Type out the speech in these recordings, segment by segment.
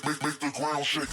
make the ground shake.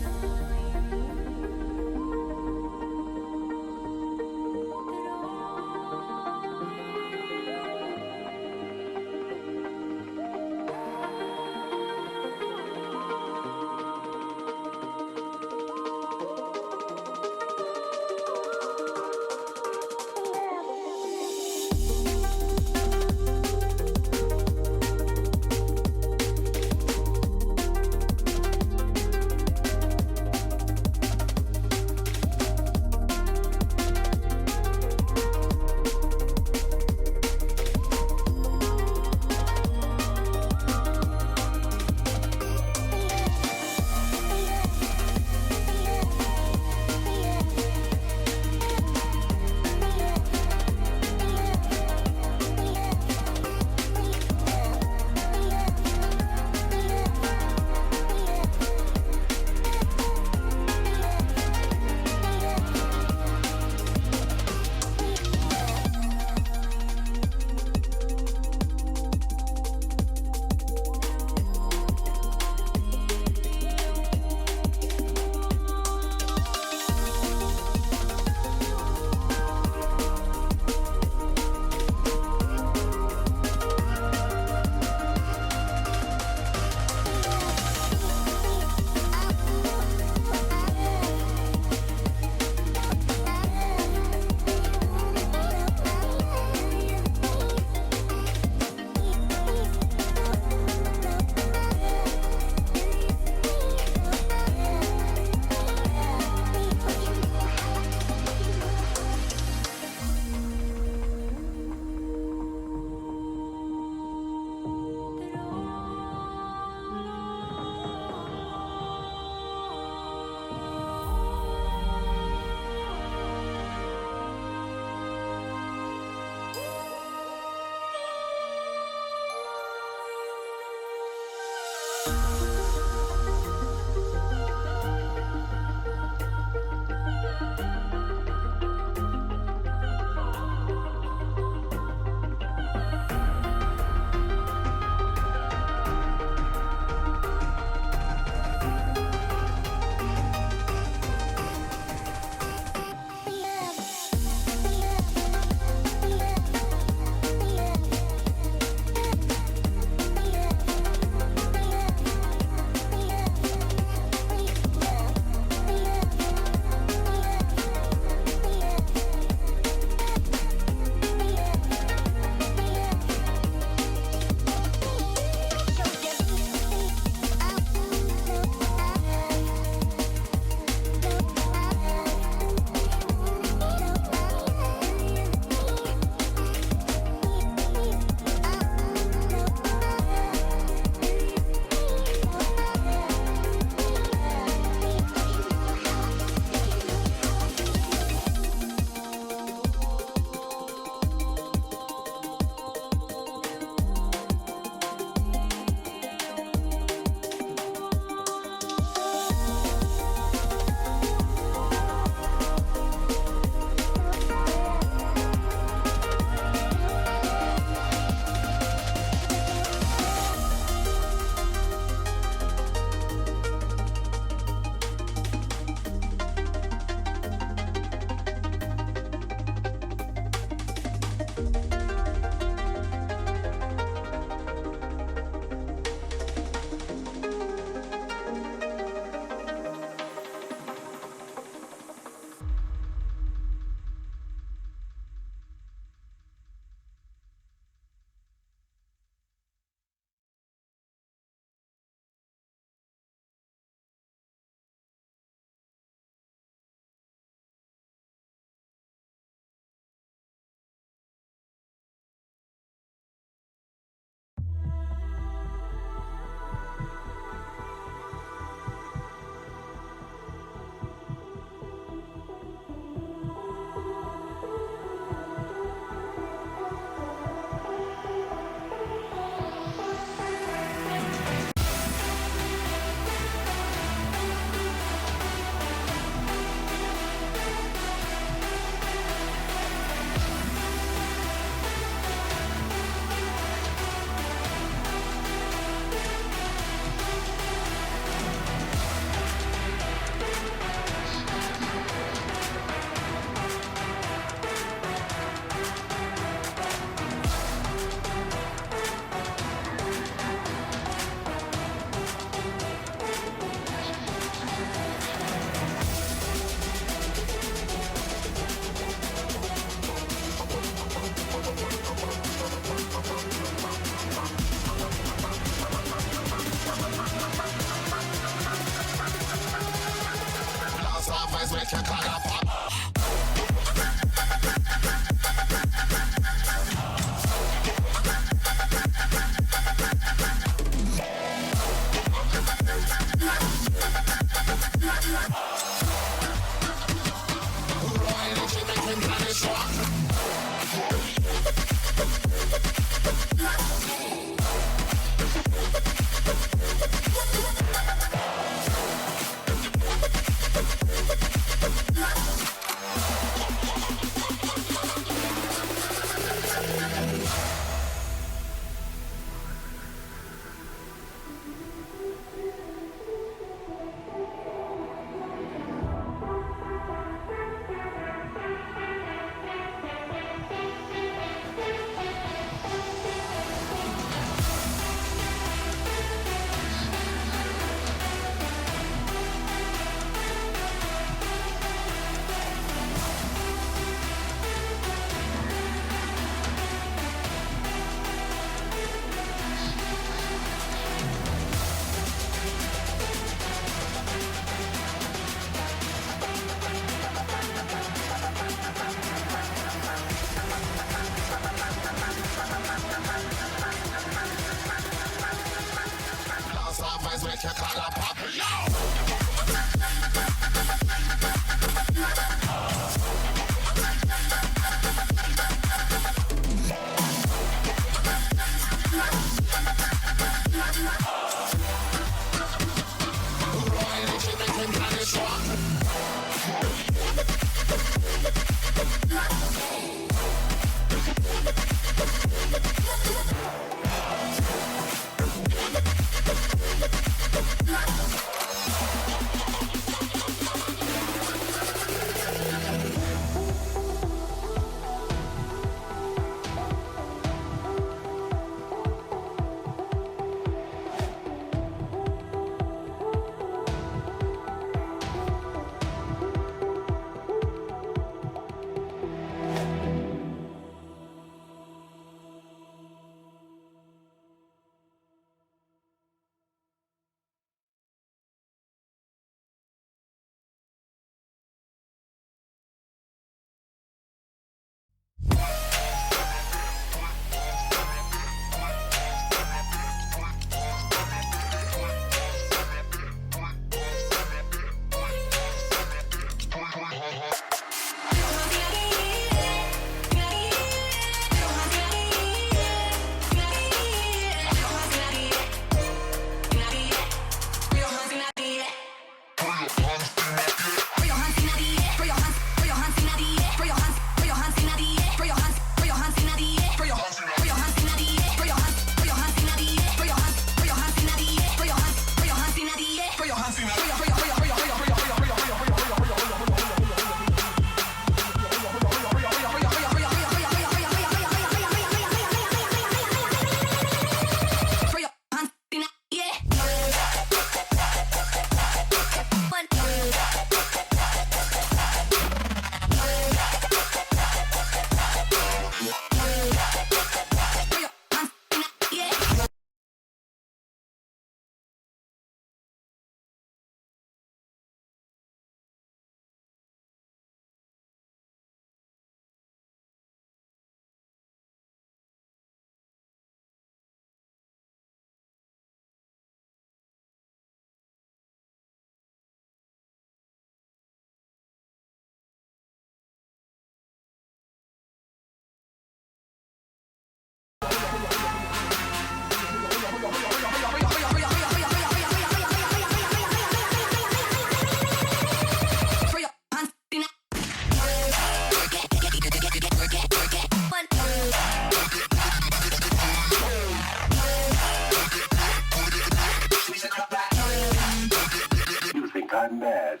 I'm mad.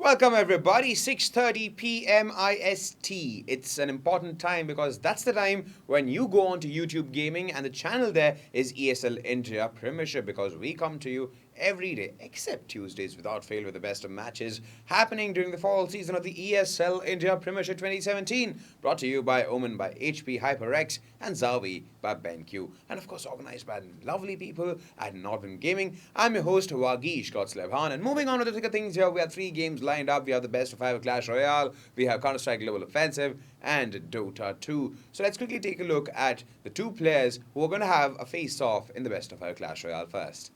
Welcome everybody, 6:30 p.m. IST. It's an important time because that's the time when you go on to YouTube Gaming and the channel there is ESL India Premiership, because we come to you every day except Tuesdays without fail with the best of matches happening during the fall season of the ESL India Premiership 2017, brought to you by Omen by HP HyperX and Zawi by BenQ, and of course organized by lovely people at Northern Gaming. I'm your host Wagish Gotslebhan, and moving on with the thicker things here, we have 3 games lined up. We have the best of 5 Clash Royale, we have Counter-Strike Global Offensive and Dota 2. So let's quickly take a look at the 2 players who are going to have a face-off in the best of 5 Clash Royale first.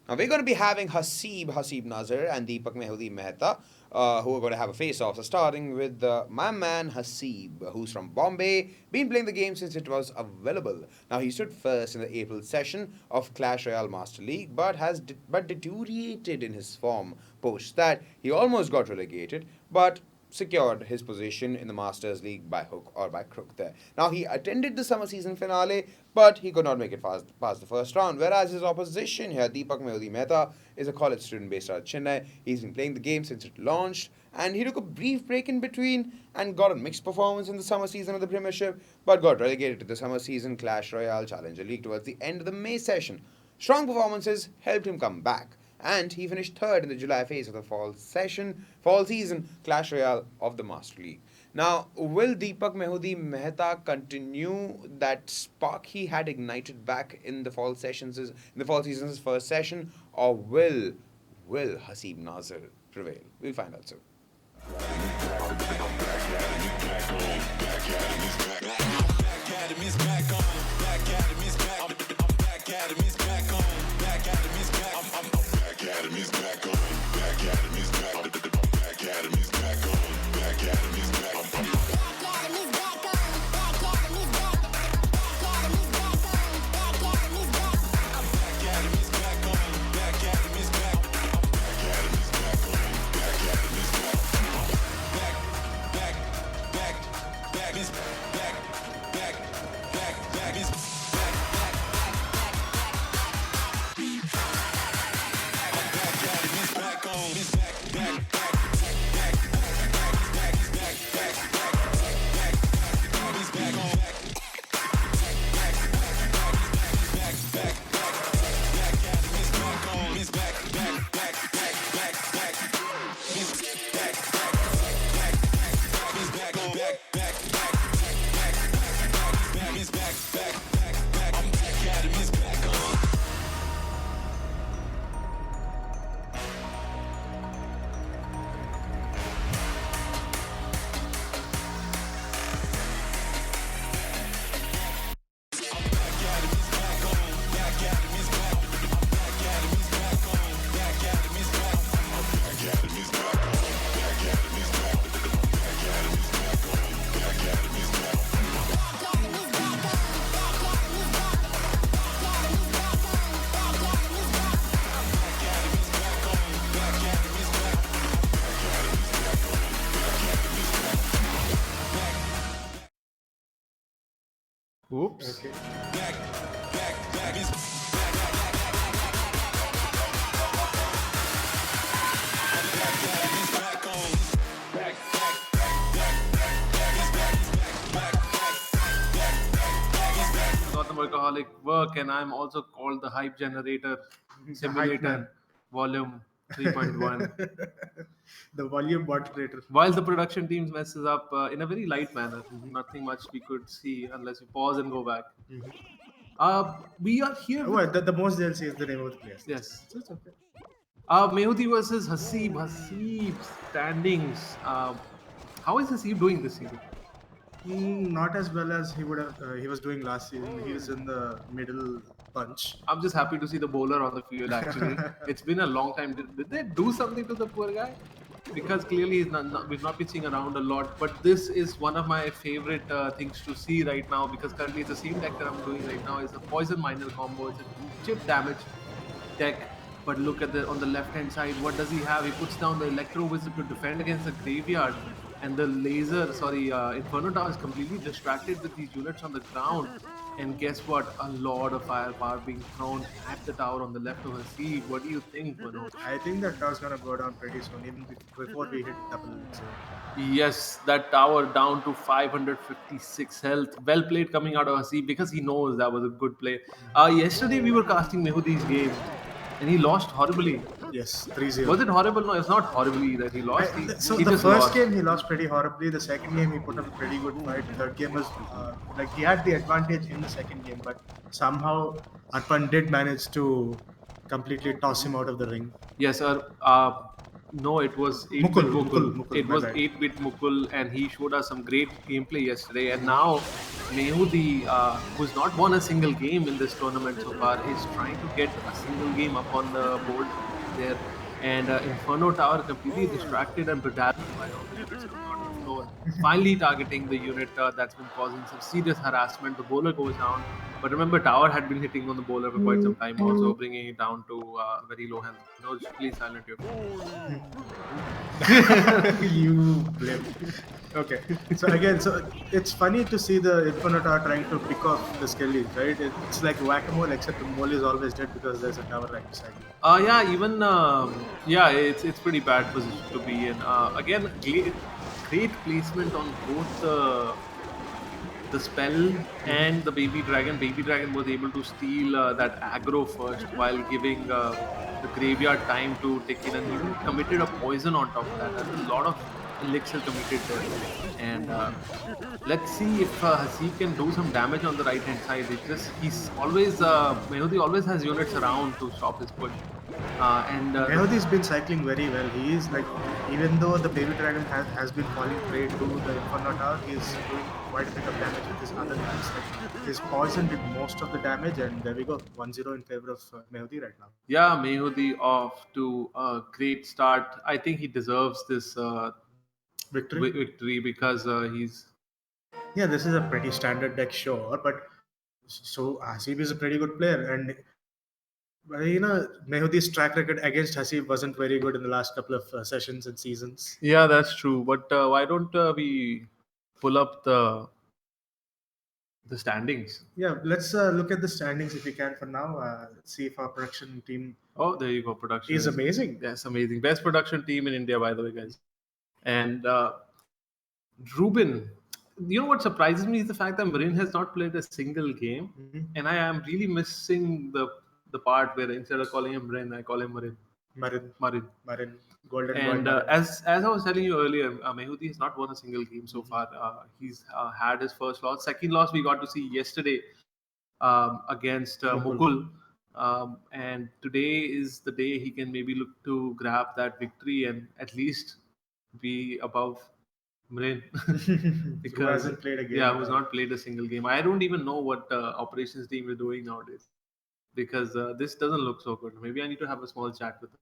Now we're going to be having Haseeb Nazar and Deepak Mehta, who are going to have a face-off. So starting with my man Haseeb, who's from Bombay, been playing the game since it was available. Now he stood first in the April session of Clash Royale Master League, but deteriorated in his form post that. He almost got relegated, but secured his position in the Masters League by hook or by crook there. Now, he attended the summer season finale, but he could not make it past the first round, whereas his opposition here, Deepak Mehta, is a college student based out of Chennai. He's been playing the game since it launched, and he took a brief break in between and got a mixed performance in the summer season of the Premiership, but got relegated to the summer season Clash Royale Challenger League towards the end of the May session. Strong performances helped him come back, and he finished 3rd in the July phase of the fall season Clash Royale of the Master League. Now, will Deepak Mehta continue that spark he had ignited back in the fall season's first session, or will Haseeb Nazar prevail? We'll find out soon. Oops. Okay. Got the workaholic work, and I'm also called the hype generator simulator volume 3.1. The volume moderator. While the production teams messes up in a very light manner, nothing much we could see unless we pause and go back. We are here. Well, the most they'll say is the name of the place. Yes. So it's okay. Mehu versus Haseeb. Haseeb standings. How is Haseeb doing this season? Not as well as he would have. He was doing last season. He was in the middle bunch. I'm just happy to see the bowler on the field. Actually, it's been a long time. Did they do something to the poor guy? Because clearly we've not been seeing around a lot. But this is one of my favorite things to see right now, because currently it's the same deck that I'm doing right now. Is the poison miner combo. It's a chip damage deck. But look at the on the left hand side. What does he have? He puts down the electro wizard to defend against the graveyard, and the Inferno Tower is completely distracted with these units on the ground. And guess what? A lot of firepower being thrown at the tower on the left of the sea. What do you think, Manoj? I think that tower's gonna go down pretty soon, even before we hit double zero. Yes, that tower down to 556 health. Well played coming out of Haseeb, because he knows that was a good play. Yesterday we were casting Mehudi's game, and he lost horribly. Yes, 3-0. Was it horrible? No, it's not horribly that he lost. So He the just first lost. game he lost pretty horribly. The second game he put up a pretty good fight. Third game was like he had the advantage in the second game, but somehow Arpan did manage to completely toss him out of the ring. Yes, sir. No, it was 8-bit Mukul. It my was bad. 8-bit Mukul, and he showed us some great gameplay yesterday. And now, Mehu, who's not won a single game in this tournament so far, is trying to get a single game up on the board there. And Inferno Tower completely distracted and bedazzled by all the units on the floor. Finally targeting the unit that's been causing some serious harassment. The bowler goes down. But remember, Tower had been hitting on the bowler for quite some time, also bringing it down to very low health. No, just please silent your phone. You blip. Okay. So it's funny to see the Inferno Tower trying to pick off the Skellies, right? It's like whack-a-mole, except the mole is always dead because there's a tower right beside you. It's pretty bad position to be in. Again, great placement on both the spell and the baby dragon. Baby dragon was able to steal that aggro first, while giving the graveyard time to take in, and even committed a poison on top of that. That's a lot of elixir committed there. And let's see if Haseeb can do some damage on the right hand side. He's always Mehuti always has units around to stop his push. Mehudi's been cycling very well. He is like, even though the baby dragon has been falling prey to the Inferno Tower, he's doing quite a bit of damage with his other units. Like, his poison did most of the damage, and there we go, 1-0 in favor of Mehudi right now. Yeah, Mehudi off to a great start. I think he deserves this victory because he's. Yeah, this is a pretty standard deck, sure, but so Haseeb is a pretty good player, and Mehudi's track record against Haseeb wasn't very good in the last couple of sessions and seasons. Yeah, that's true. But why don't we pull up the standings? Yeah, let's look at the standings if we can for now. See if our production team Oh, there you go. Production is amazing. Yes, amazing. Best production team in India, by the way, guys. And Ruben, you know what surprises me is the fact that Marin has not played a single game, and I am really missing the part where instead of calling him Marin, I call him Marin. Marin, golden. And as I was telling you earlier, Mehudi has not won a single game so far. He's had his first loss. Second loss we got to see yesterday against Mukul. And today is the day he can maybe look to grab that victory and at least be above Mrin. Because who hasn't played a game. Yeah, who's not played a single game. I don't even know what operations team is doing nowadays, because this doesn't look so good. Maybe I need to have a small chat with them.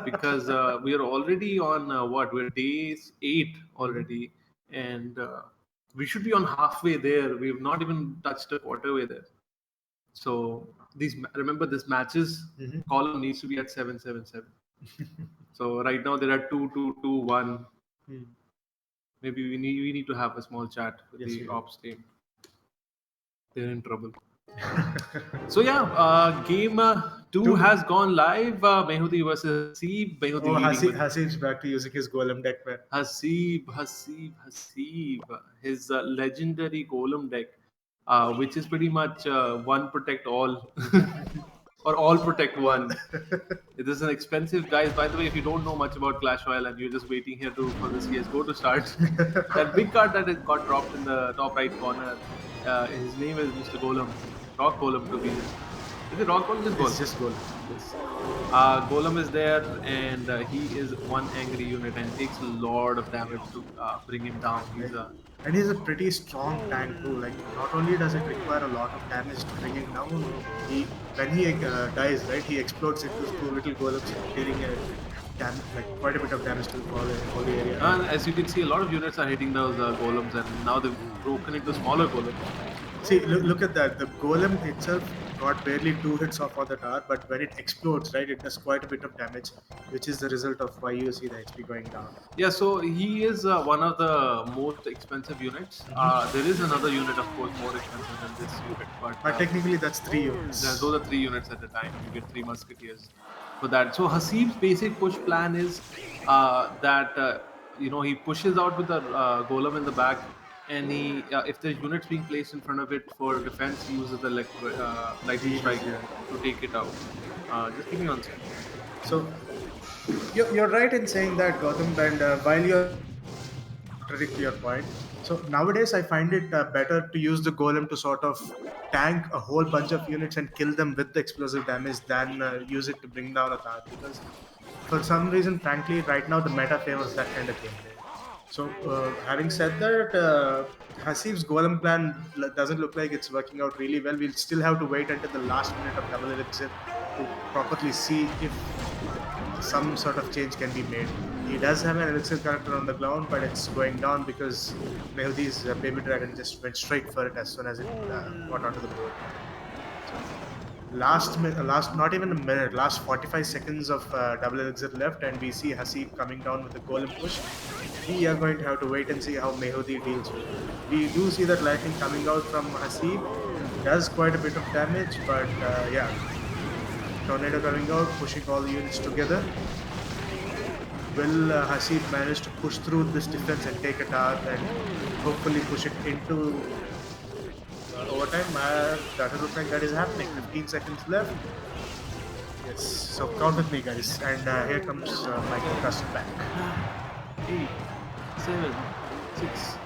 Because we are already on we're day 8 already, and we should be on halfway there. We've not even touched a quarter way there. So remember this matches column needs to be at 777. So right now they're at 2-2-2-1. Maybe we need to have a small chat with the ops team. They're in trouble. So yeah, game 2 has gone live. Mehudi versus Haseeb. Haseeb's back to using his golem deck, man. Haseeb. His legendary golem deck, which is pretty much one protect all. Or all protect one. It is an expensive, guys. By the way, if you don't know much about Clash Royale and you're just waiting here for the CS:GO to start, that big card that has got dropped in the top right corner, his name is Mr. Golem, Rock Golem to be. Is it Rock Golem? Just Golem. It's just Golem. Yes. Golem is there, and he is one angry unit and takes a lot of damage to bring him down. And he's a pretty strong tank too. Like not only does it require a lot of damage to bring him down, he when he dies, right, he explodes into two little golems, dealing like quite a bit of damage to all the area. And as you can see, a lot of units are hitting those golems, and now they've broken into smaller golems. See, look at that. The golem itself got barely 2 hits off on the tower, but when it explodes, right, it does quite a bit of damage, which is the result of why you see the HP going down. Yeah, so he is one of the most expensive units. There is another unit, of course, more expensive than this unit, But technically, that's 3 units. those are 3 units at a time. You get 3 musketeers for that. So Haseeb's basic push plan is that he pushes out with the golem in the back, and he if there's units being placed in front of it for defense, he uses the lightning strike to take it out. Just give me 1 second. So you're right in saying that, Gautam, and while you're contradict to your point. So nowadays, I find it better to use the golem to sort of tank a whole bunch of units and kill them with the explosive damage than use it to bring down a tower. Because for some reason, frankly, right now the meta favors that kind of gameplay. So having said that, Haseeb's golem plan doesn't look like it's working out really well. We'll still have to wait until the last minute of double elixir to properly see if some sort of change can be made. He does have an elixir character on the ground, but it's going down because Mehudi's baby dragon just went straight for it as soon as it got onto the board. So last not even a minute, last 45 seconds of double elixir left, and we see Haseeb coming down with the golem push. We are going to have to wait and see how Mehudi deals with it. We do see that lightning coming out from Haseeb does quite a bit of damage, but yeah. Tornado coming out, pushing all the units together. Will Haseeb manage to push through this defense and take a tower and hopefully push it into overtime? Doesn't look like that is happening. 15 seconds left. Yes, so count with me, guys. And here comes Michael Custom back. 8, 7, 6.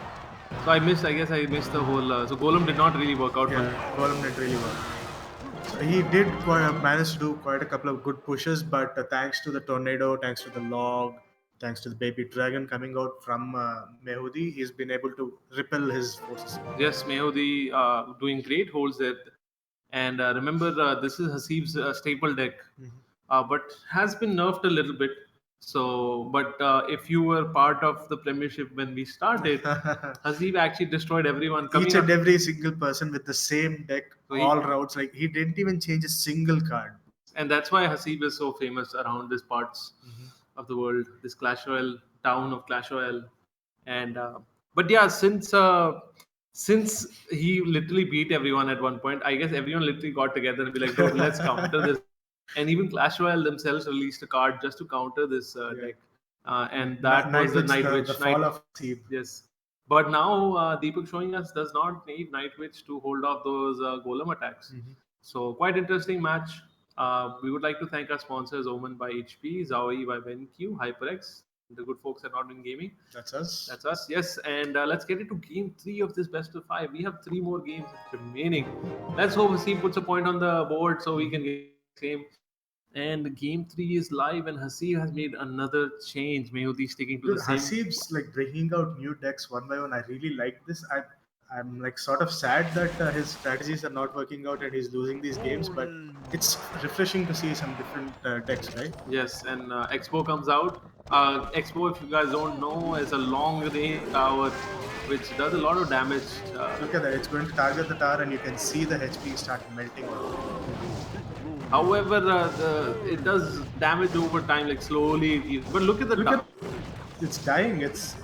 So I guess I missed the whole. So Golem did not really work out. Yeah, Golem didn't really work. So he did manage to do quite a couple of good pushes, but thanks to the tornado, thanks to the log, thanks to the baby dragon coming out from Mehudi, he's been able to repel his forces. Yes, Mehudi doing great holds there. And remember, this is Haseeb's staple deck, but has been nerfed a little bit. So, but if you were part of the Premiership when we started, Haseeb actually destroyed everyone. Each and every single person with the same deck, So all routes. Like he didn't even change a single card. And that's why Haseeb is so famous around these parts of the world, this Clash Royale, town of Clash Royale. And but yeah, since he literally beat everyone at one point, I guess everyone literally got together and be like, "Bro, let's counter this." And even Clash Royale themselves released a card just to counter this deck, and that was the Night Witch. The fall of Haseeb. Yes. But now Deepak showing us does not need Night Witch to hold off those golem attacks. So quite interesting match. We would like to thank our sponsors, Omen by HP, Zaoi by BenQ, HyperX, the good folks at Nordin Gaming. That's us. That's us, yes. And let's get into game 3 of this best of 5. We have 3 more games remaining. Let's hope Haseeb puts a point on the board so we can get the game. And game 3 is live, and Haseeb has made another change. Mehudi sticking to the same. Haseeb's like bringing out new decks one by one. I really like this. I'm like sort of sad that his strategies are not working out and he's losing these games, but it's refreshing to see some different decks, right? Yes, and Expo comes out. Expo, if you guys don't know, is a long range tower which does a lot of damage. Look at that, it's going to target the tower and you can see the HP start melting. However, it does damage over time, like slowly. But look at the tower. It's dying. It's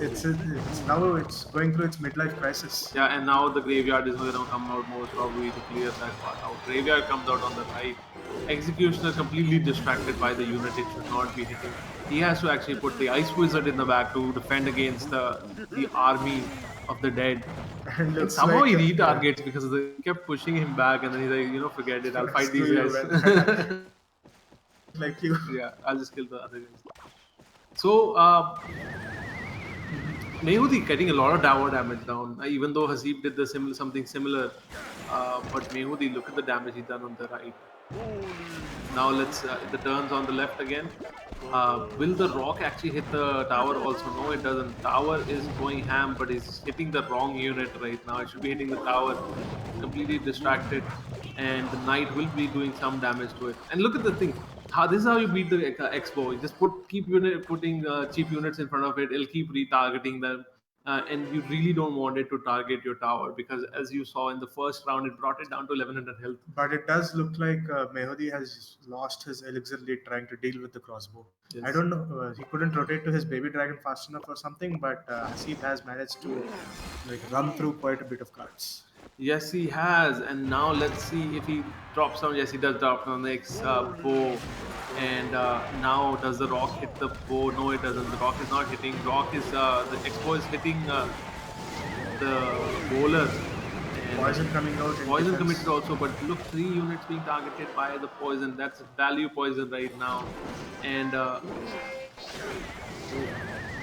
now it's going through its midlife crisis. Yeah, and now the graveyard is going to come out most probably to clear that part out. Graveyard comes out on the right. Executioner completely distracted by the unit. It should not be hitting. He has to actually put the Ice Wizard in the back to defend against the army of the dead. And somehow he retargets because they kept pushing him back, and then he's like, forget it. I'll fight these guys. Like you. Yeah, I'll just kill the other guys. So, Mehudi getting a lot of tower damage down, even though Haseeb did something similar. But Mehudi, look at the damage he done on the right. Now let's the turns on the left again. Will the rock actually hit the tower also? No, it doesn't. Tower is going ham, but he's hitting the wrong unit right now. It should be hitting the tower. Completely distracted, and the knight will be doing some damage to it. And look at the thing. How this is how you beat the Expo. You just putting cheap units in front of it. It'll keep retargeting them. And you really don't want it to target your tower because, as you saw in the first round, it brought it down to 1100 health. But it does look like Mehdi has lost his elixir lead trying to deal with the crossbow. Yes. I don't know. He couldn't rotate to his baby dragon fast enough or something, but Haseeb has managed to run through quite a bit of cards. Yes, he has. And now let's see if he drops down. Yes, he does drop down the next bow. And now, does the rock hit the bow? No, it doesn't. The rock is not hitting. Rock is the expo is hitting the bowler. And Poison coming out. poison defense. committed also, but look, 3 units being targeted by the poison. That's value poison right now, and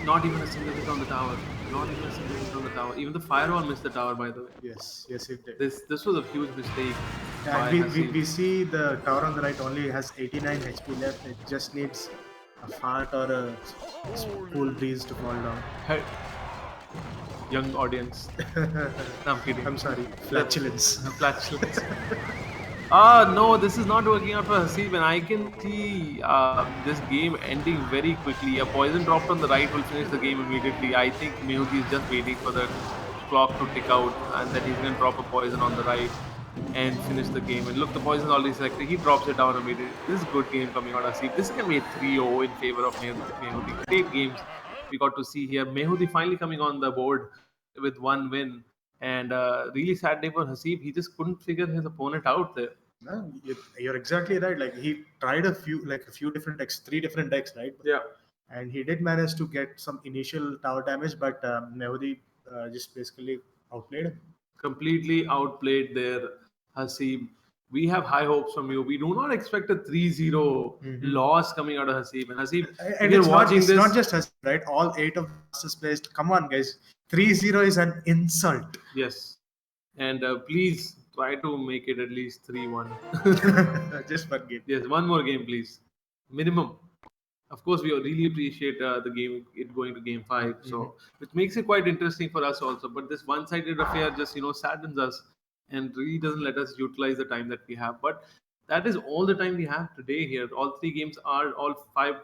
not even a single hit on the tower. Not even a single hit on the tower. Even the firewall missed the tower, by the way. Yes, it did. This was a huge mistake. And by Haseeb. we see the tower on the right only has 89 HP left. It just needs a fart or a cool breeze to fall down. Hey, young audience. No, I'm kidding. I'm sorry, flatulence. Flatulence. No, this is not working out for Haseeb, and I can see this game ending very quickly. A poison dropped on the right will finish the game immediately. I think Mehu is just waiting for the clock to tick out, and then he's going to drop a poison on the right and finish the game. And look, the poison is already selected. He drops it down immediately. This is a good game coming out of Haseeb. This can be a 3-0 in favor of Mehudi. Great games we got to see here. Mehudi finally coming on the board with 1 win. And really sad day for Haseeb. He just couldn't figure his opponent out there. No, you're exactly right. Like he tried a few different decks, 3 different decks, right? Yeah. And he did manage to get some initial tower damage, but Mehdi just basically outplayed him. Completely outplayed there, Haseeb. We have high hopes from you. We do not expect a 3-0 loss coming out of Haseeb. And Haseeb, And if you're it's watching it's this, not just us, right? All 8 of the fastest placed. Come on, guys. 3-0 is an insult. yes. And please try to make it at least 3-1. Just one game. Yes, one more game, please. Minimum. Of course, we really appreciate the game, it going to game 5. So, which makes it quite interesting for us also. But this one-sided affair just, saddens us and really doesn't let us utilize the time that we have. But that is all the time we have today here. All 3 games are all 5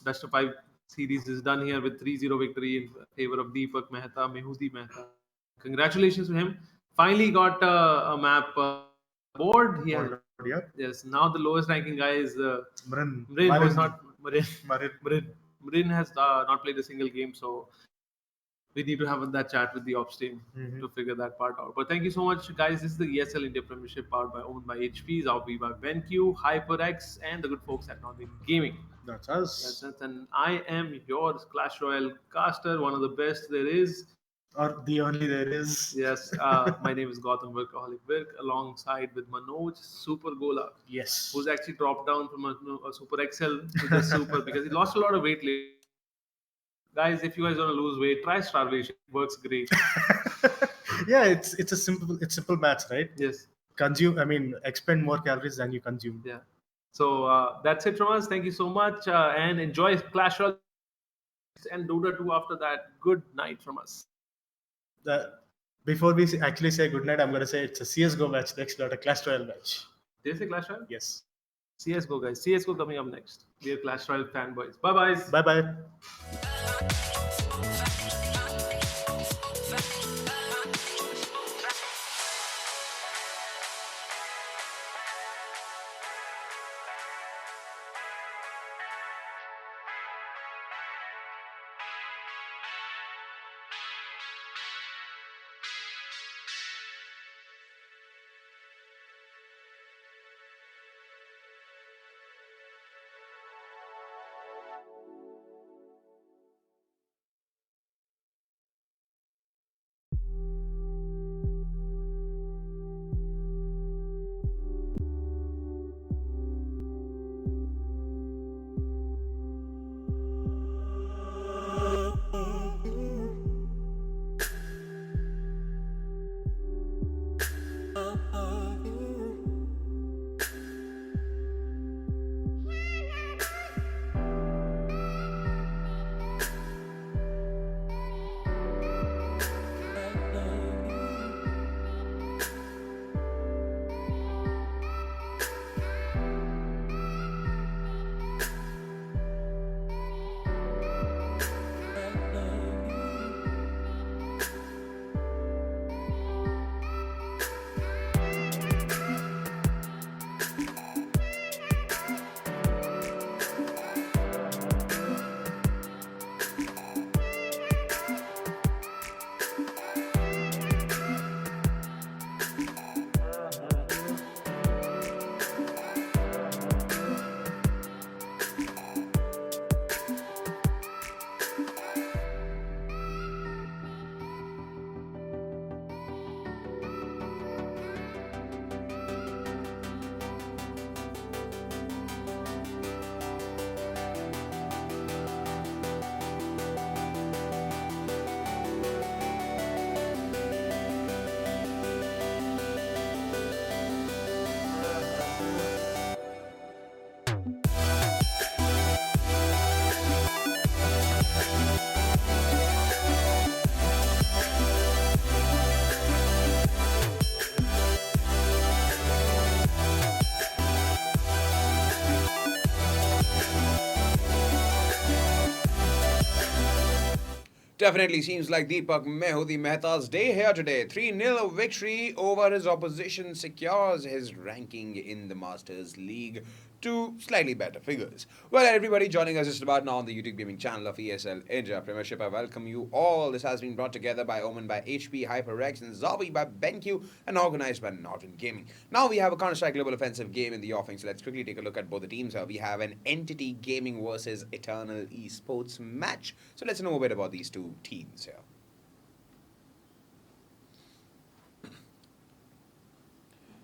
best of 5 series is done here with 3-0 victory in favor of Deepak Mehta, Mehuti Mehta. Congratulations to him. Finally got a map board. He has, Yeah. yes, now the lowest ranking guy is Marin. Marin, who is not Marin. Marin has not played a single game, so we need to have that chat with the ops team to figure that part out. But thank you so much, guys. This is the ESL India Premiership owned by HPs, outbeat by BenQ, HyperX, and the good folks at Nordic Gaming. That's us. And I am your Clash Royale caster, one of the best there is. Or the only there is. Yes, my name is Gautam Workaholic Virk, alongside with Manoj Super Gola. Yes. Who's actually dropped down from a Super XL to the Super because he lost a lot of weight lately. Guys, if you guys want to lose weight, try starvation. It works great. Yeah, it's simple maths, right? Yes. Expend more calories than you consume. Yeah. So that's it from us. Thank you so much, and enjoy Clash Royale and Dota 2 after that. Good night from us. Before we actually say good night, I'm going to say it's a CSGO match next, not a Clash Royale match. Did you say Clash Royale? Yes. CSGO, guys. CSGO coming up next. We are Clash Royale fanboys. Bye-bye. Bye-bye. Definitely seems like Deepak Mehu, the Mehta's day here today. 3-0 victory over his opposition secures his ranking in the Masters League to slightly better figures. Well, everybody joining us just about now on the YouTube gaming channel of ESL Premiership, I welcome you all. This has been brought together by Omen by HP, HyperX, and Zawi by BenQ, and organized by Norton Gaming. Now we have a Counter-Strike Global Offensive game in the offing, so let's quickly take a look at both the teams here. We have an Entity Gaming versus Eternal Esports match. So let's know a bit about these two teams here.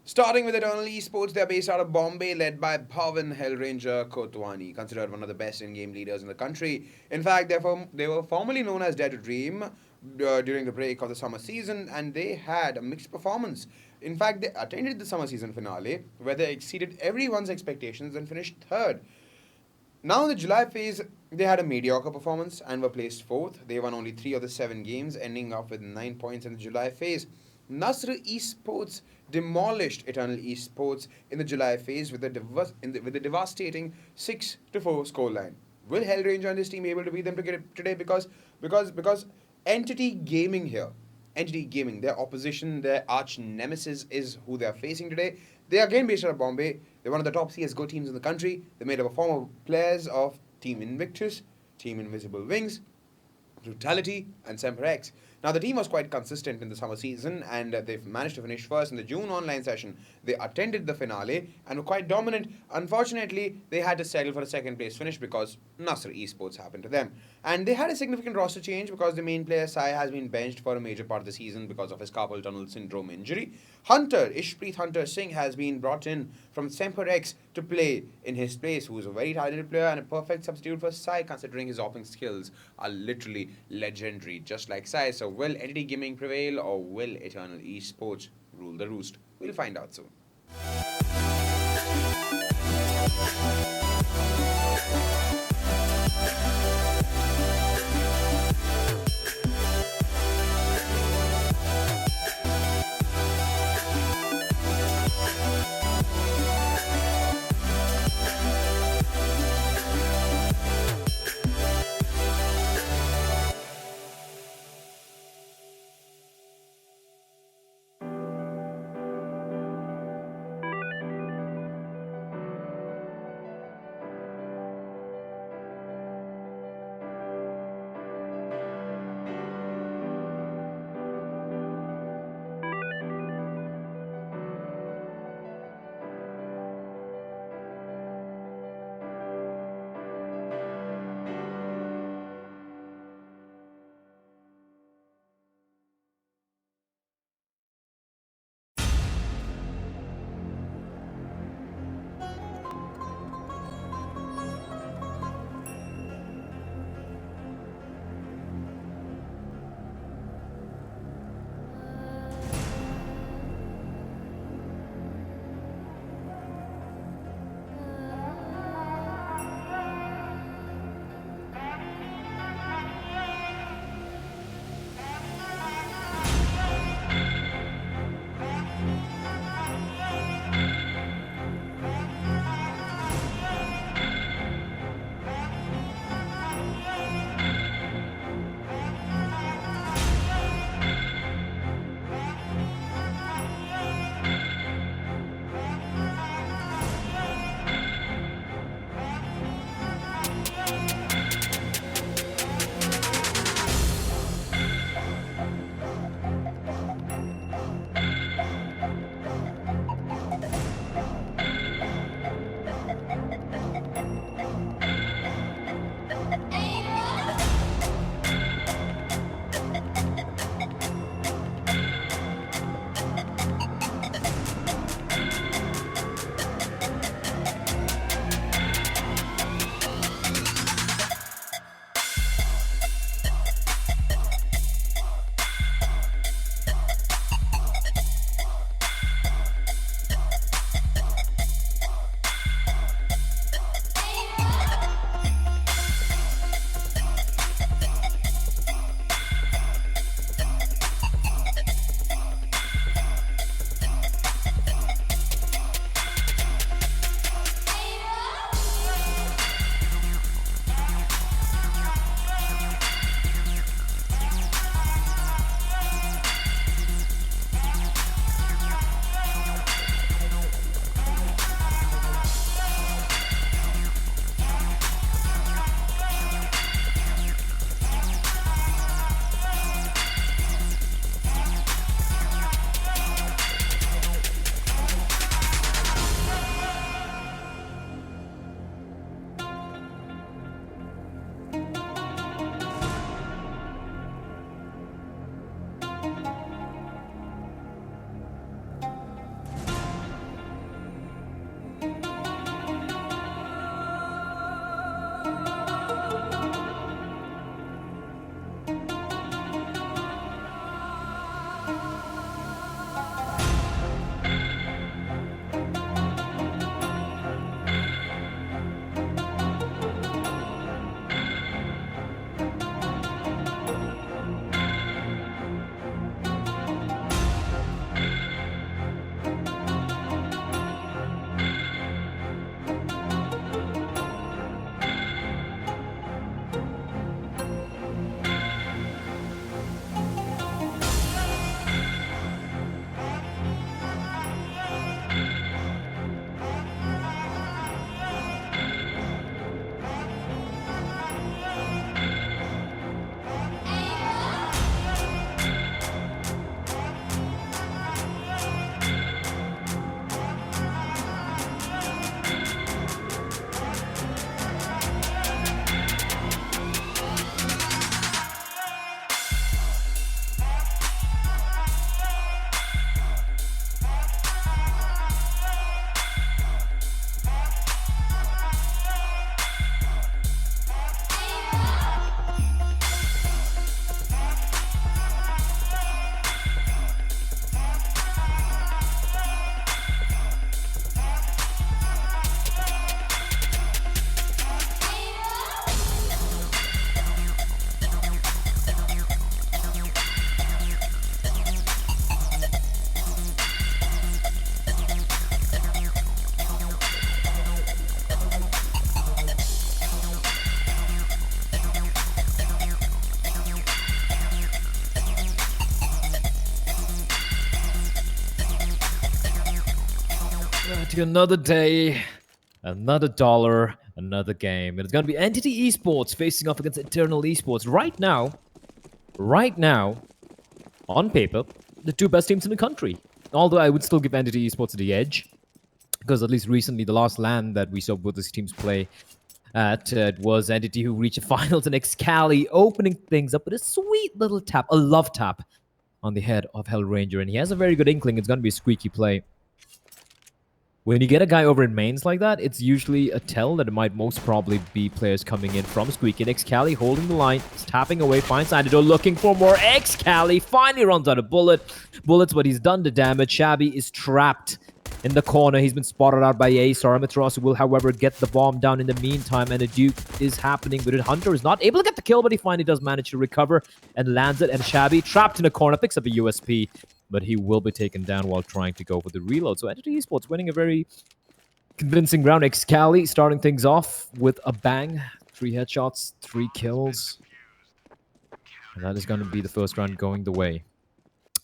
Starting with Eternal Esports, they're based out of Bombay, led by Bhavan Hellranger Kotwani, considered one of the best in-game leaders in the country. In fact, they were formerly known as Dead to Dream during the break of the summer season, and they had a mixed performance. In fact, they attended the summer season finale, where they exceeded everyone's expectations and finished third. Now in the July phase, they had a mediocre performance and were placed fourth. They won only 3 of the 7 games, ending up with 9 points in the July phase. Nasr Esports demolished Eternal Esports in the July phase with a devastating 6-4 scoreline. Will Hellranger and his team able to beat them today? Because Entity Gaming here, Entity Gaming, their opposition, their arch nemesis is who they are facing today. They are again based out of Bombay. They're one of the top CSGO teams in the country. They're made up of former players of Team Invictus, Team Invisible Wings, Brutality, and Semper X. Now, the team was quite consistent in the summer season, and they've managed to finish first in the June online session. They attended the finale and were quite dominant. Unfortunately, they had to settle for a second place finish because Nasr Esports happened to them. And they had a significant roster change because the main player Sai has been benched for a major part of the season because of his carpal tunnel syndrome injury. Ishpreet Hunter Singh has been brought in from Semper X to play in his place, who is a very talented player and a perfect substitute for Sai, considering his offense skills are literally legendary, just like Sai. So will Entity Gaming prevail, or will Eternal Esports rule the roost? We'll find out soon. to another day, another dollar, another game. And it's going to be Entity Esports facing off against Eternal Esports. Right now, on paper, the two best teams in the country. Although I would still give Entity Esports the edge, because at least recently, the last LAN that we saw both these teams play at it was Entity, who reached the finals, and Excali opening things up with a sweet little tap, a love tap on the head of Hellranger. And he has a very good inkling it's going to be a squeaky play. When you get a guy over in mains like that, it's usually a tell that it might most probably be players coming in from Squeaky. And Excali holding the line, tapping away, finds Antidote, looking for more. Excali finally runs out of bullets, but he's done the damage. Shabby is trapped in the corner. He's been spotted out by Ace. Aramitros will, however, get the bomb down in the meantime, and a duke is happening, but Hunter is not able to get the kill, but he finally does manage to recover and lands it, and Shabby, trapped in a corner, picks up a USP, but he will be taken down while trying to go for the reload. So Entity Esports winning a very convincing round. Excali starting things off with a bang. 3 headshots, 3 kills. And that is going to be the first round going the way.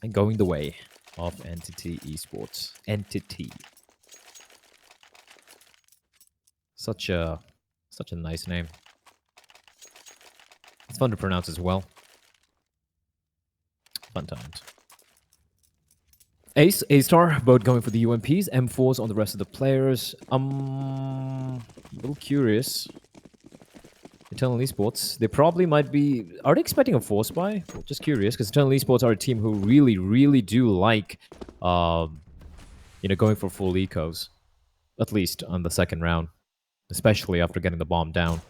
And going the way of Entity Esports. Entity. Such a nice name. It's fun to pronounce as well. Fun times. Ace, A-Star, both going for the UMPs, M4s on the rest of the players. A little curious. Eternal Esports, they probably might be... Are they expecting a force buy? Well, just curious, because Eternal Esports are a team who really do like, going for full ecos. At least on the second round. Especially after getting the bomb down.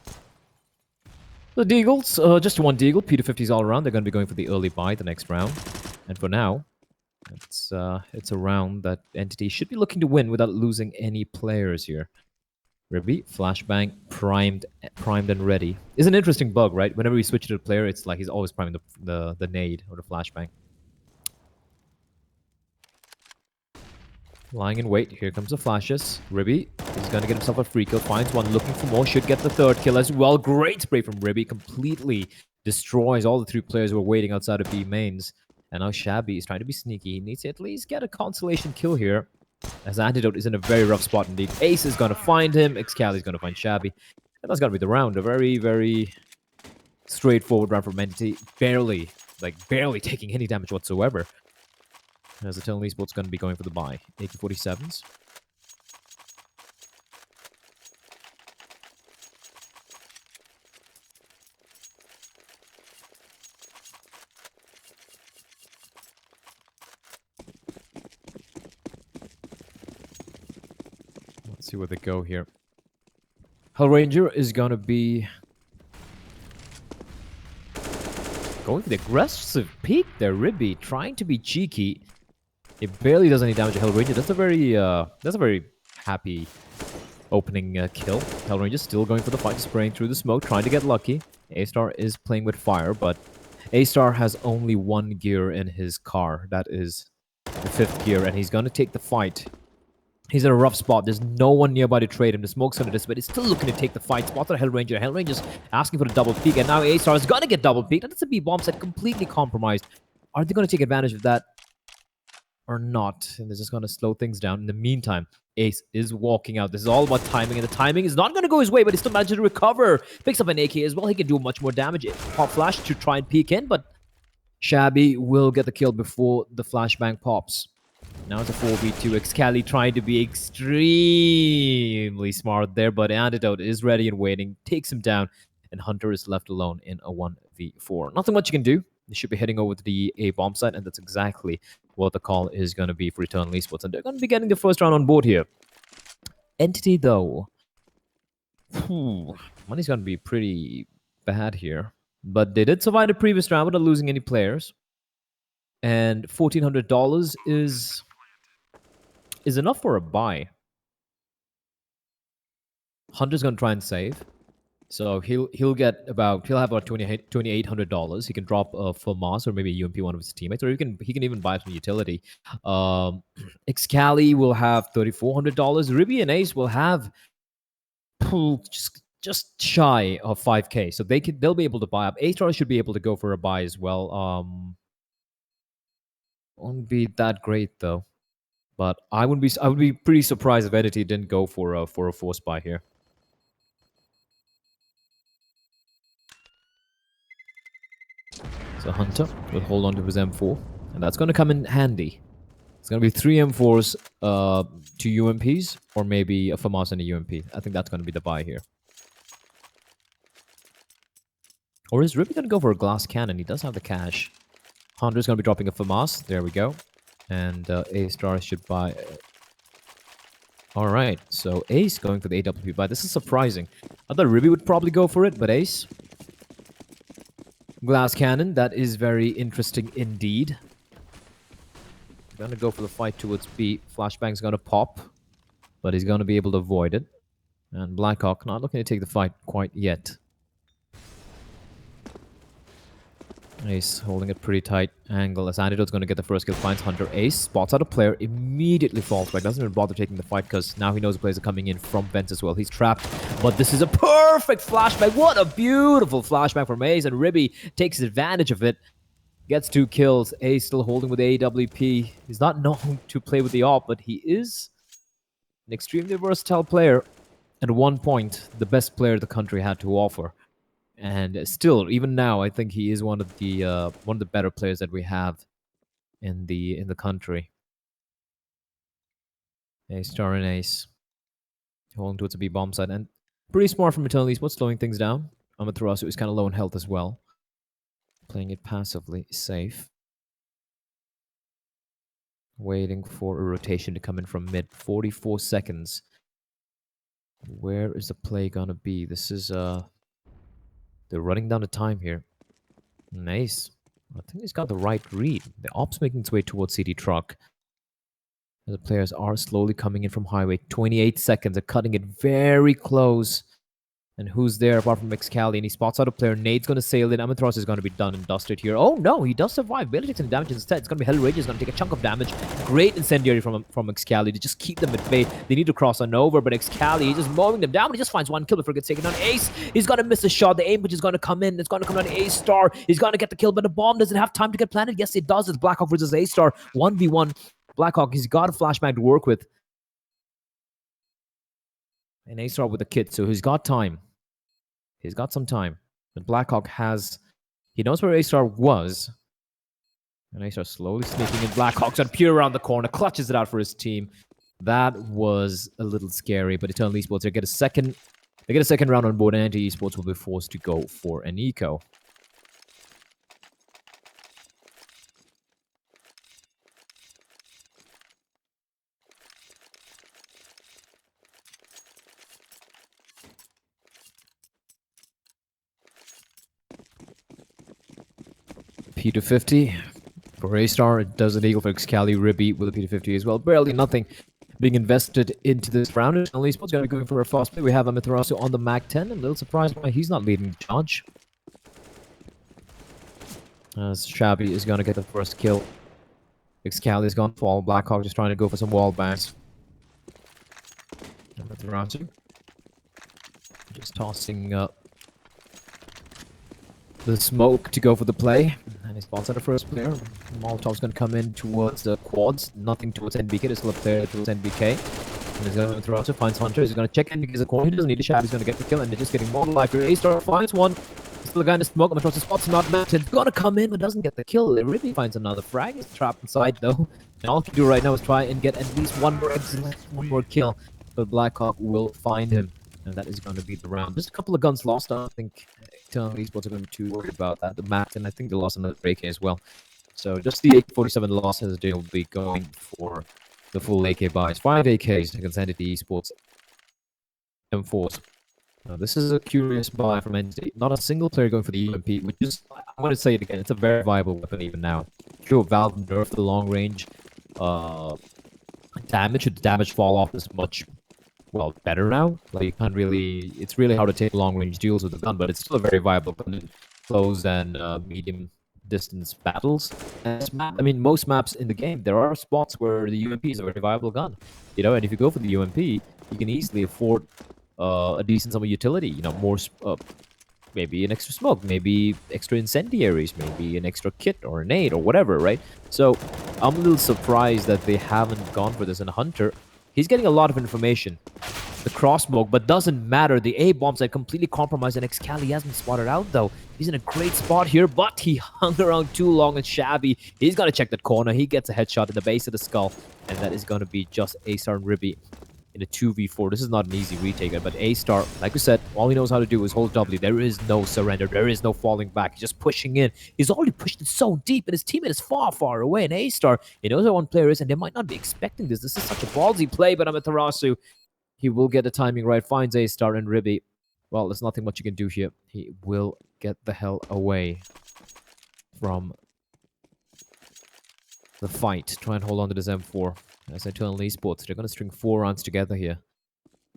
The Deagles, just one Deagle, P250s all around. They're going to be going for the early buy the next round. And for now, it's a round that Entity should be looking to win without losing any players here. Ribby, flashbang, primed and ready. Is an interesting bug, right? Whenever we switch to the player, it's like he's always priming the nade or the flashbang. Lying in wait. Here comes the flashes. Ribby is going to get himself a free kill. Finds one, looking for more. Should get the third kill as well. Great spray from Ribby. Completely destroys all the 3 players who are waiting outside of B mains. And now Shabby is trying to be sneaky. He needs to at least get a consolation kill here, as Antidote is in a very rough spot indeed. Ace is going to find him. Excali is going to find Shabby. And that's got to be the round. A very straightforward round from Entity. Barely taking any damage whatsoever. As Eternal Esports going to be going for the buy. AK-47s. Let's see where they go here. Hellranger is going to be going for the aggressive peek there. Ribby trying to be cheeky. It barely does any damage to Hellranger. That's a very happy opening kill. Hellranger still going for the fight, spraying through the smoke, trying to get lucky. A-Star is playing with fire, but A-Star has only 1 gear in his car. That is the 5th gear, and he's going to take the fight. He's in a rough spot. There's no one nearby to trade him. The smoke's going to dissipate. He's still looking to take the fight. Spotted Hellranger. Hellranger's asking for the double peek, and now A-Star is going to get double peeked. And it's a B-bomb set completely compromised. Are they going to take advantage of that or not? And they're just going to slow things down. In the meantime, Ace is walking out. This is all about timing, and the timing is not going to go his way, but he still manages to recover. Picks up an AK as well. He can do much more damage. Pop flash to try and peek in, but Shabby will get the kill before the flashbang pops. Now it's a 4v2. Excali trying to be extremely smart there, but Antidote is ready and waiting. Takes him down, and Hunter is left alone in a 1v4. Nothing much you can do. They should be heading over to the A bomb site, and that's exactly what the call is going to be for Eternal Esports. And they're going to be getting the first round on board here. Entity, though. Money's going to be pretty bad here. But they did survive the previous round without losing any players. And $1,400 is enough for a buy. Hunter's going to try and save. So he'll have about $2,800. He can drop a FAMAS or maybe a UMP one of his teammates, or he can even buy it from utility. Excali will have $3,400. Ribby and Ace will have just shy of 5K. So they'll be able to buy up. A-Star should be able to go for a buy as well. Won't be that great though. But I would be pretty surprised if Entity didn't go for a force buy here. So Hunter will hold on to his M4, and that's going to come in handy. It's going to be 3 M4s, 2 UMPs, or maybe a FAMAS and a UMP. I think that's going to be the buy here. Or is Ribby going to go for a glass cannon? He does have the cash. Hunter's going to be dropping a FAMAS. There we go. And A-Star should buy... Alright, so Ace going for the AWP buy. This is surprising. I thought Ribby would probably go for it, but Ace... Glass cannon, that is very interesting indeed. Gonna go for the fight towards B. Flashbang's gonna pop, but he's gonna be able to avoid it. And Blackhawk not looking to take the fight quite yet. Ace holding it pretty tight angle as Antidote's going to get the first kill, finds Hunter. Ace spots out a player, immediately falls back, doesn't even bother taking the fight because now he knows the players are coming in from vents as well. He's trapped, but this is a perfect flashback. What a beautiful flashback from Ace, and Ribby takes advantage of it. Gets 2 kills. Ace still holding with the AWP. He's not known to play with the AWP, but he is an extremely versatile player. At one point, the best player the country had to offer. And still, even now, I think he is one of the better players that we have in the country. A-Star and Ace holding towards a B bomb side, and pretty smart from Eternal Esports, slowing things down. Amaterasu is kind of low in health as well, playing it passively, safe. Waiting for a rotation to come in from mid. 44 seconds. Where is the play gonna be? This is they're running down the time here. Nice. I think he's got the right read. The op's making its way towards CD Truck. The players are slowly coming in from highway. 28 seconds. They're cutting it very close. And who's there apart from Excali? And he spots out a player. Nade's going to sail in. Amatros is going to be done and dusted here. Oh no, he does survive. Barely takes any damage instead. It's going to be Hell Rage. He's going to take a chunk of damage. Great incendiary from Excali to just keep them at bay. They need to cross on over, but Excali, he's just mowing them down. But he just finds 1 kill before it gets taken on. Ace, he's going to miss a shot. The aim pitch is going to come in. It's going to come down to A-Star. He's going to get the kill, but the bomb doesn't have time to get planted. Yes, it does. It's Blackhawk versus A-Star. 1v1. Blackhawk, he's got a flashback to work with. And A-Star with the kit, so he's got time. He's got some time. But Blackhawk has... He knows where A-Star was. And A-Star slowly sneaking in. Blackhawk's on pure around the corner. Clutches it out for his team. That was a little scary. But Eternal Esports, they get a second round on board. And Anti-Esports will be forced to go for an eco. P250 for A-Star. It does an eagle for Excali. Ribby with a P250 as well. Barely nothing being invested into this round. Eternal Esports going to be going for a fast play. We have Amaterasu on the Mac 10. I'm a little surprised why he's not leading the charge. As Shabby is going to get the first kill. Excali is going to fall. Blackhawk just trying to go for some wall bangs. Amaterasu just tossing up the smoke to go for the play. And he spots out the first player. Molotov's going to come in towards the quads. Nothing towards NBK. There's still a player towards NBK. And he's going to throw out, finds Hunter. He's going to check NBK's a corner. He doesn't need a shot. He's going to get the kill. And they're just getting more life here. A-Star finds one. Still a guy in the smoke. I'm across the spots not mounted. He's going to come in, but doesn't get the kill. It really finds another frag. He's trapped inside, though. And all he can do right now is try and get at least one more kill. But Blackhawk will find him. And that is going to be the round. Just a couple of guns lost. I don't think Eternal Esports are going to be too worried about that. The map, and I think they lost another AK as well. So just the AK-47 loss as they will be going for the full AK buys. 5 AKs against Entity Esports M4s. Now this is a curious buy from Entity. Not a single player going for the UMP, which is, I'm going to say it again, it's a very viable weapon even now. Sure, Valve nerfed the long range damage. Should the damage fall off is much better now. Like you can't really, it's really hard to take long range duels with the gun, but it's still a very viable weapon in close and medium distance battles. And I mean, most maps in the game, there are spots where the UMP is a very viable gun. You know, and if you go for the UMP, you can easily afford a decent sum of utility. You know, more maybe an extra smoke, maybe extra incendiaries, maybe an extra kit or a nade or whatever, right? So I'm a little surprised that they haven't gone for this. And Hunter, he's getting a lot of information. The cross smoke, but doesn't matter. The A bombs are completely compromised, and Excali hasn't spotted out though. He's in a great spot here, but he hung around too long and Shabby. He's gonna check that corner. He gets a headshot in the base of the skull, and that is gonna be just A-Star and Ribby in a 2v4. This is not an easy retake, but A-Star, like we said, all he knows how to do is hold W. There is no surrender. There is no falling back. He's just pushing in. He's already pushed it so deep, and his teammate is far, far away. And A-Star, he knows how one player is, and they might not be expecting this. This is such a ballsy play, but Amaterasu, he will get the timing right, finds A-Star and Ribby. Well, there's nothing much you can do here. He will get the hell away from the fight. Try and hold on to this M4. As Eternal Esports, they're going to string 4 rounds together here.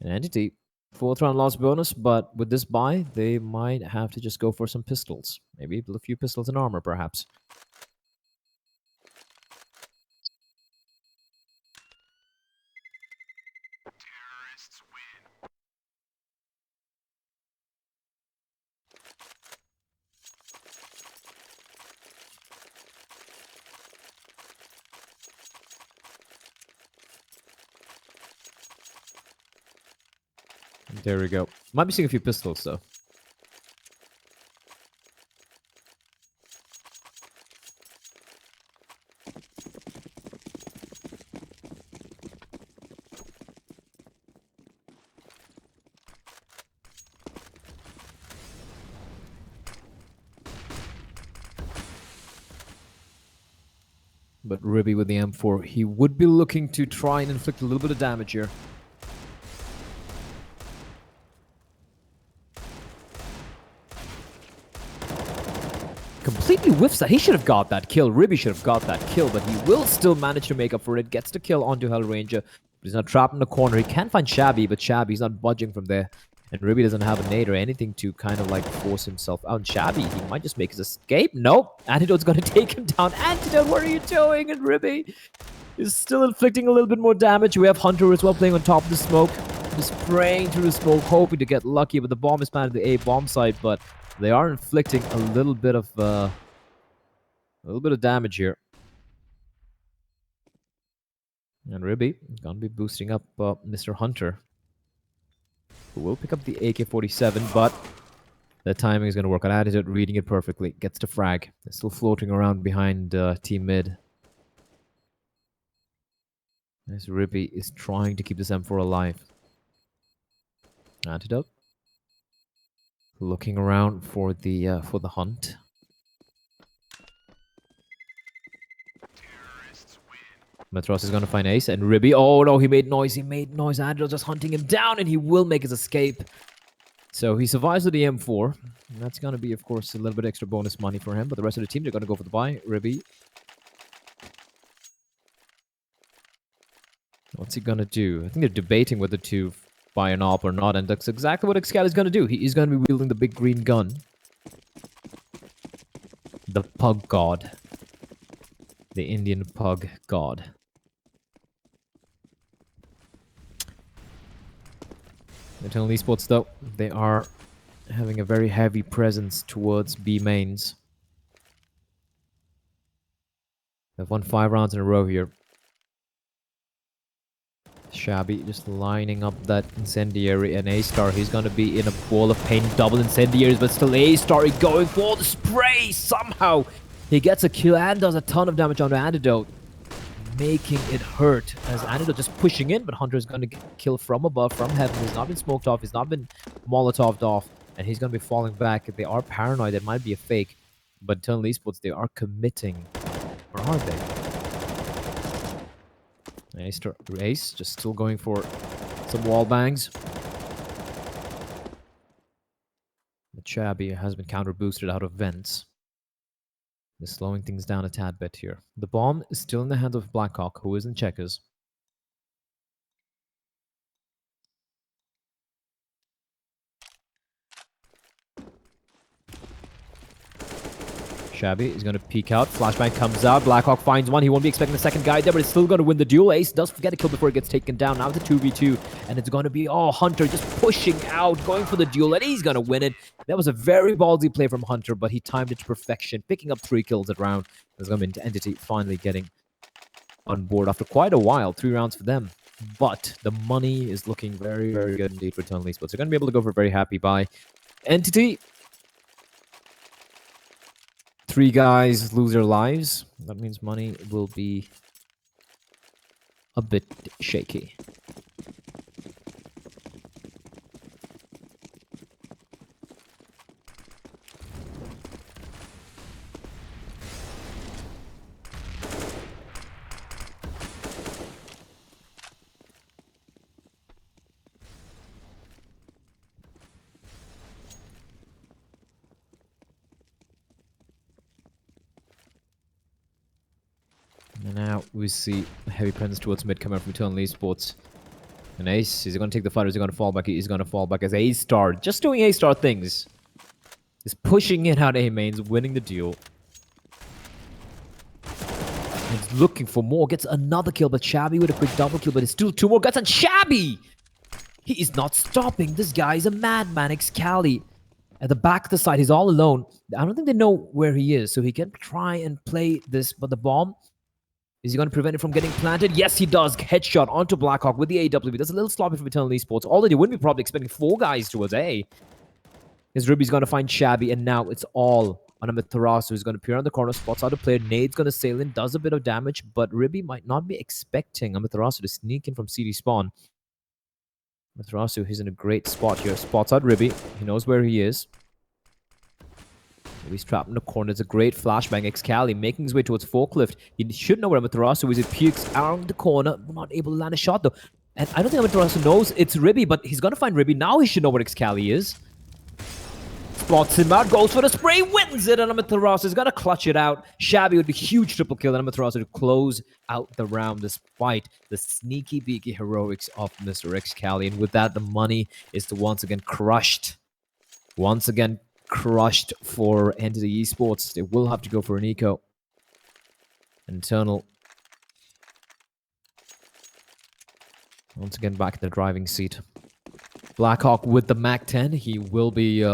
An Entity, 4th round loss bonus, but with this buy, they might have to just go for some pistols. Maybe a few pistols and armor, perhaps. There we go. Might be seeing a few pistols, though. But Ribby with the M4, he would be looking to try and inflict a little bit of damage here. Completely whiffs that. He should have got that kill. Ribby should have got that kill, but he will still manage to make up for it. Gets the kill onto Hellranger. He's not trapped in the corner. He can find Shabby, but Shabby's not budging from there. And Ribby doesn't have a nade or anything to kind of like force himself out. And Shabby, he might just make his escape. Nope. Antidote's going to take him down. Antidote, what are you doing? And Ribby is still inflicting a little bit more damage. We have Hunter as well playing on top of the smoke. Just spraying through the smoke, hoping to get lucky. But the bomb is planted at the A bomb site. But they are inflicting a little bit of damage here. And Ribby gonna be boosting up Mr. Hunter, who will pick up the AK-47, but the timing is gonna work on Attitude, reading it perfectly. Gets the frag. They're still floating around behind team mid. As Ribby is trying to keep this M4 alive. Antidote looking around for the hunt. Matros is going to find Ace, and Ribby, oh no, he made noise, Andrew just hunting him down, and he will make his escape. So he survives with the M4, and that's going to be, of course, a little bit extra bonus money for him, but the rest of the team, they're going to go for the buy. Ribby, what's he going to do? I think they're debating whether to buy an AWP or not, and that's exactly what Excali is going to do. He is going to be wielding the big green gun. The Pug God. The Indian Pug God. Eternal Esports, though, they are having a very heavy presence towards B mains. They've won 5 rounds in a row here. Shabby just lining up that incendiary, and A-Star, he's gonna be in a ball of pain, double incendiaries, but still A-Star going for the spray somehow. He gets a kill and does a ton of damage onto Antidote, making it hurt as Antidote just pushing in, but Hunter is going to get killed from above, from heaven. He's not been smoked off, he's not been molotoved off, and he's going to be falling back. They are paranoid, it might be a fake, but Eternal Esports, they are committing. Or are they? Ace just still going for some wall bangs. But Shabby has been counter boosted out of vents. They're slowing things down a tad bit here. The bomb is still in the hands of Blackhawk, who is in checkers. Shabby is going to peek out. Flashbang comes out. Blackhawk finds one. He won't be expecting the second guy there, but he's still going to win the duel. Ace does get a kill before it gets taken down. Now it's a 2v2, and it's going to be, Hunter just pushing out, going for the duel, and he's going to win it. That was a very ballsy play from Hunter, but he timed it to perfection, picking up 3 kills at round. There's going to be Entity finally getting on board after quite a while. 3 rounds for them. But the money is looking very, very good indeed for Eternal Esports. They're going to be able to go for a very happy buy. Entity, 3 guys lose their lives. That means money will be a bit shaky. And now we see a heavy presence towards mid coming from Eternal Esports. And Ace, is he going to take the fight or is he going to fall back? He's going to fall back as A-Star, just doing A-Star things. He's pushing it out A mains, winning the duel. He's looking for more, gets another kill, but Shabby with a quick double kill, but it's still 2 more guts, and Shabby! He is not stopping. This guy is a madman, Excali. At the back of the side, he's all alone. I don't think they know where he is, so he can try and play this, but the bomb, is he going to prevent it from getting planted? Yes, he does. Headshot onto Blackhawk with the AWP. That's a little sloppy from Eternal Esports. Although they wouldn't be probably expecting 4 guys towards A. His Ruby's going to find Shabby, and now it's all on Amaterasu, who's going to appear on the corner, spots out a player. Nade's going to sail in, does a bit of damage, but Ruby might not be expecting Amaterasu to sneak in from CD spawn. Amaterasu, he's in a great spot here. Spots out Ruby. He knows where he is. He's trapped in the corner. It's a great flashbang. Excali making his way towards Forklift. He should know where Amaterasu is. It peeks around the corner. Not able to land a shot, though. And I don't think Amaterasu knows it's Ribby, but he's going to find Ribby. Now he should know where Excali is. Spots him out. Goes for the spray. Wins it. And Amaterasu is going to clutch it out. Shabby with a huge triple kill. And Amaterasu to close out the round despite the sneaky beaky heroics of Mr. Excali. And with that, the money is to once again crushed. Once again crushed for Entity Esports. They will have to go for an eco. Internal. Once again back in the driving seat. Blackhawk with the MAC-10. He will be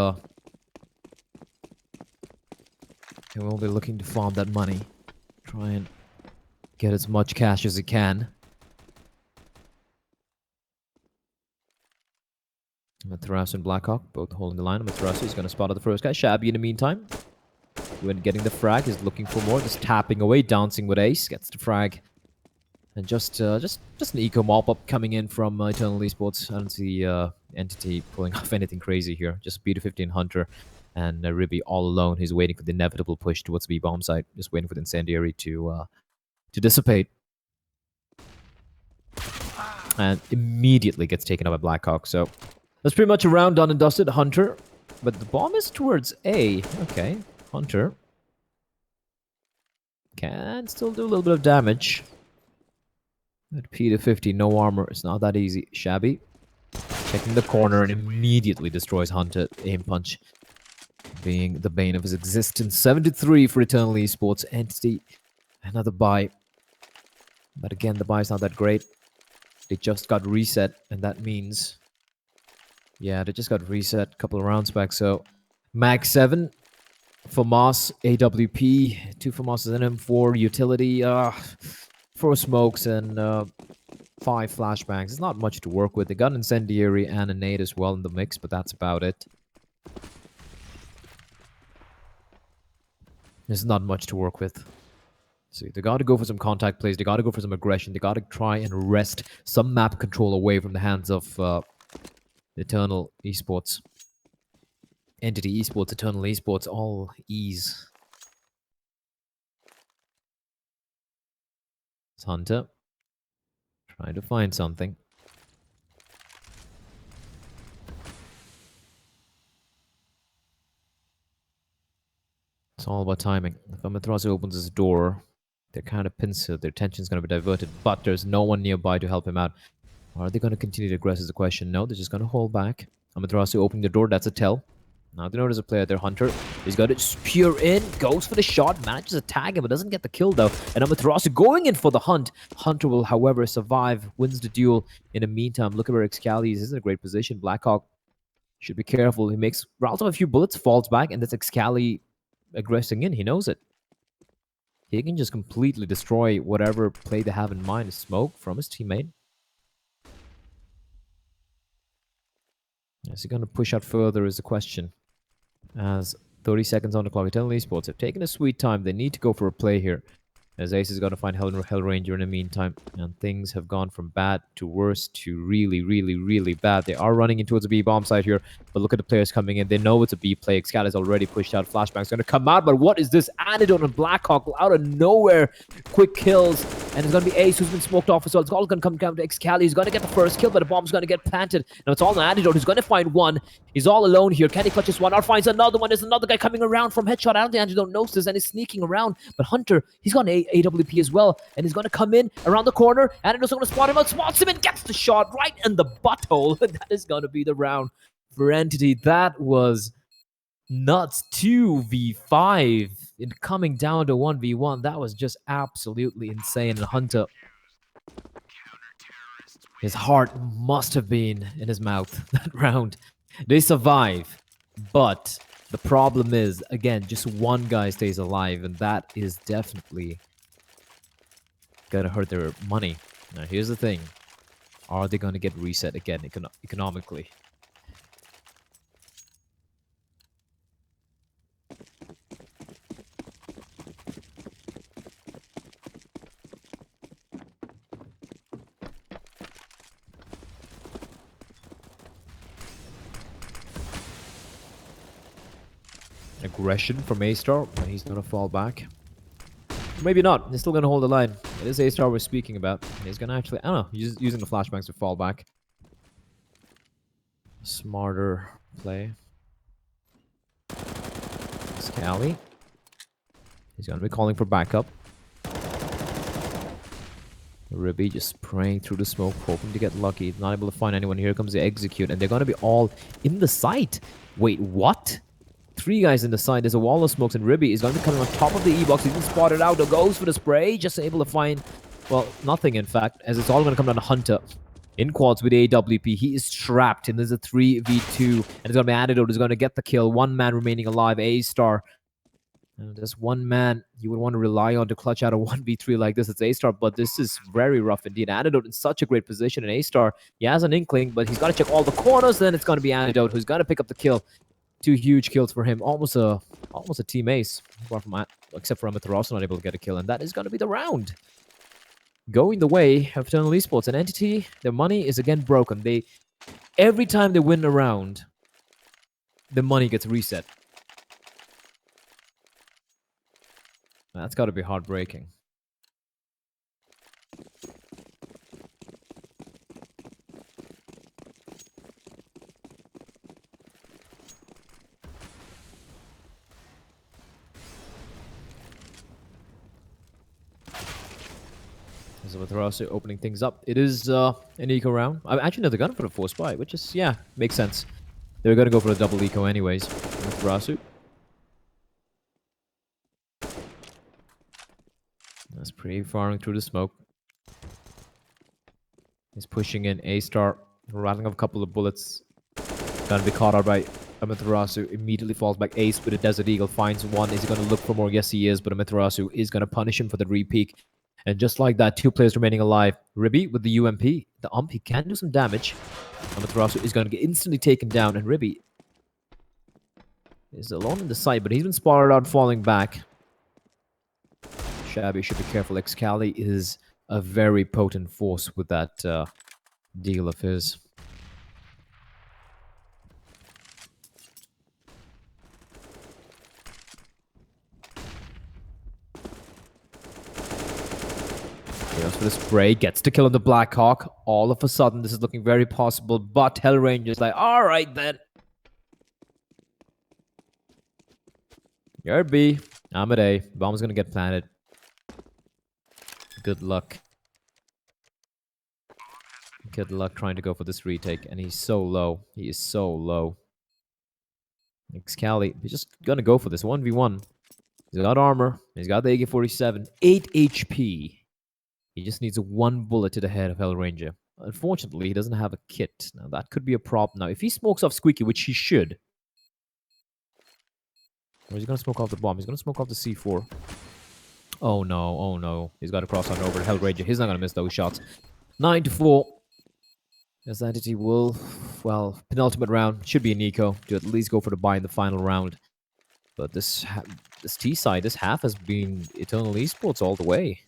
looking to farm that money. Try and get as much cash as he can. Amaterasu and Blackhawk both holding the line. Amaterasu is going to spot out the first guy. Shabby in the meantime, when getting the frag, is looking for more. Just tapping away, dancing with Ace. Gets the frag. And just an eco mop-up coming in from Eternal Esports. I don't see Entity pulling off anything crazy here. Just B250 Hunter and Ribby all alone. He's waiting for the inevitable push towards the B-bomb site. Just waiting for the incendiary to dissipate. And immediately gets taken out by Blackhawk. So that's pretty much a round done and dusted. Hunter. But the bomb is towards A. Okay. Hunter can still do a little bit of damage. At P250, no armor. It's not that easy. Shabby checking the corner and immediately destroys Hunter. Aim punch being the bane of his existence. 73 for Eternal Esports. Entity, another buy. But again, the buy is not that great. They just got reset, and that means... yeah, they just got reset a couple of rounds back. So, Mag 7, FAMAS, AWP, 2 FAMASs and M4, utility, 4 smokes, and 5 flashbangs. It's not much to work with. They got an incendiary and a nade as well in the mix, but that's about it. There's not much to work with. See, they got to go for some contact plays. They got to go for some aggression. They got to try and wrest some map control away from the hands of Eternal Esports. Entity Esports, Eternal Esports, all ease. It's Hunter trying to find something. It's all about timing. If Amaterasu opens his door, they're kind of pincered. Their attention's going to be diverted, but there's no one nearby to help him out. Or are they going to continue to aggress is the question? No, they're just going to hold back. Amaterasu opening the door, that's a tell. Now they notice a player there, Hunter. He's got to spear in, goes for the shot, manages to tag him, but doesn't get the kill though. And Amaterasu going in for the hunt. Hunter will, however, survive, wins the duel. In the meantime, look at where Excali is. He's in a great position. Blackhawk should be careful. He makes rounds of a few bullets, falls back, and that's Excali aggressing in. He knows it. He can just completely destroy whatever play they have in mind. Smoke from his teammate. Is he going to push out further is the question. As 30 seconds on the clock, Eternal Esports have taken a sweet time. They need to go for a play here. As Ace is going to find Hell Ranger in the meantime. And things have gone from bad to worse to really, really, really bad. They are running in towards a B bomb site here. But look at the players coming in. They know it's a B play. Xcal has already pushed out. Flashbang's going to come out. But what is this? Antidote on Blackhawk out of nowhere. Quick kills. And it's going to be Ace who's been smoked off as well. It's all going to come down to Excali. He's going to get the first kill, but the bomb's going to get planted. Now it's all on Antidote. He's going to find one. He's all alone here. Can he clutch this one out? Finds another one. There's another guy coming around from headshot. I don't think Antidote knows this and he's sneaking around. But Hunter, he's got an AWP as well. And he's going to come in around the corner. Antidote's going to spot him out. Spots him and gets the shot right in the butthole. That is going to be the round for Entity. That was nuts. 2v5. In coming down to 1v1, that was just absolutely insane. And Hunter, his heart must have been in his mouth that round. They survive, but the problem is, again, just one guy stays alive, and that is definitely gonna hurt their money. Now, here's the thing. Are they gonna get reset again economically? Aggression from A-Star, but he's gonna fall back. Maybe not. He's still gonna hold the line. It is A-Star we're speaking about. He's gonna actually, I don't know, he's using the flashbangs to fall back. Smarter play. Scally. He's gonna be calling for backup. Ribby just spraying through the smoke, hoping to get lucky. Not able to find anyone. Here comes the execute, and they're gonna be all in the site. Wait, what? 3 guys in the side. There's a wall of smokes, and Ribby is going to be coming on top of the E-box. He's been spotted out. Goes for the spray. Just able to find, well, nothing, in fact, as it's all going to come down to Hunter. In quads with AWP. He is trapped, and there's a 3v2. And it's going to be Antidote who's going to get the kill. 1 man remaining alive. A-Star. And there's 1 man you would want to rely on to clutch out a 1v3 like this. It's A-Star, but this is very rough indeed. Antidote in such a great position. And A-Star, he has an inkling, but he's got to check all the corners. Then it's going to be Antidote who's going to pick up the kill. 2 huge kills for him. Almost a team ace. Except for Amaterasu not able to get a kill. And that is going to be the round. Going the way of Eternal Esports. An Entity, their money is again broken. Every time they win a round, the money gets reset. That's got to be heartbreaking. Amaterasu opening things up. It is an eco round. Actually, no, they're going for a force buy, which is, yeah, makes sense. They're going to go for a double eco anyways. Amaterasu. That's pretty firing through the smoke. He's pushing in. A-Star rattling off a couple of bullets. Gonna be caught out by Amaterasu. Immediately falls back. Ace with a Desert Eagle finds one. Is he going to look for more? Yes, he is. But Amaterasu is going to punish him for the re-peak. And just like that, 2 players remaining alive. Ribby with the UMP. The ump, he can do some damage. Amaterasu is going to get instantly taken down. And Ribby is alone in the site, but he's been spotted out falling back. Shabby should be careful. Excali is a very potent force with that deal of his. Goes for the spray, gets the kill on the Blackhawk. All of a sudden, this is looking very possible, but Hellranger's like, alright then. You're B. I'm at A. Bomb's gonna get planted. Good luck. Good luck trying to go for this retake, and he's so low. He is so low. Excali, he's just gonna go for this 1v1. He's got armor. He's got the AK-47. 8 HP. He just needs a 1 bullet to the head of Hellranger. Unfortunately, he doesn't have a kit. Now, that could be a problem. Now, if he smokes off Squeaky, which he should. Or he's going to smoke off the bomb. He's going to smoke off the C4. Oh, no. Oh, no. He's got to cross on over to Hellranger. He's not going to miss those shots. 9-4. As Entity will, well, penultimate round. Should be a Nico to at least go for the buy in the final round. But this T side, this half has been Eternal Esports all the way.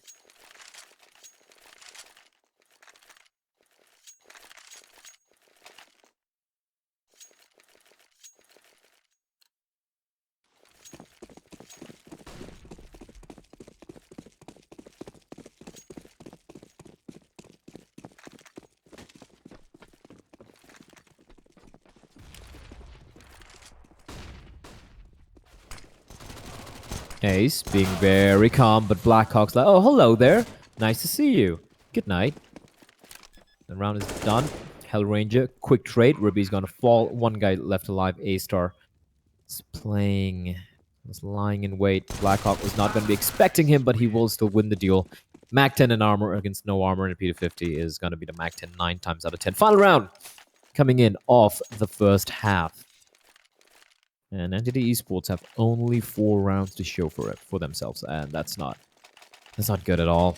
Ace being very calm, but Blackhawk's like, oh, hello there. Nice to see you. Good night. The round is done. Hellranger, quick trade. Ruby's gonna fall. One guy left alive. A-Star is playing. Was lying in wait. Blackhawk was not gonna be expecting him, but he will still win the duel. Mac 10 in armor against no armor, and a P250 is gonna be the Mac 10 9 times out of 10. Final round coming in off the first half. And Entity Esports have only 4 rounds to show for it for themselves, and that's not good at all.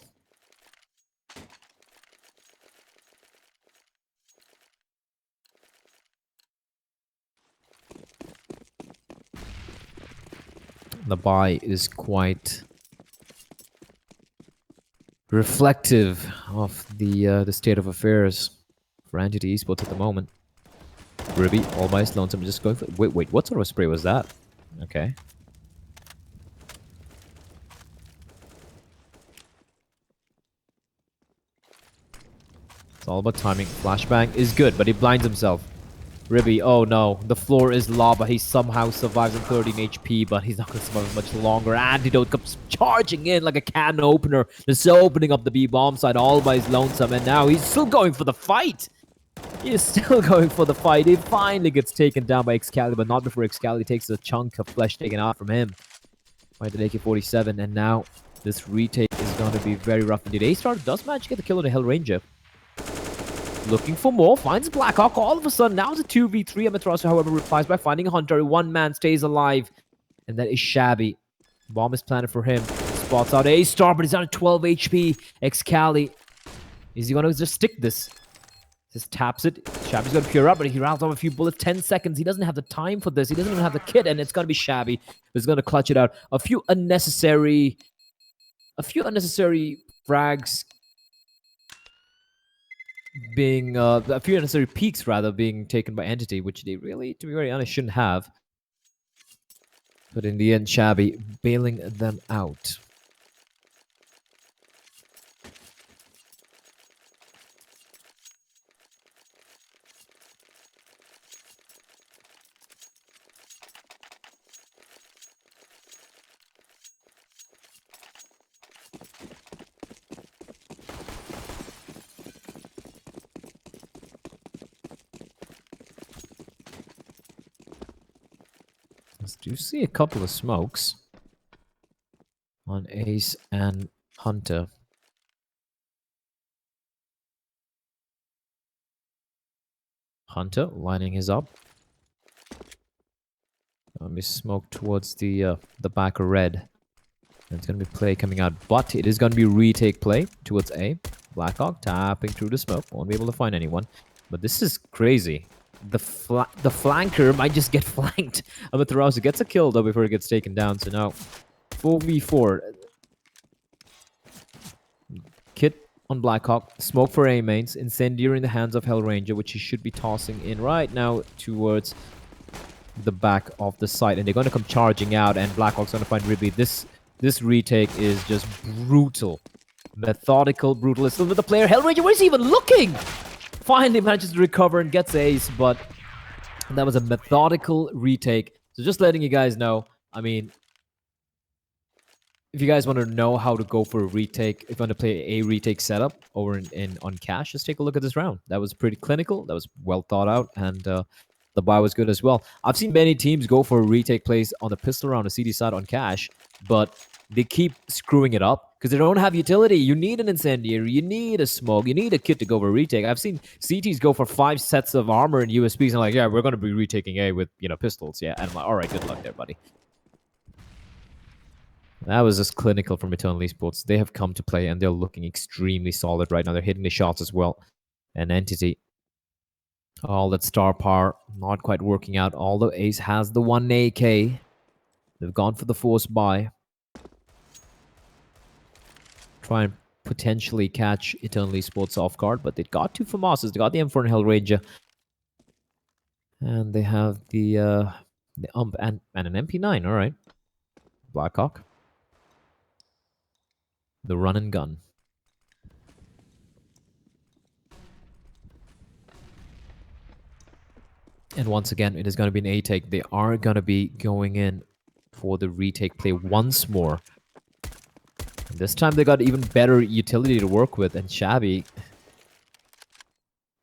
The buy is quite reflective of the state of affairs for Entity Esports at the moment. Ruby, all by his lonesome, just going for... Wait, what sort of a spray was that? Okay. It's all about timing. Flashbang is good, but he blinds himself. Ruby, oh no, the floor is lava. He somehow survives on 13 HP, but he's not going to survive much longer. Antidote comes charging in like a can opener. Just opening up the B-bomb side all by his lonesome, and now he's still going for the fight. He is still going for the fight. He finally gets taken down by Excali, but not before Excali takes a chunk of flesh taken out from him by the AK-47. And now this retake is going to be very rough indeed. A-Star does manage to get the kill on the Hellranger. Looking for more, finds Blackhawk. All of a sudden, now it's a 2v3. Amaterasu, however, replies by finding a Hunter. One man stays alive, and that is Shabby. Bomb is planted for him. Spots out A-Star, but he's down at 12 HP. Excali, is he going to just stick this? Just taps it. Shabby's going to pure up, but he rounds off a few bullets. 10 seconds. He doesn't have the time for this. He doesn't even have the kit, and it's going to be Shabby who's going to clutch it out. A few unnecessary frags being... a few unnecessary peaks, rather, being taken by Entity, which they really, to be very honest, shouldn't have. But in the end, Shabby bailing them out. Do see a couple of smokes on Ace and Hunter. Hunter lining his up. Let me smoke towards the back of red. And it's gonna be play coming out, but it is gonna be retake play towards A. Blackhawk tapping through the smoke. Won't be able to find anyone. But this is crazy. The flanker might just get flanked. Amaterasu gets a kill though before it gets taken down. So now 4v4. Kit on Blackhawk. Smoke for A mains. Incendiary in the hands of Hellranger, which he should be tossing in right now towards the back of the site. And they're going to come charging out, and Blackhawk's going to find Ribby. This retake is just brutal. Methodical, brutal. It's still with the player. Hellranger, where's he even looking? Finally manages to recover and gets ace, but that was a methodical retake. So just letting you guys know, I mean, if you guys want to know how to go for a retake, if you want to play a retake setup over on Cash, just take a look at this round. That was pretty clinical, that was well thought out, and The buy was good as well. I've seen many teams go for retake plays on the pistol round, the CD side on cash, but they keep screwing it up because they don't have utility. You need an incendiary, you need a smoke, you need a kit to go for retake. I've seen CTs go for 5 sets of armor and USPs and like, yeah, we're going to be retaking A with, pistols. Yeah, and I'm like, all right, good luck there, buddy. That was just clinical from Eternal Esports. They have come to play and they're looking extremely solid right now. They're hitting the shots as well. And Entity, all that star power, not quite working out. Although Ace has the 1 AK. They've gone for the force buy. Try and potentially catch Eternal Esports off guard, but they got 2 FAMASs. They got the M4 and Hellranger. And they have the UMP and an MP9, all right. Blackhawk. The run and gun. And once again, it is going to be an A-take. They are going to be going in for the retake play once more. And this time they got even better utility to work with. And Shabby,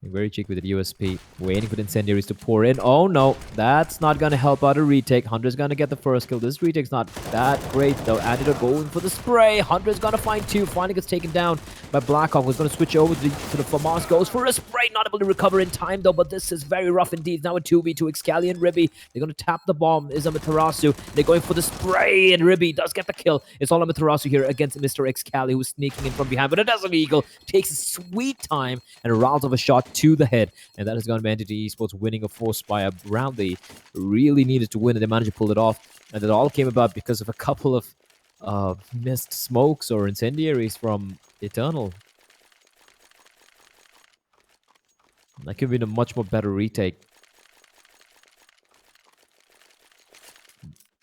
very cheeky with the USP, waiting for the incendiaries to pour in. Oh no, that's not going to help out a retake. Hunter's going to get the first kill. This retake's not that great though. Antidote going for the spray. Hunter's going to find 2. Finally gets taken down by Blackhawk, who's going to switch over to the FAMAS. Goes for a spray. Not able to recover in time though, but this is very rough indeed. Now a 2v2. Excali and Ribby. They're going to tap the bomb. Is Amaterasu. They're going for the spray, and Ribby does get the kill. It's all Amaterasu here against Mr. Excali, who's sneaking in from behind, but it doesn't eagle. Takes a sweet time and rounds off a shot to the head, and that is going to be Entity Esports winning a force by a round they really needed to win, and they managed to pull it off. And it all came about because of a couple of missed smokes or incendiaries from Eternal. That could have been a much more better retake.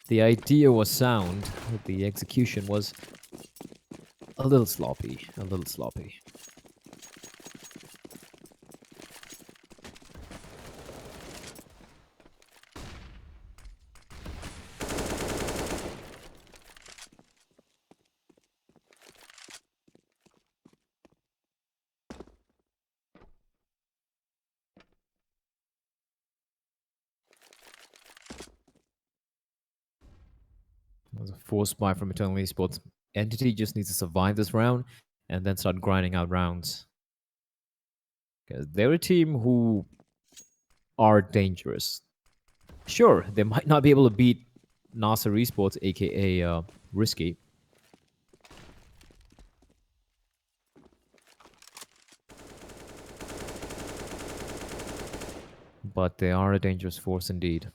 The idea was sound, but the execution was a little sloppy. A little sloppy. That was a force buy from Eternal Esports. Entity just needs to survive this round and then start grinding out rounds. Because they're a team who are dangerous. Sure, they might not be able to beat Nasser Esports, aka Risky. But they are a dangerous force indeed.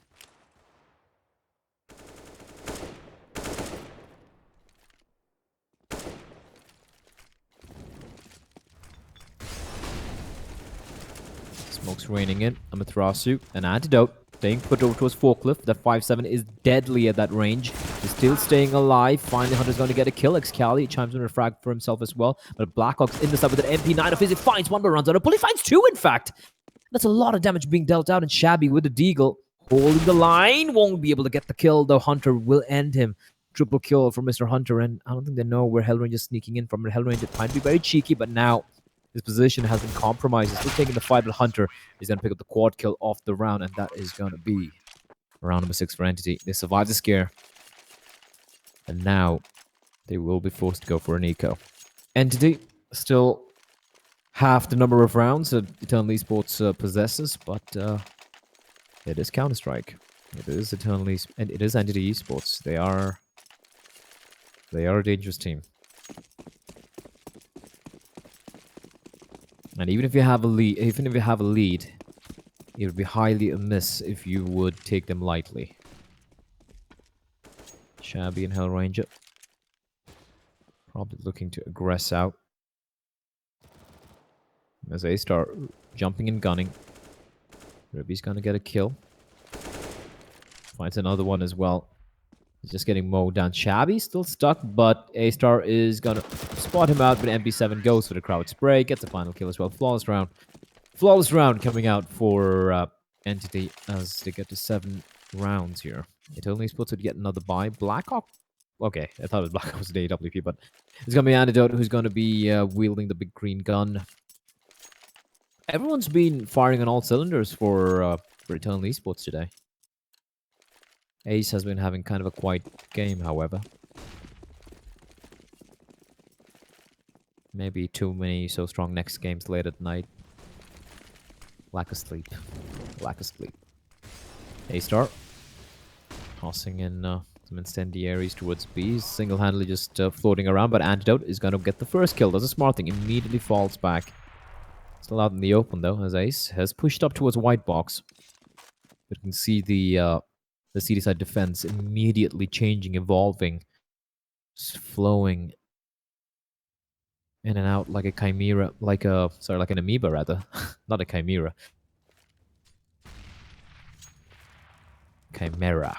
Smoke's raining in. Amaterasu, an antidote. Staying put over towards Forklift. That 5-7 is deadly at that range. He's still staying alive. Finally, Hunter's going to get a kill. Excali chimes in a frag for himself as well. But Blackhawk's in the side with an MP9 of his. He finds 1, but runs out of pull. He finds 2, in fact. That's a lot of damage being dealt out. And Shabby with the deagle, holding the line. Won't be able to get the kill, though. Hunter will end him. Triple kill for Mr. Hunter. And I don't think they know where Hellranger's sneaking in from. Hellranger trying to be very cheeky, but now his position has been compromised. He's still taking the fight, but Hunter is going to pick up the quad kill off the round, and that is going to be round number 6 for Entity. They survived the scare, and now they will be forced to go for an eco. Entity still half the number of rounds that Eternal Esports possesses, but it is Counter-Strike. It is and it is Entity Esports. They are a dangerous team. And even if you have a lead, it would be highly amiss if you would take them lightly. Shabby and Hellranger probably looking to aggress out. As they start jumping and gunning, Ribby's gonna get a kill. Finds another one as well. He's just getting mowed down. Shabby still stuck, but A-Star is gonna spot him out, but MP7 goes for the crowd spray, gets the final kill as well. Flawless round. Flawless round coming out for Entity as they get to 7 rounds here. Eternal Esports would get another buy. Blackhawk. Okay, I thought it was Blackhawk was the AWP, but it's gonna be Antidote who's gonna be wielding the big green gun. Everyone's been firing on all cylinders for for Eternal Esports today. Ace has been having kind of a quiet game, however. Maybe too many so strong next games late at night. Lack of sleep. Lack of sleep. A-Star. Tossing in some incendiaries towards B. Single-handedly just floating around, but Antidote is going to get the first kill. Does a smart thing. Immediately falls back. Still out in the open, though, as Ace has pushed up towards white box. But you can see the CD side defense immediately changing, evolving, just flowing in and out like a chimera, like an amoeba rather, not a chimera. Chimera.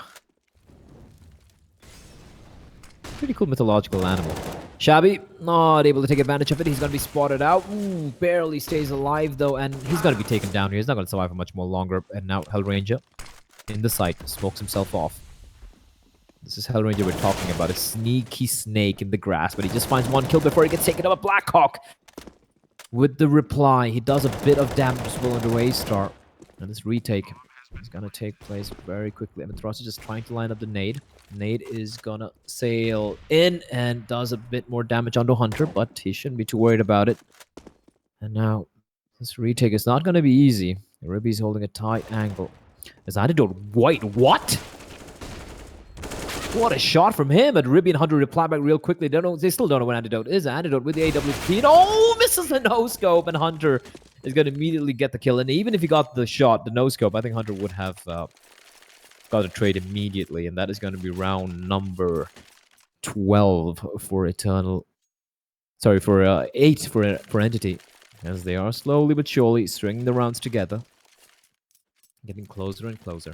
Pretty cool mythological animal. Shabby, not able to take advantage of it. He's going to be spotted out. Ooh, barely stays alive though, and he's going to be taken down here. He's not going to survive for much more longer. And now Hellranger in the sight, smokes himself off. This is Hellranger we're talking about. A sneaky snake in the grass, but he just finds one kill before he gets taken up. Blackhawk with the reply. He does a bit of damage as well into A-Star. And this retake is going to take place very quickly. Thrust is just trying to line up the nade. Nade is going to sail in and does a bit more damage onto Hunter, but he shouldn't be too worried about it. And now this retake is not going to be easy. Ribby's holding a tight angle. As Antidote, wait, what? What a shot from him, but Ribby and Hunter reply back real quickly. They still don't know what Antidote is. Antidote with the AWP, and oh, misses the no-scope, and Hunter is going to immediately get the kill. And even if he got the shot, the no-scope, I think Hunter would have got a trade immediately, and that is going to be round number 12 for Eternal. Sorry, for 8 for Entity, as they are slowly but surely stringing the rounds together, getting closer and closer.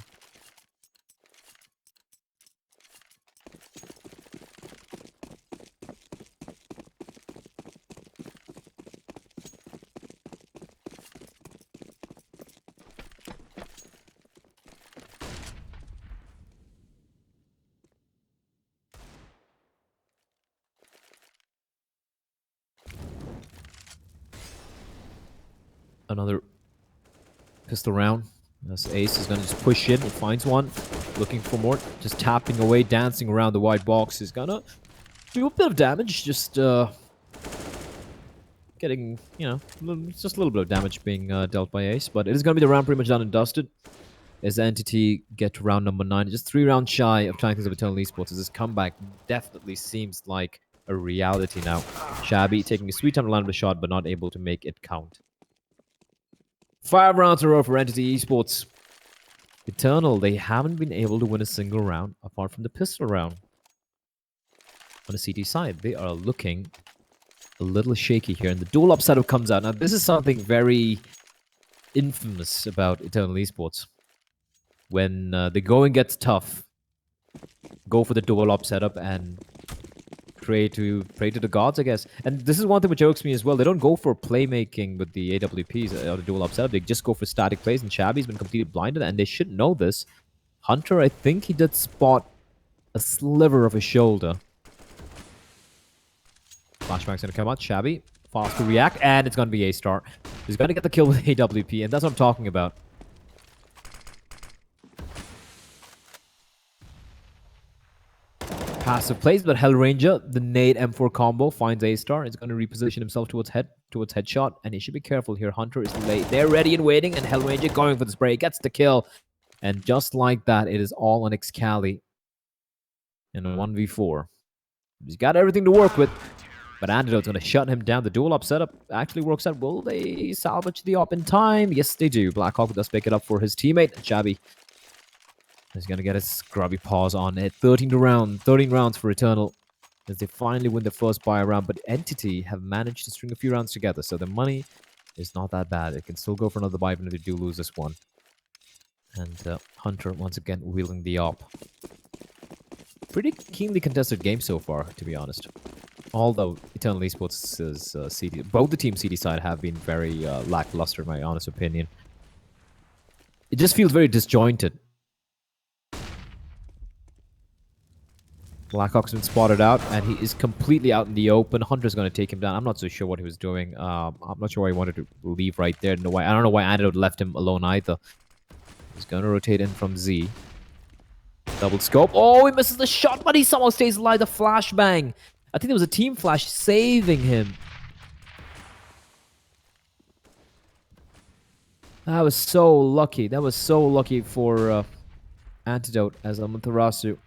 Another pistol round. As Ace is going to just push in. He finds one. Looking for more. Just tapping away, dancing around the white box. Is going to do a bit of damage. Just getting, you know, just a little bit of damage being dealt by Ace. But it is going to be the round pretty much done and dusted. As Entity get to round number 9. Just 3 rounds shy of trying things of Eternal Esports. As this comeback definitely seems like a reality now. Shabby taking a sweet time to land the shot, but not able to make it count. 5 rounds in a row for Entity Esports. Eternal, they haven't been able to win a single round apart from the pistol round. On the CT side, they are looking a little shaky here. And the dual up setup comes out. Now, this is something very infamous about Eternal Esports. When the going gets tough, go for the dual op setup and pray to the gods, I guess. And this is one thing which jokes me as well. They don't go for playmaking with the AWPs or the dual up setup. They just go for static plays, and Shabby's been completely blinded, and they should know this. Hunter, I think he did spot a sliver of his shoulder. Flashback's gonna come out. Shabby, fast to react, and it's gonna be A-Star. He's gonna get the kill with AWP, and that's what I'm talking about. Passive plays, but Hellranger, the nade M4 combo, finds A-Star. He's going to reposition himself towards headshot, and he should be careful here. Hunter is late. They're ready and waiting, and Hellranger going for the spray. Gets the kill. And just like that, it is all on Excali in a 1v4. He's got everything to work with, but Antidote's going to shut him down. The dual op setup actually works out. Will they salvage the op in time? Yes, they do. Blackhawk does pick it up for his teammate, Shabby. He's going to get a scrubby pause on it. 13 rounds for Eternal as they finally win the first buy round. But Entity have managed to string a few rounds together, so the money is not that bad. It can still go for another buy even if they do lose this one. And Hunter once again wheeling the op. Pretty keenly contested game so far, to be honest. Although Eternal Esports' CD, both the team CD side have been very lackluster, in my honest opinion. It just feels very disjointed. Blackhawk's been spotted out, and he is completely out in the open. Hunter's going to take him down. I'm not so sure what he was doing. I'm not sure why he wanted to leave right there. I don't know why Antidote left him alone either. He's going to rotate in from Z. Double scope. Oh, he misses the shot, but he somehow stays alive. The flashbang. I think there was a team flash saving him. That was so lucky. That was so lucky for Antidote as Amaterasu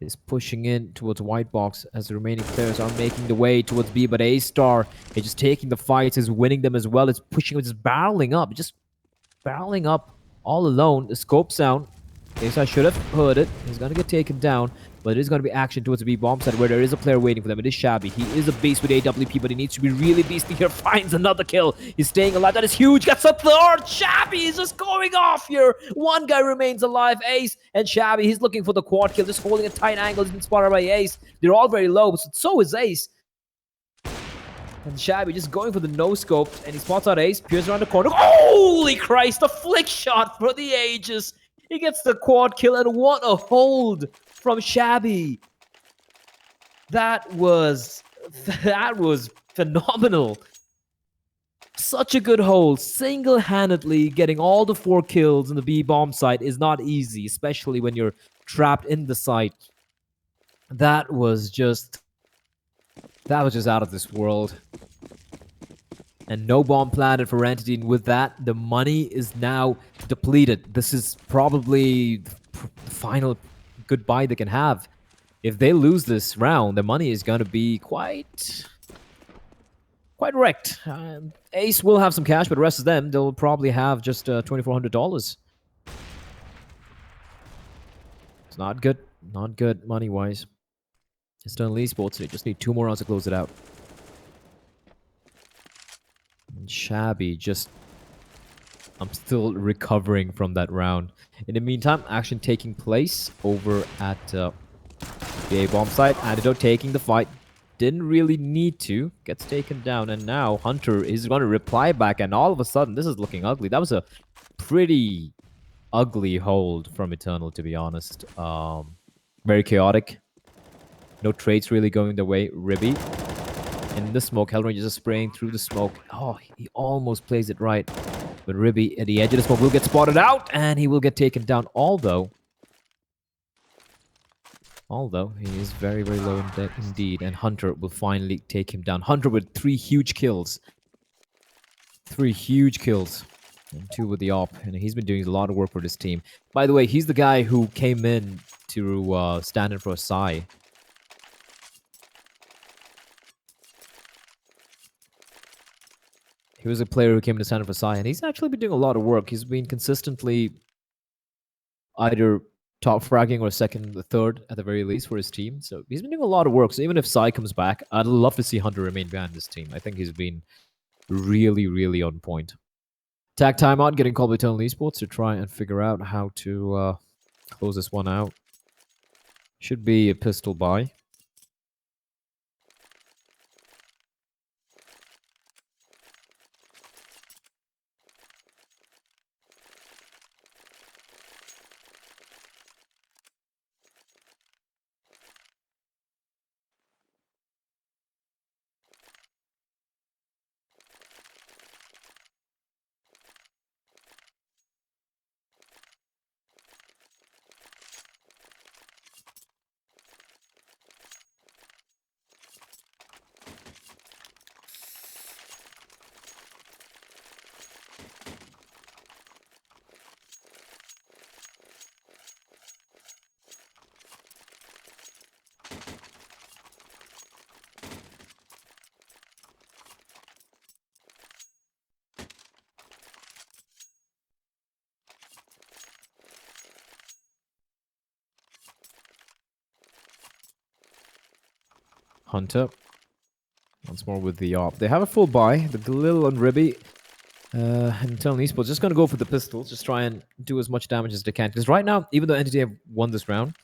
is pushing in towards white box as the remaining players are making the way towards B, but A-Star is just taking the fights, is winning them as well. It's pushing, just barreling up, all alone. The scope sound, A-Star should have heard it. He's going to get taken down, but it is going to be action towards the B bomb side where there is a player waiting for them. It is Shabby. He is a beast with AWP, but he needs to be really beastly here. Finds another kill. He's staying alive. That is huge. Gets a third. Shabby is just going off here. One guy remains alive. Ace and Shabby. He's looking for the quad kill. Just holding a tight angle. He's been spotted by Ace. They're all very low, but so is Ace. And Shabby just going for the no-scope, and he spots out Ace. Peers around the corner. Holy Christ! A flick shot for the ages. He gets the quad kill, and what a hold from Shabby. That was phenomenal. Such a good hold. Single-handedly getting all the 4 kills in the B bomb site is not easy, especially when you're trapped in the site. That was just out of this world. And no bomb planted for Entity, and with that, the money is now depleted. This is probably the final goodbye they can have. If they lose this round, the money is going to be quite wrecked. Ace will have some cash, but the rest of them, they'll probably have just $2,400. It's not good. Not good money-wise. It's done Esports. They just need 2 more rounds to close it out. And Shabby I'm still recovering from that round. In the meantime, action taking place over at the A-bomb site. Antidote taking the fight. Didn't really need to. Gets taken down. And now Hunter is going to reply back. And all of a sudden, this is looking ugly. That was a pretty ugly hold from Eternal, to be honest. Very chaotic. No trades really going their way. Ribby in the smoke. Hellranger just spraying through the smoke. Oh, he almost plays it right. But Ribby at the edge of the smoke will get spotted out, and he will get taken down. Although he is very, very low indeed. And Hunter will finally take him down. Hunter with 3 huge kills. 3 huge kills. And 2 with the op. And he's been doing a lot of work for this team. By the way, he's the guy who came in to stand in for a Psy. He was a player who came to stand in for Psy, and he's actually been doing a lot of work. He's been consistently either top fragging or second or third at the very least for his team. So he's been doing a lot of work. So even if Psy comes back, I'd love to see Hunter remain behind this team. I think he's been really, really on point. Tag timeout, getting called by Eternal Esports to try and figure out how to close this one out. Should be a pistol buy. Hunter. Once more with the op. They have a full buy. The Galil on Ribby. And Eternal Esports just going to go for the pistols. Just try and do as much damage as they can. Because right now, even though Entity have won this round,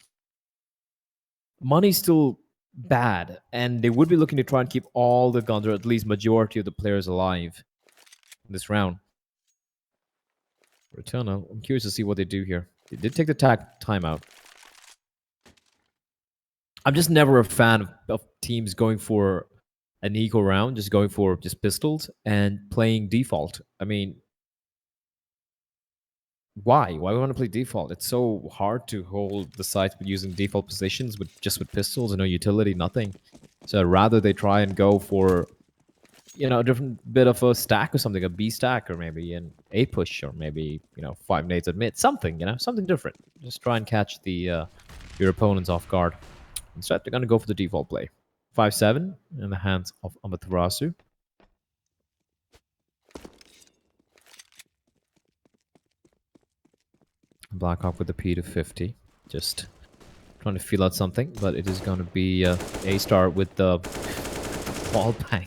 money's still bad. And they would be looking to try and keep all the guns, or at least majority of the players alive in this round. For Eternal, I'm curious to see what they do here. They did take the timeout. I'm just never a fan of teams going for an eco round, just going for just pistols and playing default. I mean, Why? Why we want to play default? It's so hard to hold the sites with using default positions with just with pistols and no utility, nothing. So rather they try and go for, you know, a different bit of a stack or something, a B stack or maybe an A push or maybe, you know, 5 nades at mid, something, you know, something different. Just try and catch the your opponents off guard. Instead, they're gonna go for the default play. 5-7 in the hands of Amaterasu. Blackhawk with the P to 50. Just trying to feel out something, but it is going to be A-Star with the wall bang.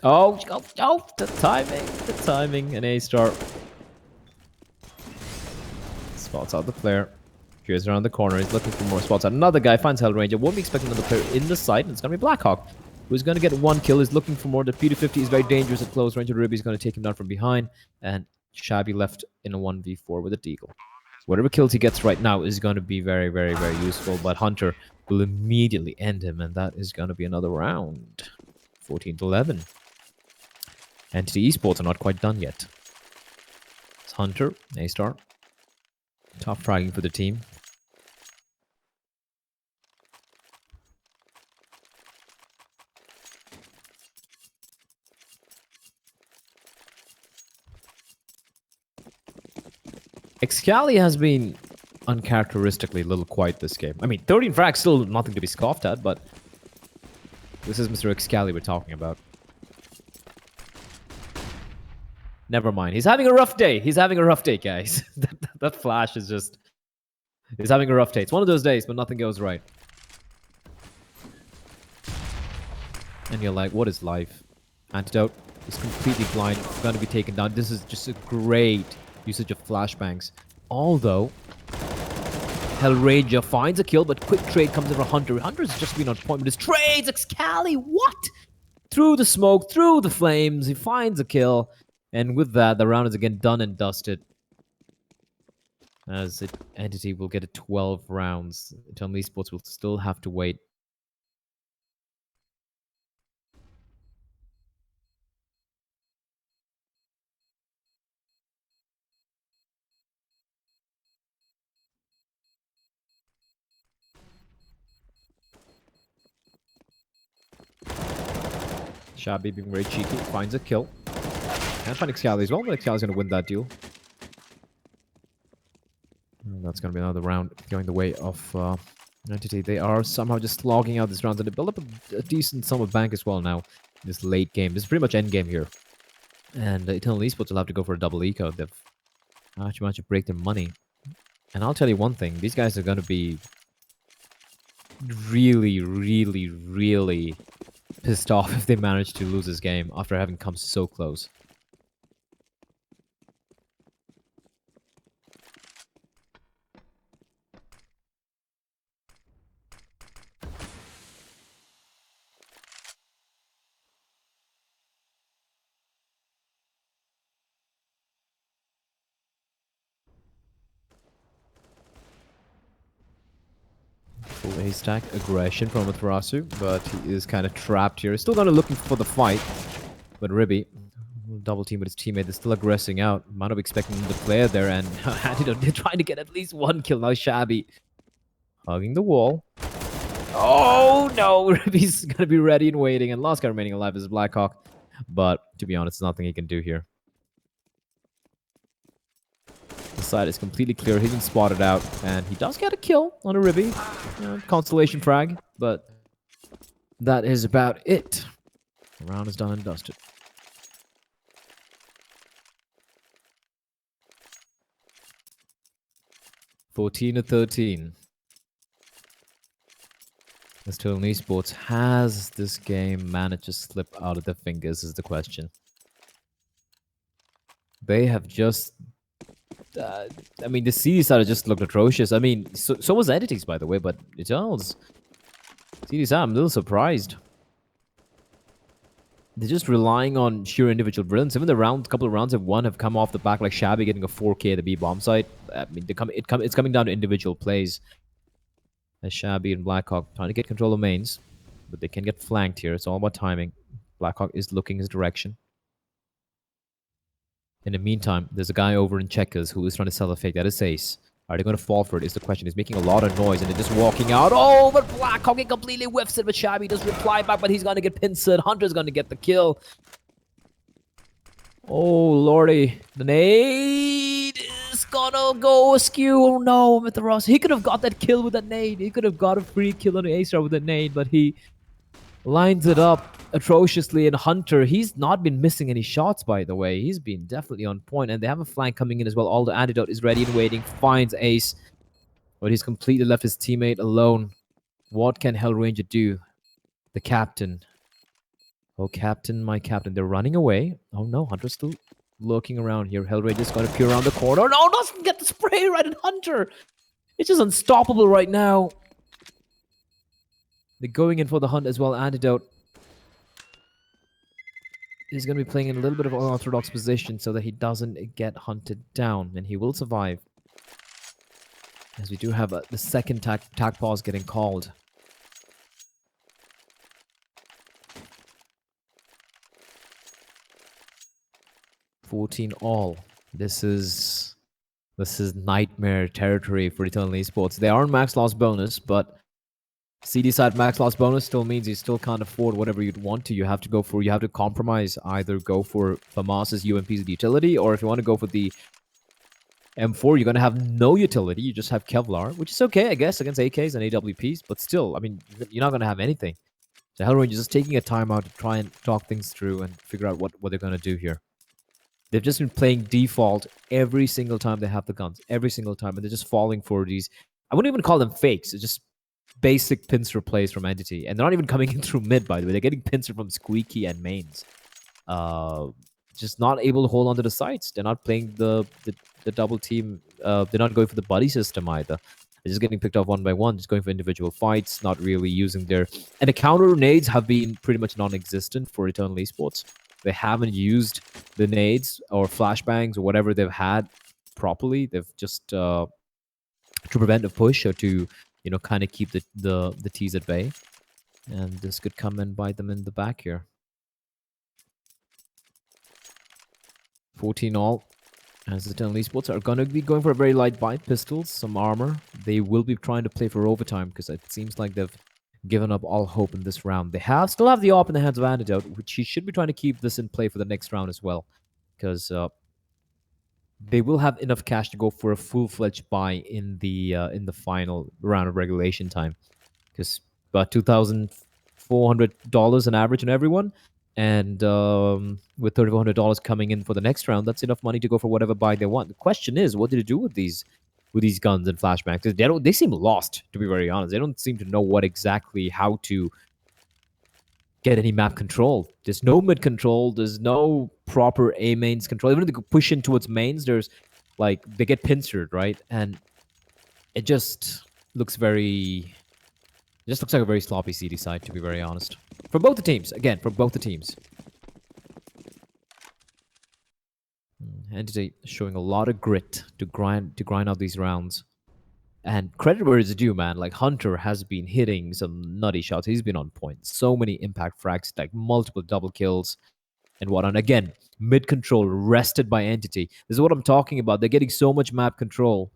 Oh, the timing, an A-Star. Spots out the player. Peers around the corner, he's looking for more spots out. Another guy finds Hell Ranger, won't be expecting another player in the site, and it's going to be Blackhawk, who's going to get one kill, he's looking for more. The P250 is very dangerous at close range, Ruby's going to take him down from behind, and Shabby left in a 1v4 with a deagle. Whatever kills he gets right now is going to be very, very, very useful, but Hunter will immediately end him, and that is going to be another round. 14-11. Entity Esports are not quite done yet. It's Hunter, A-Star. Top fragging for the team. Excali has been uncharacteristically a little quiet this game. I mean, 13 frags still nothing to be scoffed at, but this is Mr. Excali we're talking about. Never mind. He's having a rough day. He's having a rough day, guys. that flash is just... He's having a rough day. It's one of those days, but nothing goes right. And you're like, what is life? Antidote is completely blind. Going to be taken down. This is just a great usage of flashbangs. Although, Hellranger finds a kill, but quick trade comes in for Hunter. Hunter's just been on point with his trades. Excali, what? Through the smoke, through the flames, he finds a kill. And with that, the round is again done and dusted. As Entity will get a 12 rounds. Eternal Esports will still have to wait. Shabby being very cheeky, finds a kill. Can't find Excali as well, but Excali's going to win that duel. And that's going to be another round going the way of Entity. They are somehow just slogging out this round, and they build up a decent sum of bank as well now. This late game. This is pretty much end game here. And Eternal Esports will have to go for a double eco. They've actually managed to break their money. And I'll tell you one thing. These guys are going to be really, really, really pissed off if they manage to lose this game after having come so close. Full A-stack aggression from Amaterasu, but he is kind of trapped here. He's still going to looking for the fight, but Ribby, double team with his teammate, they're still aggressing out. Might have expecting him to play there, and they're trying to get at least one kill. Now Shabby hugging the wall. Oh no, Ribby's going to be ready and waiting, and last guy remaining alive is Blackhawk. But to be honest, nothing he can do here. The side is completely clear. He's been spotted out, and he does get a kill on a Ribby. Constellation frag, but that is about it. The round is done and dusted. (14-13). Eternal Esports, has this game managed to slip out of their fingers is the question. They have just... I mean, the CD side just looked atrocious. I mean, so was Entities, by the way, but Eternals... CD side, I'm a little surprised. They're just relying on sheer individual brilliance. Even the couple of rounds they've won have come off the back, like Shabby getting a 4K at the B bomb site. I mean, it's coming down to individual plays. As Shabby and Blackhawk trying to get control of mains, but they can get flanked here. It's all about timing. Blackhawk is looking his direction. In the meantime, there's a guy over in checkers who is trying to sell a fake. That is Ace. Are they going to fall for it is the question. He's making a lot of noise and they're just walking out. Oh, but Blackhawk completely whiffs it, but Shabby does reply back, but he's going to get pincered. Hunter's going to get the kill. Oh, lordy. The nade is gonna go askew. Oh no, Mythros. He could have got that kill with that nade. He could have got a free kill on the Acer with that nade, but he lines it up atrociously. And Hunter, he's not been missing any shots, by the way. He's been definitely on point, and they have a flank coming in as well. All the antidote is ready and waiting. Finds Ace, but he's completely left his teammate alone. What can Hellranger do? The captain. Oh, captain, my captain. They're running away. Oh, no. Hunter's still lurking around here. Hellranger's going to peer around the corner. No, doesn't get the spray right at Hunter. It's just unstoppable right now. They're going in for the hunt as well. Antidote. He's going to be playing in a little bit of unorthodox position so that he doesn't get hunted down. And he will survive. As we do have the second tac pause getting called. 14 all. This is nightmare territory for Eternal Esports. They are on max loss bonus, but CD side max loss bonus still means you still can't afford whatever you'd want to. You have to compromise. Either go for FAMAS's UMP's utility, or if you want to go for the M4, you're going to have no utility. You just have Kevlar, which is okay, I guess, against AKs and AWPs, but still, I mean, you're not going to have anything. So Hellranger is just taking a timeout to try and talk things through and figure out what they're going to do here. They've just been playing default every single time they have the guns. Every single time. And they're just falling for these... I wouldn't even call them fakes. It's just basic pincer plays from Entity. And they're not even coming in through mid, by the way. They're getting pincer from Squeaky and mains. Just not able to hold on to the sites. They're not playing the double team. They're not going for the buddy system either. They're just getting picked off one by one. Just going for individual fights. Not really using their... And the counter nades have been pretty much non-existent for Eternal Esports. They haven't used the nades or flashbangs or whatever they've had properly. They've just to prevent a push or to, you know, kind of keep the T's at bay. And this could come and bite them in the back here. 14 all. As the Eternal Esports are going to be going for a very light bite. Pistols, some armor. They will be trying to play for overtime because it seems like they've given up all hope in this round. They still have the AWP in the hands of Antidote, which he should be trying to keep this in play for the next round as well, because they will have enough cash to go for a full-fledged buy in the final round of regulation time, because about $2,400 an average on everyone, and with $3,400 coming in for the next round, that's enough money to go for whatever buy they want. The question is, what do they do with these guns and flashbacks? They seem lost, to be very honest. They don't seem to know how to get any map control. There's no mid control. There's no proper A mains control. Even if they push in towards mains, there's like they get pincered, right? And it just looks like a very sloppy CD side, to be very honest. From both the teams, again, from both the teams. Entity showing a lot of grit to grind out these rounds. And credit where it's due, man. Like, Hunter has been hitting some nutty shots. He's been on point. So many impact frags, like multiple double kills and whatnot. Again, mid control rested by Entity. This is what I'm talking about. They're getting so much map control.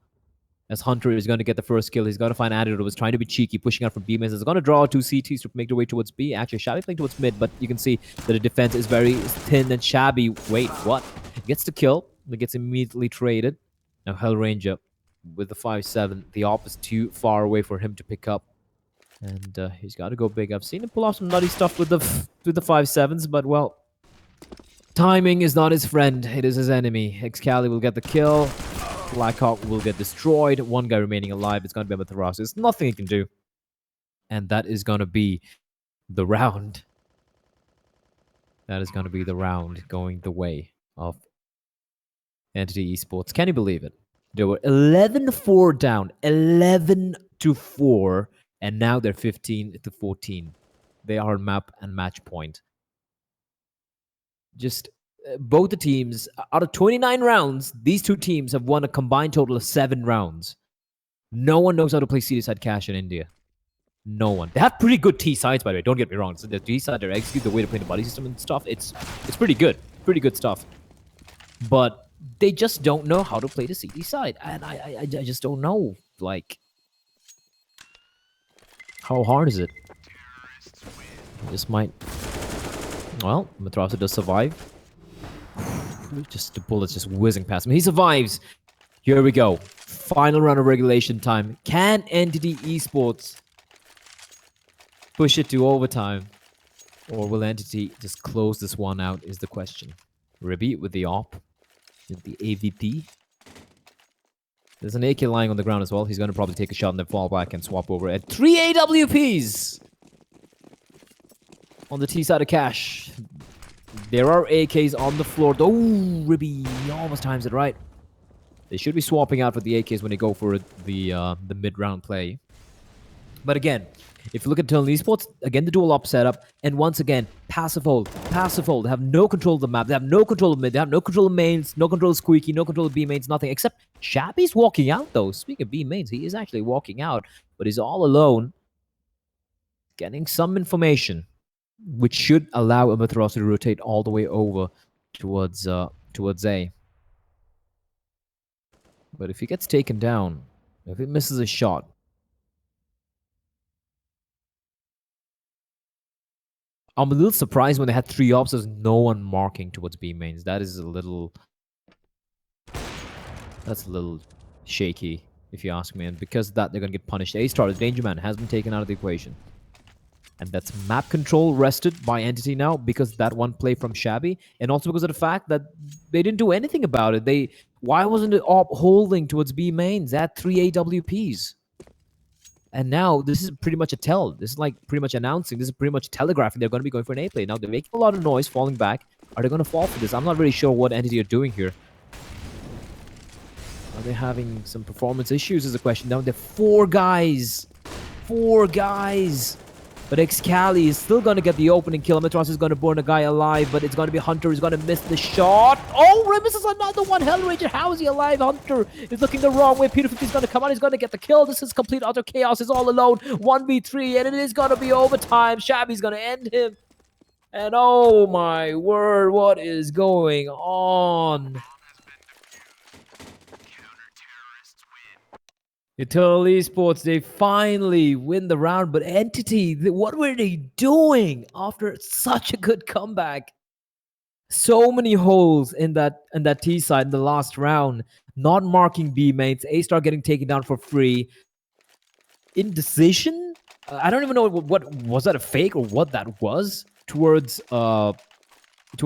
As Hunter is going to get the first kill, he's going to find Antidote, was trying to be cheeky, pushing out from B mains. He's going to draw two CTs to make their way towards B. Actually, Shabby playing towards mid, but you can see that the defense is very thin and Shabby. Wait, what? Gets the kill. It gets immediately traded. Now Hellranger with the 5-7. The AWP is too far away for him to pick up. And he's got to go big. I've seen him pull off some nutty stuff with the 5-7s, but, well, timing is not his friend. It is his enemy. Excali will get the kill. Blackhawk will get destroyed. One guy remaining alive. It's going to be Amaterasu. There's nothing he can do. And that is going to be the round. That is going to be the round going the way of Entity Esports. Can you believe it? They were 11-4 down. 11-4. And now they're 15-14. They are map and match point. Just... both the teams, out of 29 rounds, these two teams have won a combined total of 7 rounds. No one knows how to play CD side cash in India. No one. They have pretty good T sides, by the way. Don't get me wrong. So the T side, they execute the way to play the buddy system and stuff. It's pretty good. Pretty good stuff. but they just don't know how to play the CD side. And I just don't know, like, how hard is it? This might... Well, Matrasa does survive. Just the bullets just whizzing past him. He survives! Here we go. Final round of regulation time. Can Entity Esports push it to overtime? Or will Entity just close this one out is the question. Ribby with the AWP. With the AVP. There's an AK lying on the ground as well. He's going to probably take a shot and then fall back and swap over at 3 AWPs! On the T side of Cash. There are AKs on the floor. Oh, Ribby almost times it right. They should be swapping out for the AKs when they go for the mid-round play. But again, if you look at Eternal Esports, again, the dual op setup, and once again, passive hold. They have no control of the map. They have no control of mid. They have no control of mains, no control of Squeaky, no control of B mains, nothing. Except Shabby's walking out, though. Speaking of B mains, he is actually walking out, but he's all alone, getting some information, which should allow Amaterasu to rotate all the way over towards A. But if he gets taken down, if he misses a shot, I'm a little surprised when they had 3 ops, there's no one marking towards B mains. That's a little shaky, if you ask me. And because of that, they're going to get punished. A-Star, the Danger Man, has been taken out of the equation. And that's map control rested by Entity now because that one play from Shabby. And also because of the fact that they didn't do anything about it. Why wasn't it op holding towards B mains? They had 3 AWPs. And now this is pretty much a tell. This is like pretty much announcing. This is pretty much telegraphing they're going to be going for an A play. Now they're making a lot of noise, falling back. Are they going to fall for this? I'm not really sure what Entity are doing here. Are they having some performance issues is the question. Now they're 4 guys. 4 guys. But Excali is still going to get the opening kill. Amaterasu is going to burn a guy alive, but it's going to be Hunter who's going to miss the shot. Oh, Rim misses another one. Hellranger, how is he alive? Hunter is looking the wrong way. Peter 50 is going to come out. He's going to get the kill. This is complete utter chaos. He's all alone. 1v3, and it is going to be overtime. Shabby's going to end him. And oh my word, what is going on? Eternal Esports, they finally win the round, but Entity, what were they doing after such a good comeback? So many holes in that T side in the last round, not marking B mates, A-Star getting taken down for free. Indecision? I don't even know what was that a fake or what that was towards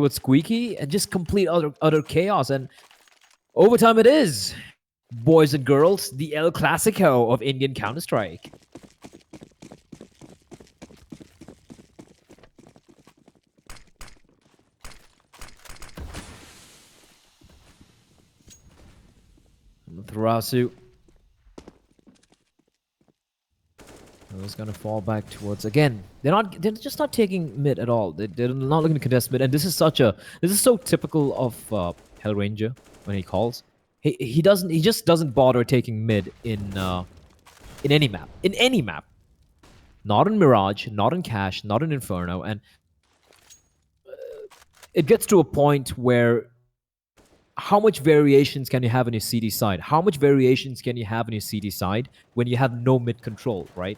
Squeaky, and just complete utter chaos. And overtime it is. Boys and girls, the El Clasico of Indian Counter-Strike. Tharasu. He's gonna fall back towards again. They're just not taking mid at all. They're not looking to contest mid, and this is so typical of Hellranger when he calls. He just doesn't bother taking mid in any map. In any map. Not in Mirage, not in Cash, not in Inferno. And it gets to a point where how much variations can you have on your CD side? How much variations can you have on your CD side when you have no mid control, right?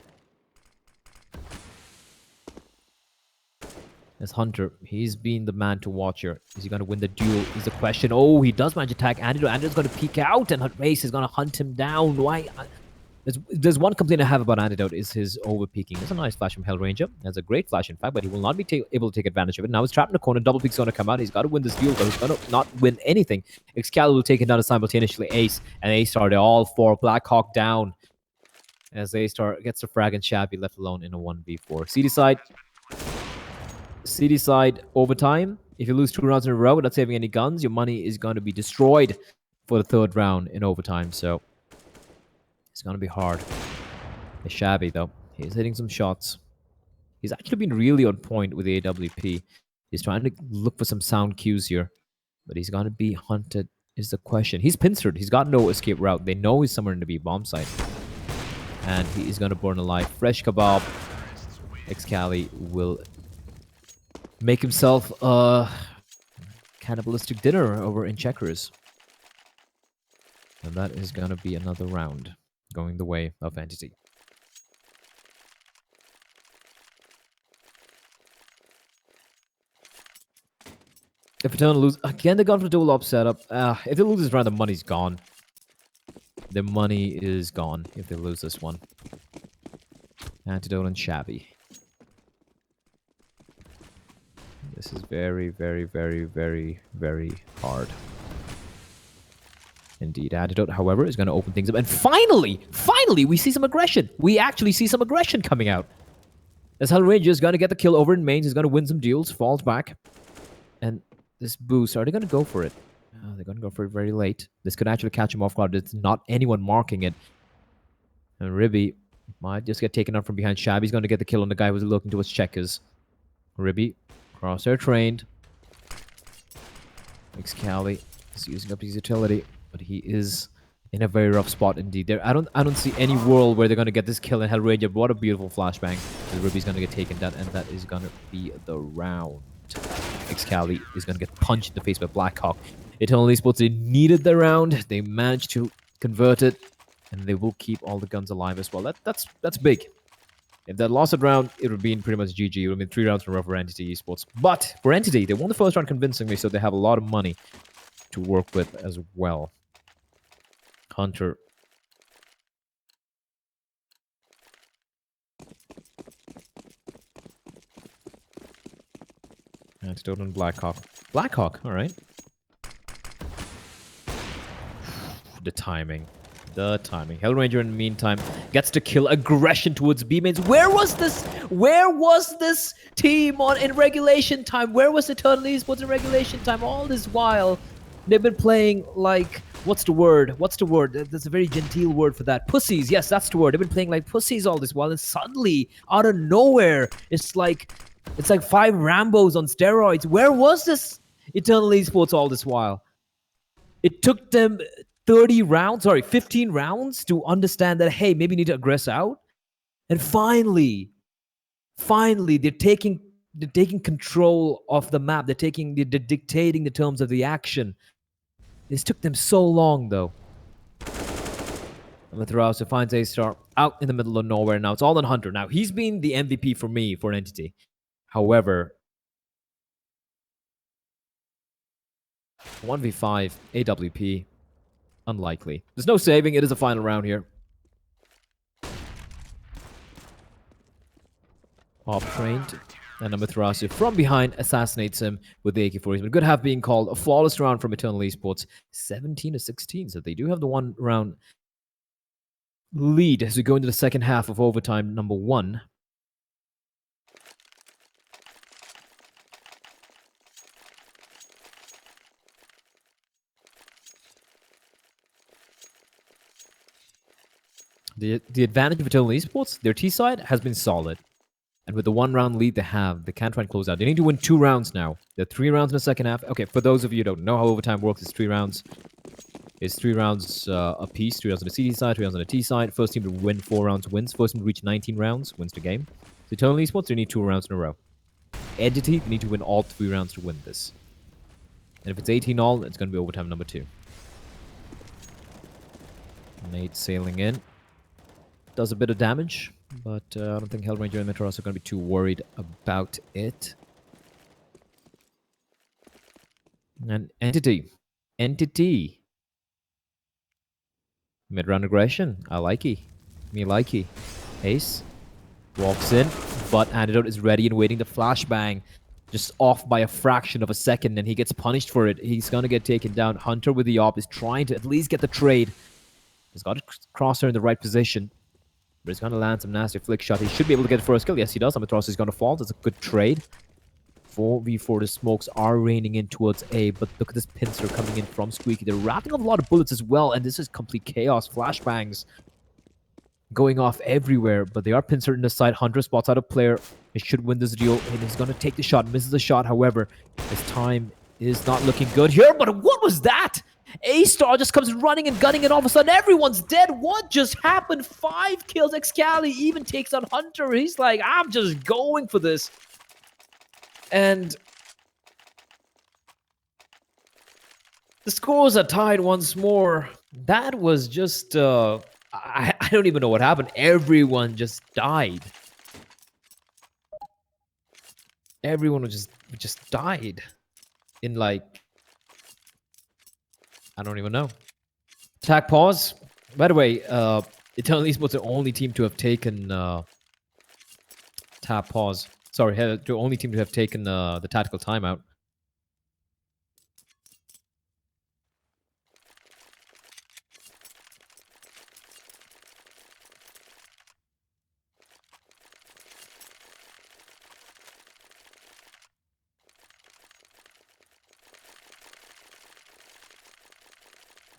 As Hunter, he's been the man to watch here. Is he going to win the duel is the question. Oh, he does manage to attack Antidote. Antidote's going to peek out and Race is going to hunt him down. Why? There's one complaint I have about Antidote is his over-peeking. There's a nice flash from Hellranger. That's a great flash, in fact, but he will not be able to take advantage of it. Now he's trapped in the corner. Double peek's going to come out. He's got to win this duel, though. He's going to not win anything. Excalibur will take it down simultaneously. Ace and A-Star, they're all 4. Blackhawk down as A-Star gets the frag and Shabby left alone in a 1v4. CD side overtime. If you lose 2 rounds in a row without saving any guns, your money is going to be destroyed for the 3rd round in overtime. So it's going to be hard. It's Shabby, though. He's hitting some shots. He's actually been really on point with the AWP. He's trying to look for some sound cues here. But he's going to be hunted is the question. He's pincered. He's got no escape route. They know he's somewhere in the B bomb site. And he is going to burn alive. Fresh Kebab. Excali will make himself cannibalistic dinner over in checkers. And that is going to be another round going the way of Entity. If Eternal lose, again, they're gone for the dual op setup. If they lose this round, the money's gone. The money is gone if they lose this one. Antidote and Shabby. This is very, very, very, very, very hard. Indeed. Antidote, however, is going to open things up. And finally, we see some aggression. We actually see some aggression coming out. As Hellranger is going to get the kill over in mains. He's going to win some duels, falls back. And this boost, are they going to go for it? They're going to go for it very late. This could actually catch him off guard. It's not anyone marking it. And Ribby might just get taken out from behind. Shabby's going to get the kill on the guy who's looking towards checkers. Ribby, crosshair trained. Excali is using up his utility, but he is in a very rough spot indeed. I don't see any world where they're going to get this kill in Hellranger. What a beautiful flashbang. Ribby's going to get taken down, and that is going to be the round. Excali is going to get punched in the face by Blackhawk. Eternal Esports, they needed the round. They managed to convert it, and they will keep all the guns alive as well. That's big. If they lost a round, it would have been pretty much GG. It would have been 3 rounds in a row for Entity Esports. But for Entity, they won the first round convincingly, so they have a lot of money to work with as well. Hunter. Antidote and Blackhawk. Blackhawk, all right. The timing. Hellranger, in the meantime, gets to kill. Aggression towards B-mains. Where was this team in regulation time? Where was Eternal Esports in regulation time? All this while, they've been playing like... What's the word? There's a very genteel word for that. Pussies. Yes, that's the word. They've been playing like pussies all this while, and suddenly, out of nowhere, it's like 5 Rambos on steroids. Where was this Eternal Esports all this while? It took them 15 rounds to understand that, hey, maybe you need to aggress out. And finally, they're taking control of the map. They're dictating the terms of the action. This took them so long, though. Matherazzi finds A-Star out in the middle of nowhere now. It's all on Hunter. Now, he's been the MVP for me for an Entity. However, 1v5, AWP, unlikely. There's no saving. It is a final round here. Off-trained. And Matherazzi from behind assassinates him with the AK-47. But good have being called a flawless round from Eternal Esports. 17-16. So they do have the 1 round lead as we go into the second half of overtime number 1. The advantage of Eternal Esports, their T side has been solid. And with the 1 round lead they have, they can try and close out. They need to win 2 rounds now. There are 3 rounds in the second half. Okay, for those of you who don't know how overtime works, it's 3 rounds. It's 3 rounds apiece. 3 rounds on the CT side, 3 rounds on the T side. First team to win 4 rounds wins. First team to reach 19 rounds wins the game. So Eternal Esports, they need 2 rounds in a row. Entity, they need to win all 3 rounds to win this. And if it's 18 all, it's going to be overtime number 2. Nate sailing in. Does a bit of damage. But I don't think Hellranger and Metros are going to be too worried about it. And Entity. Mid-round aggression. I likey. Me likey. Ace. Walks in. But Antidote is ready and waiting. The flashbang just off by a fraction of a second. And he gets punished for it. He's going to get taken down. Hunter with the op is trying to at least get the trade. He's got to cross her in the right position. But he's going to land some nasty flick shot. He should be able to get the first kill. Yes, he does. Amatros is going to fall. That's a good trade. 4v4. The smokes are raining in towards A. But look at this pincer coming in from Squeaky. They're wrapping up a lot of bullets as well. And this is complete chaos. Flashbangs going off everywhere. But they are pincered in the side. Hunter spots out a player. He should win this duel. And he's going to take the shot. Misses the shot, however. His time is not looking good here. But what was that? A-Star just comes running and gunning, and all of a sudden everyone's dead. What just happened? 5 kills. Excali even takes on Hunter. He's like, I'm just going for this. And The scores are tied once more. That was just... I don't even know what happened. Everyone just died. Everyone just died. In like... I don't even know. Attack pause. By the way, Eternal Esports are the only team to have taken tap pause. Sorry, the only team to have taken the tactical timeout.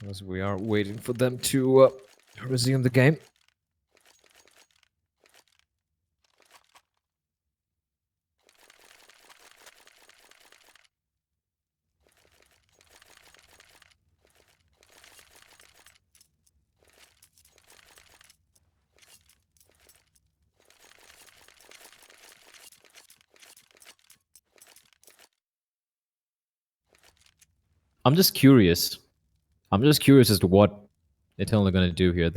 As we are waiting for them to resume the game. I'm just curious. I'm just curious as to what Eternal are going to do here.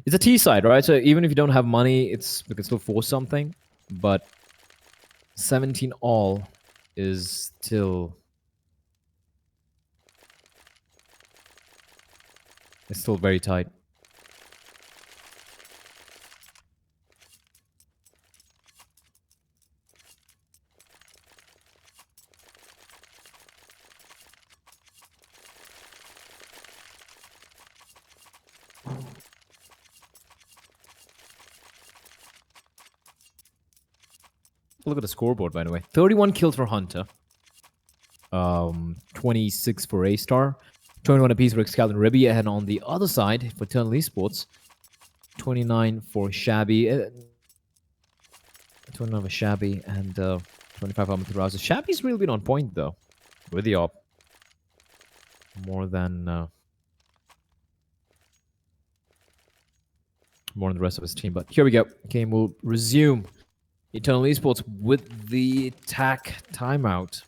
It's a T side, right? So even if you don't have money, we can still force something. But 17 all is still... It's still very tight. Look at the scoreboard, by the way. 31 kills for Hunter. 26 for A-Star. 21 apiece for Excal and Ribby. And on the other side, for Eternal Esports, 29 for Shabby. 29 for Shabby and 25 for Amaterasu. Shabby's really been on point, though, with the op. More than the rest of his team. But here we go. Game will resume. Eternal Esports with the attack timeout.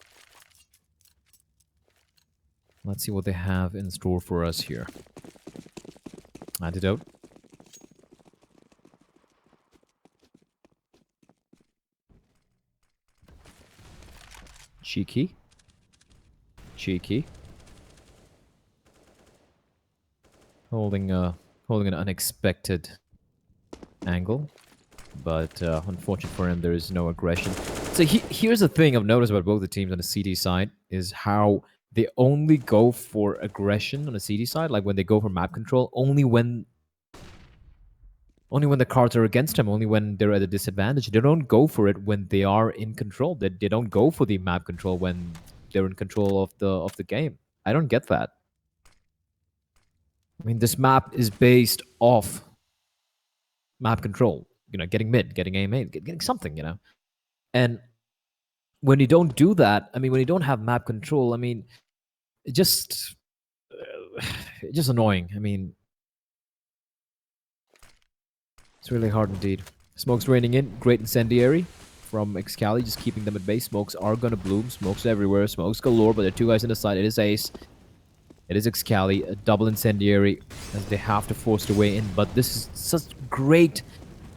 Let's see what they have in store for us here. Antidote. Cheeky. Holding an unexpected angle. But unfortunately for him, there is no aggression. So here's the thing I've noticed about both the teams on the CD side is how they only go for aggression on the CD side, like when they go for map control, only when the cards are against them, only when they're at a disadvantage. They don't go for it when they are in control. They don't go for the map control when they're in control of the game. I don't get that. I mean, this map is based off map control. You know, getting mid, getting A main, getting something, you know. And when you don't do that, I mean, when you don't have map control, I mean, it's just annoying. I mean, it's really hard indeed. Smokes raining in, great incendiary from Excali, just keeping them at base. Smokes are gonna bloom, smokes everywhere, smokes galore, but there are two guys on the side. It is Ace. It is Excali, a double incendiary, as they have to force their way in. But this is such great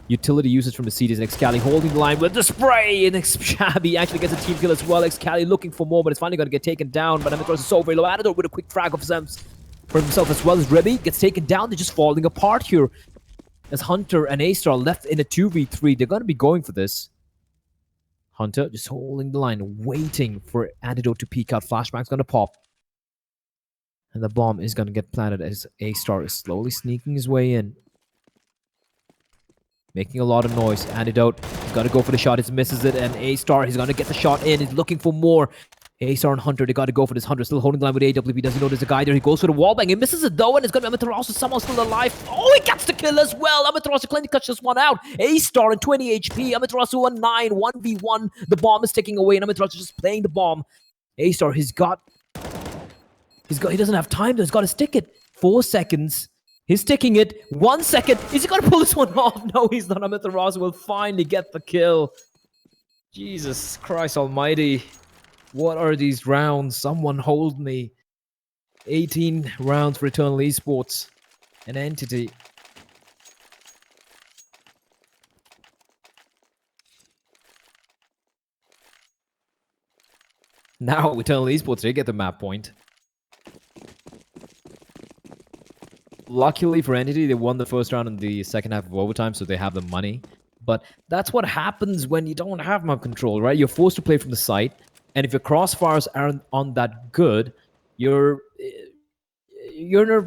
utility usage from the CDs, and Excali holding the line with the spray, and Shabby actually gets a team kill as well. Excali looking for more, but it's finally going to get taken down. But Amatros is so very low. Antidote with a quick frag of for himself as well as Rebby gets taken down. They're just falling apart here. As Hunter and A-Star left in a 2v3, they're going to be going for this. Hunter just holding the line, waiting for Antidote to peek out. Flashback's going to pop. And the bomb is going to get planted as A-Star is slowly sneaking his way in. Making a lot of noise. Antidote, he's got to go for the shot. He misses it. And A-Star, he's going to get the shot in. He's looking for more. A-Star and Hunter, they got to go for this. Hunter still holding the line with AWP. Doesn't know there's a guy there. He goes for the wallbang. He misses it though, and it's going to be Amaterasu somehow still alive. Oh, he gets the kill as well. Amaterasu claiming to catch this one out. A-Star and 20 HP. Amaterasu on 9, 1v1. The bomb is ticking away, and Amaterasu just playing the bomb. A-Star, he doesn't have time though. He's got to stick it. 4 seconds. He's sticking it. 1 second. Is he going to pull this one off? No, he's not. Amaterasu will finally get the kill. Jesus Christ almighty. What are these rounds? Someone hold me. 18 rounds for Eternal Esports. An entity. Now Eternal Esports, they get the map point. Luckily for Entity, they won the first round in the second half of overtime, so they have the money. But that's what happens when you don't have map control, right? You're forced to play from the site, and if your crossfires aren't on that good, you're in a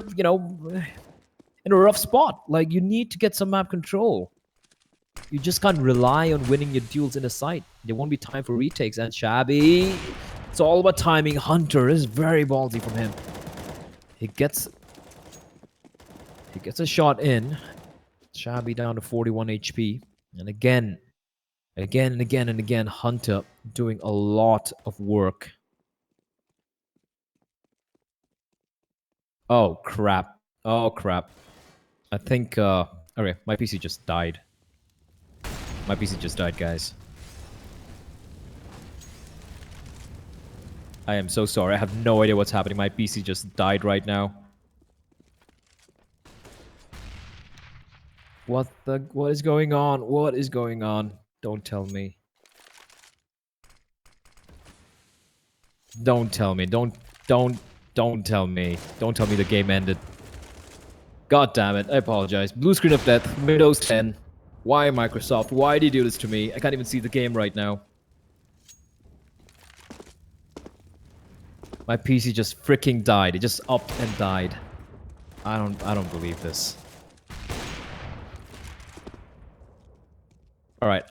in a rough spot. Like, you need to get some map control. You just can't rely on winning your duels in a site. There won't be time for retakes. And Shabby, it's all about timing. Hunter is very ballsy from him. He gets a shot in. Shabby down to 41 HP. And again, Hunter doing a lot of work. Oh, crap. I think, okay, my PC just died. My PC just died, guys. I am so sorry. I have no idea what's happening. My PC just died right now. What is going on? What is going on? Don't tell me. Don't tell me. Don't tell me. Don't tell me the game ended. God damn it. I apologize. Blue screen of death. Windows 10. Why, Microsoft? Why do you do this to me? I can't even see the game right now. My PC just freaking died. It just upped and died. I don't believe this. Alright.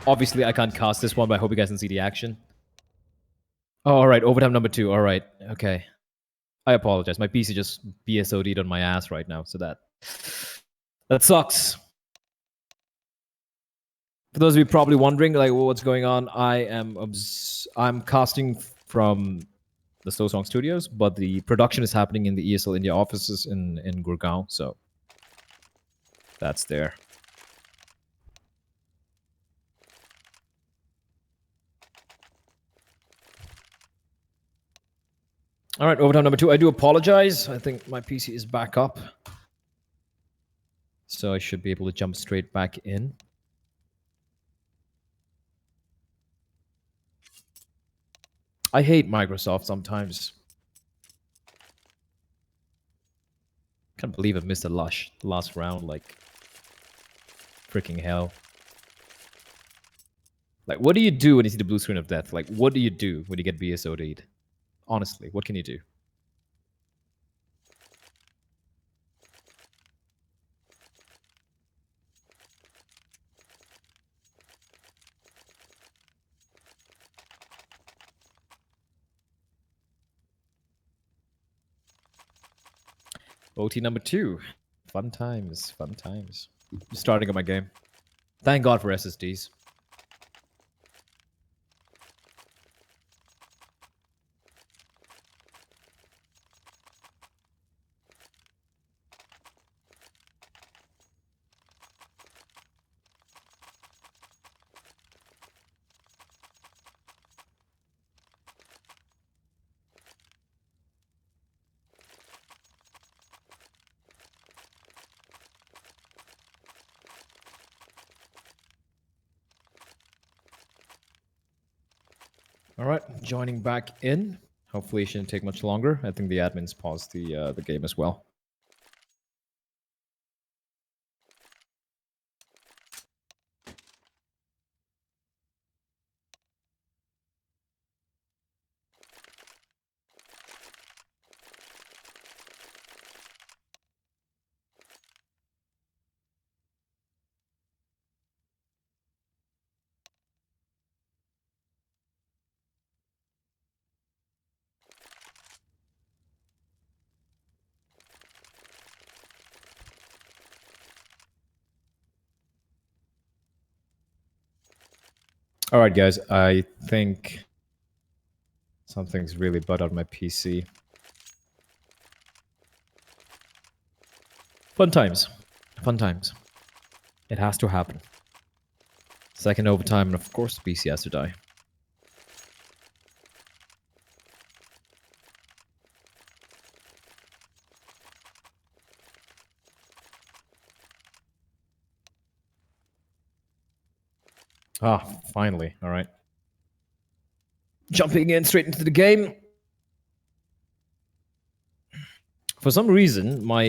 Obviously, I can't cast this one, but I hope you guys can see the action. Oh, alright. Overtime number 2. Alright. Okay. I apologize. My PC just BSOD'd on my ass right now, so that sucks. For those of you probably wondering, like, what's going on, I'm casting from the Slow Song Studios, but the production is happening in the ESL India offices in Gurgaon, so that's there. All right, overtime number 2. I do apologize. I think my PC is back up, so I should be able to jump straight back in. I hate Microsoft sometimes. Can't believe I missed the last round, like, freaking hell. Like, what do you do when you see the blue screen of death? Like, what do you do when you get BSOD'd? Honestly, what can you do? OT number 2. Fun times, fun times. Starting on my game. Thank God for SSDs. All right, joining back in. Hopefully it shouldn't take much longer. I think the admins paused the game as well. All right, guys, I think something's really bugged on my PC. Fun times. Fun times. It has to happen. Second overtime, and of course the PC has to die. Ah, finally. All right. Jumping in straight into the game. For some reason, my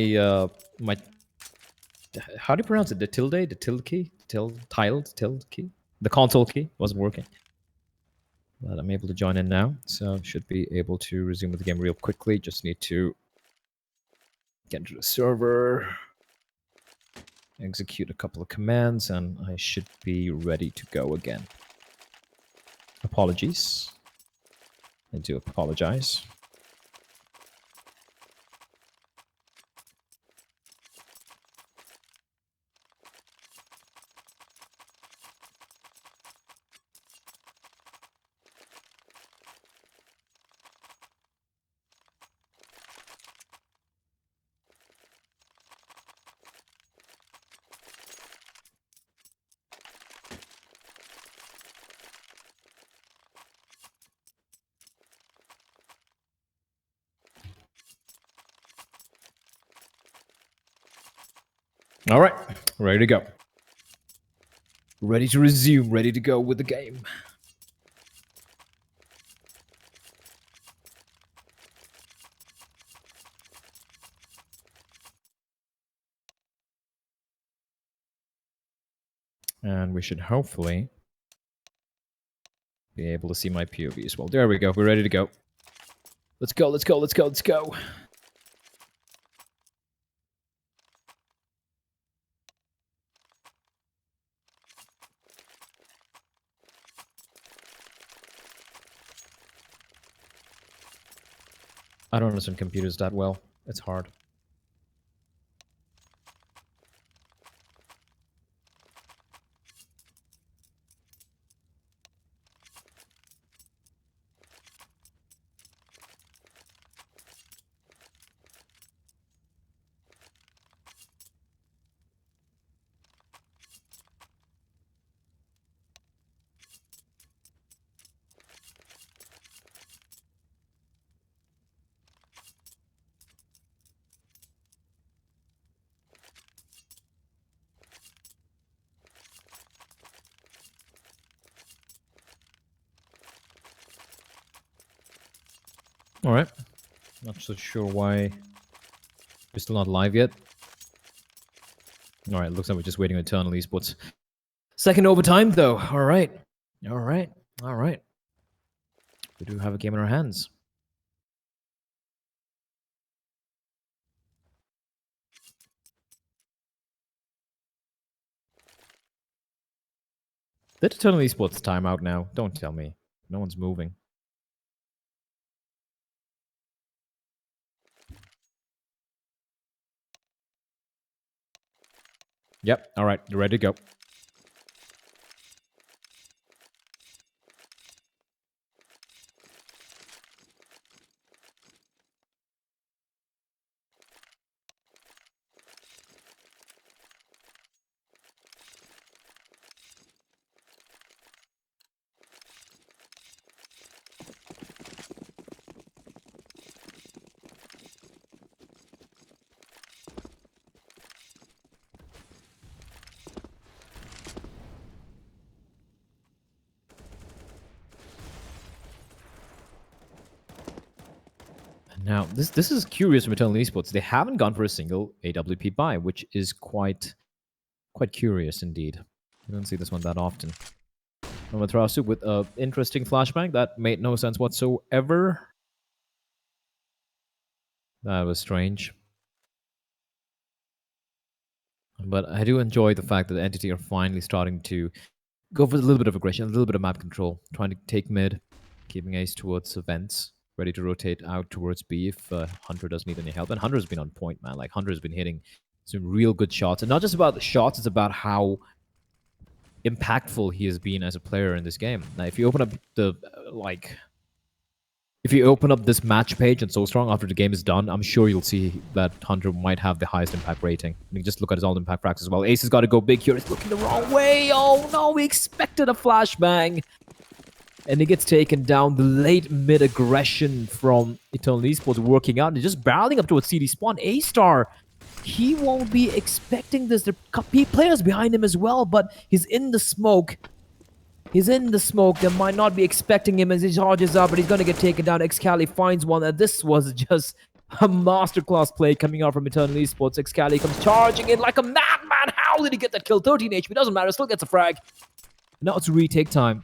how do you pronounce it? The tilde key, tilde key. The console key wasn't working. But I'm able to join in now, so should be able to resume with the game real quickly. Just need to get into the server, execute a couple of commands, and I should be ready to go again. Apologies. I do apologize. All right, ready to go. Ready to resume, ready to go with the game. And we should hopefully be able to see my POV as well. There we go, we're ready to go. Let's go, let's go, let's go, let's go. I don't understand computers that well. It's hard. All right. Not so sure why we're still not live yet. All right, looks like we're just waiting on Eternal Esports. Second overtime, though. All right. All right. All right. We do have a game in our hands. Did Eternal Esports time out now? Don't tell me. No one's moving. Yep. All right. You're ready to go. Now, this is curious from Eternal Esports. They haven't gone for a single AWP buy, which is quite curious indeed. You don't see this one that often. I'm gonna throw Haseeb with an interesting flashbang that made no sense whatsoever. That was strange. But I do enjoy the fact that the Entity are finally starting to go for a little bit of aggression, a little bit of map control, trying to take mid, keeping Ace towards events. Ready to rotate out towards B if Hunter doesn't need any help. And Hunter's been on point, man. Like, Hunter's been hitting some real good shots. And not just about the shots, it's about how impactful he has been as a player in this game. Now, if you open up the, if you open up this match page and So Strong after the game is done, I'm sure you'll see that Hunter might have the highest impact rating. You can just look at his all impact tracks as well. Ace has got to go big here. He's looking the wrong way. Oh, no, we expected a flashbang. And he gets taken down. The late mid-aggression from Eternal Esports working out and just barreling up towards CD spawn. A-Star, he won't be expecting this. There are players behind him as well, but he's in the smoke. He's in the smoke. They might not be expecting him as he charges up, but he's going to get taken down. Excali finds one. And this was just a masterclass play coming out from Eternal Esports. Excali comes charging in like a madman. How did he get that kill? 13 HP. Doesn't matter. Still gets a frag. Now it's retake time.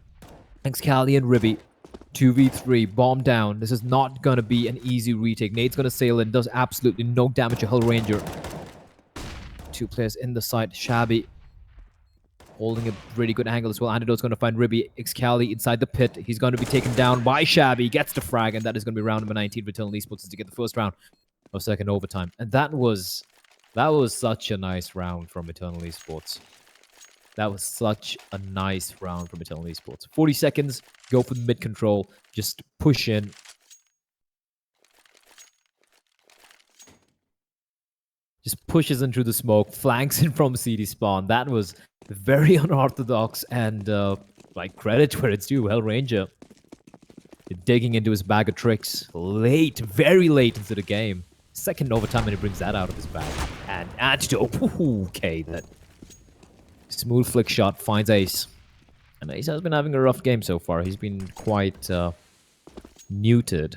Excali and Ribby. 2v3. Bomb down. This is not going to be an easy retake. Nate's going to sail in. Does absolutely no damage to Hell Ranger. 2 players in the side. Shabby holding a really good angle as well. Antidote's going to find Ribby. Excali inside the pit. He's going to be taken down by Shabby. Gets the frag, and that is going to be round number 19 for Eternal Esports to get the first round of second overtime. And that was such a nice round from Eternal Esports. That was such a nice round from Eternal Esports. 40 seconds. Go for the mid control. Just push in. Just pushes in through the smoke. Flanks in from CD spawn. That was very unorthodox, and like, credit where it's due. Hell Ranger digging into his bag of tricks late, very late into the game. Second overtime, and he brings that out of his bag. And Antidote, okay, that smooth flick shot finds Ace. And Ace has been having a rough game so far. He's been quite neutered.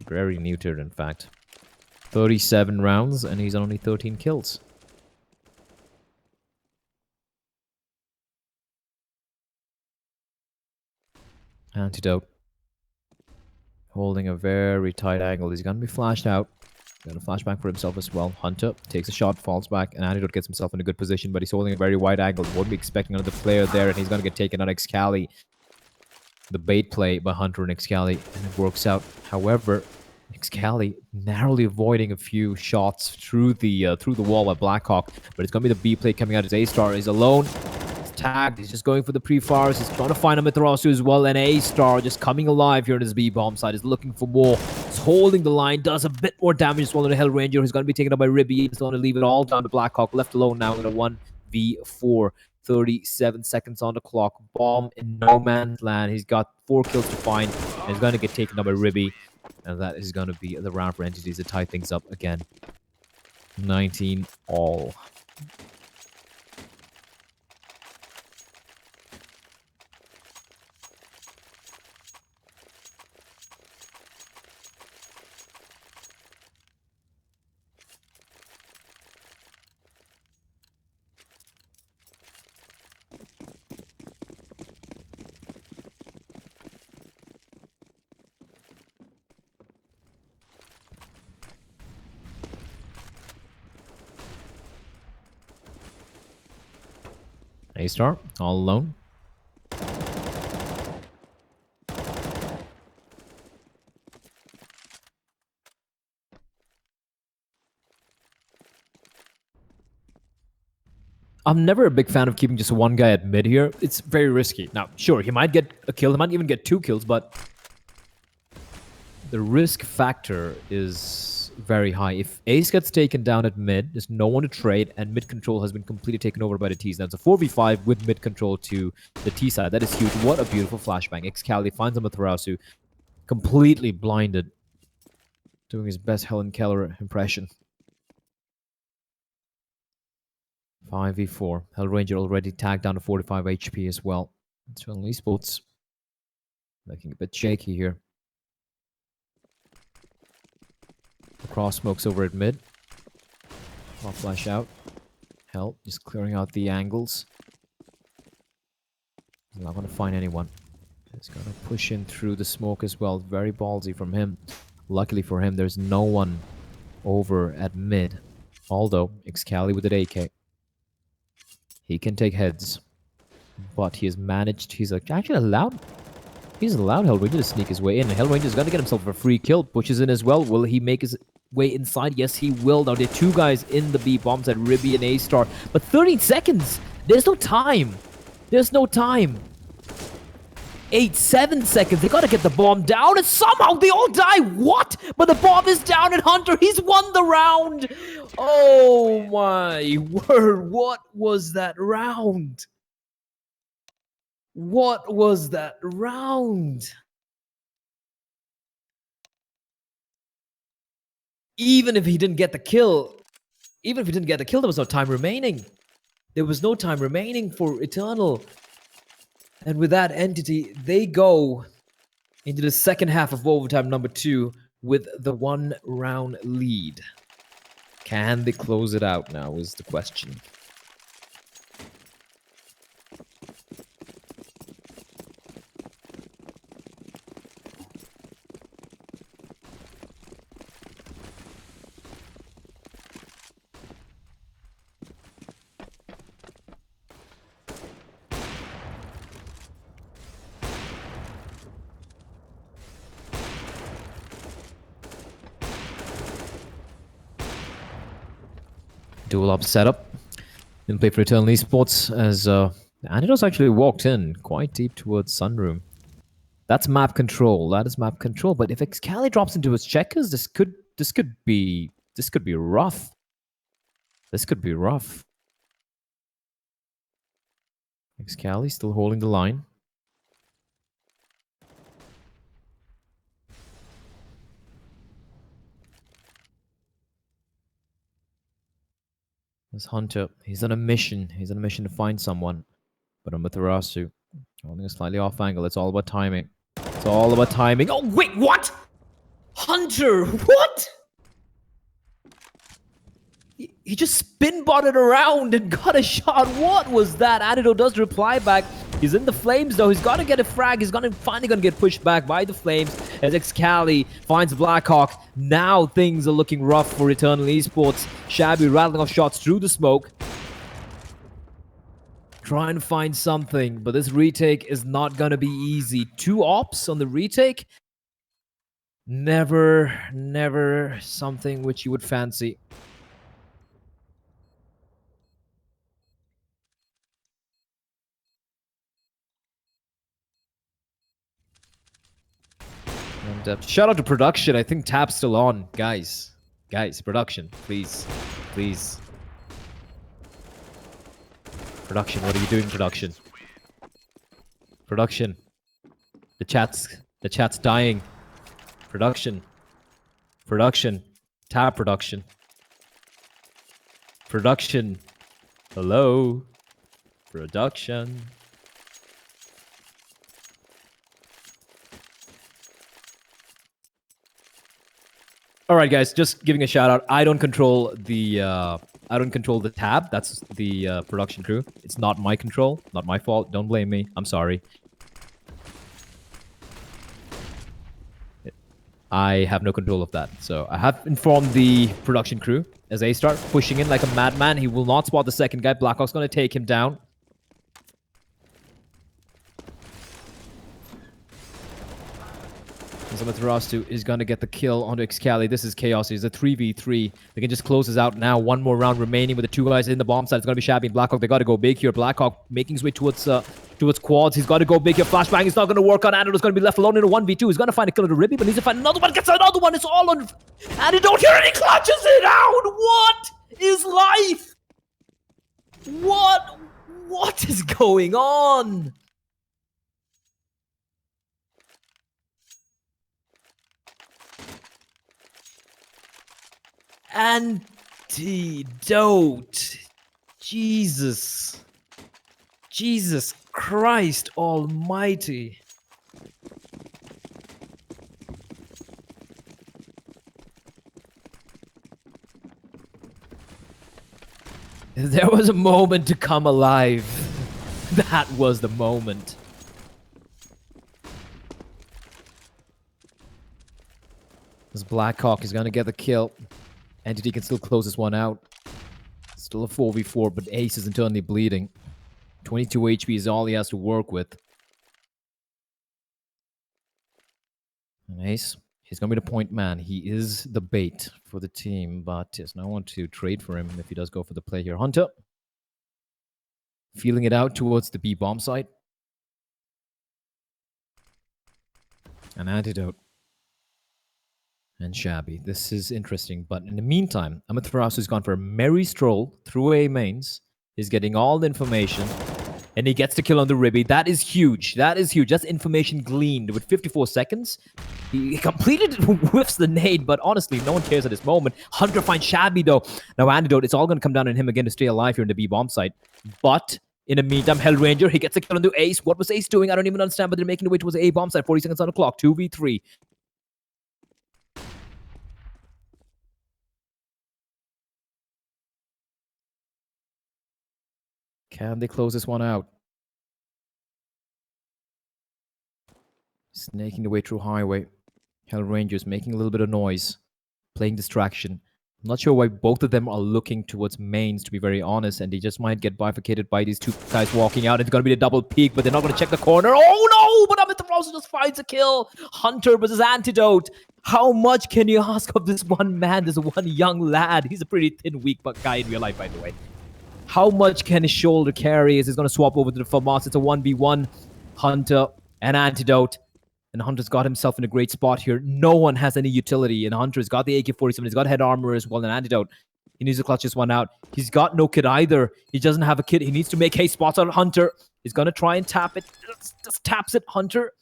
Very neutered, in fact. 37 rounds, and he's on only 13 kills. Antidote. Holding a very tight angle. He's going to be flashed out. Going to flashback for himself as well. Hunter takes a shot, falls back, and Antidote gets himself in a good position, but he's holding a very wide angle. Won't be expecting another player there, and he's going to get taken on Excali. The bait play by Hunter and Excali, and it works out. However, Excali narrowly avoiding a few shots through the wall by Blackhawk, but it's going to be the B play coming out as A-Star is alone. Tagged. He's just going for the pre-fires. He's trying to find a Mitarasu as well. And A-Star just coming alive here on his B-bomb side. He's looking for more. He's holding the line. Does a bit more damage as well on the Hell Ranger. He's going to be taken up by Ribby. He's going to leave it all down to Blackhawk. Left alone now in a 1v4. 37 seconds on the clock. Bomb in no man's land. He's got 4 kills to find. And he's going to get taken up by Ribby. And that is going to be the round for entities to tie things up again. 19 all. A-Star, all alone. I'm never a big fan of keeping just one guy at mid here. It's very risky. Now, sure, he might get a kill. He might even get 2 kills, but the risk factor is very high. If Ace gets taken down at mid, there's no one to trade, and mid control has been completely taken over by the T's. Now it's a 4v5 with mid control to the T side. That is huge. What a beautiful flashbang. Excali finds him with Tharasu, completely blinded, doing his best Helen Keller impression. 5v4. Hell Ranger already tagged down to 45 HP as well. Eternal Esports looking a bit shaky here. Cross smokes over at mid. I'll flash out. Hell, just clearing out the angles. He's not going to find anyone. He's going to push in through the smoke as well. Very ballsy from him. Luckily for him, there's no one over at mid. Although, Excali with an AK. He can take heads. But he has managed... He's actually allowed... He's allowed Hell Ranger to sneak his way in. Hell Ranger's going to get himself a free kill. Pushes in as well. Will he make his way inside? Yes, he will. Now, there are 2 guys in the B bombs at Ribby and A-Star. But 13 seconds! There's no time! There's no time! 7 seconds. They got to get the bomb down, and somehow they all die! What? But the bomb is down, and Hunter, he's won the round! Oh my word! What was that round? What was that round? Even if he didn't get the kill, there was no time remaining. There was no time remaining for Eternal. And with that entity, they go into the second half of overtime number 2 with the 1-round lead. Can they close it out now is the question. Dual up setup. Didn't play for Eternal Esports as Antidote's actually walked in quite deep towards Sunroom. That's map control. That is map control. But if Excali drops into his checkers, this could be rough. This could be rough. Excali still holding the line. This Hunter, he's on a mission. He's on a mission to find someone. But Amaterasu, holding a slightly off angle. It's all about timing. It's all about timing. Oh, wait, what? Hunter, what? He just spin-botted around and got a shot. What was that? Antidote does reply back. He's in the flames, though. He's got to get a frag. He's finally going to get pushed back by the flames as Excali finds Blackhawk. Now things are looking rough for Eternal Esports. Shabby rattling off shots through the smoke. Trying to find something, but this retake is not going to be easy. 2 ops on the retake. Never something which you would fancy. And shout out to production. I think Tap's still on. Guys, production, please. Production, what are you doing, production? Production. The chat's dying. Production. Tap production. Production. Hello. Production. All right, guys, just giving a shout out. I don't control the tab. That's the production crew. It's not my control, not my fault. Don't blame me. I'm sorry. I have no control of that. So I have informed the production crew as they start pushing in like a madman. He will not spot the second guy. Blackhawk's going to take him down. Amaterasu is going to get the kill onto Excali. This is Chaos. He's a 3v3. They can just close this out now. 1 more round remaining with the 2 guys in the bomb side. It's going to be Shabby and Blackhawk. They got to go big here. Blackhawk making his way towards quads. He's got to go big here. Flashbang is not going to work on Antidote. Is going to be left alone in a 1v2. He's going to find a killer to Ribby, but needs to find another one. Gets another one. It's all on Antidote here, and he clutches it out. What is life? What is going on? Antidote. Jesus Christ almighty. There was a moment to come alive. That was the moment. This Blackhawk is gonna get the kill. Entity can still close this one out. Still a 4v4, but Ace is internally bleeding. 22 HP is all he has to work with. And Ace, he's going to be the point man. He is the bait for the team, but there's no one to trade for him if he does go for the play here. Hunter, feeling it out towards the B bomb site. An Antidote. And Shabby. This is interesting, but in the meantime, Amaterasu's gone for a merry stroll through A mains. He's getting all the information, and he gets the kill on the Ribby. That is huge. That is huge. That's information gleaned with 54 seconds. He completed it, whiffs the nade, but honestly, no one cares at this moment. Hunter finds Shabby though. Now Antidote, it's all going to come down on him again to stay alive here in the B-bomb site. But in the meantime, Hellranger, he gets a kill on the Ace. What was Ace doing? I don't even understand, but they're making their way towards the A-bomb site. 40 seconds on the clock, 2v3. Can they close this one out? Snaking the way through highway. Hellranger's making a little bit of noise. Playing distraction. I'm not sure why both of them are looking towards mains, to be very honest, and they just might get bifurcated by these two guys walking out. It's going to be a double peek, but they're not going to check the corner. Oh no! But Amit Rouse just finds a kill. Hunter versus Antidote. How much can you ask of this one man, this one young lad? He's a pretty thin, weak guy in real life, by the way. How much can his shoulder carry as he's going to swap over to the FAMAS? It's a 1v1. Hunter and Antidote. And Hunter's got himself in a great spot here. No one has any utility. And Hunter's got the AK-47. He's got head armor as well, and Antidote. He needs to clutch this one out. He's got no kit either. He doesn't have a kit. He needs to make haste spots on Hunter. He's going to try and tap it. Just taps it. Hunter.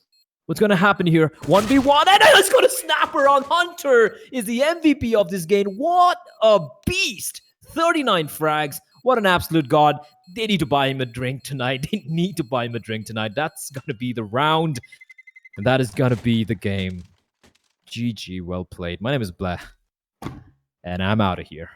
What's going to happen here? 1v1. And it's going to snapper on Hunter. Is the MVP of this game. What a beast. 39 frags. What an absolute god. They need to buy him a drink tonight. They need to buy him a drink tonight. That's going to be the round. And that is going to be the game. GG, well played. My name is Blah. And I'm out of here.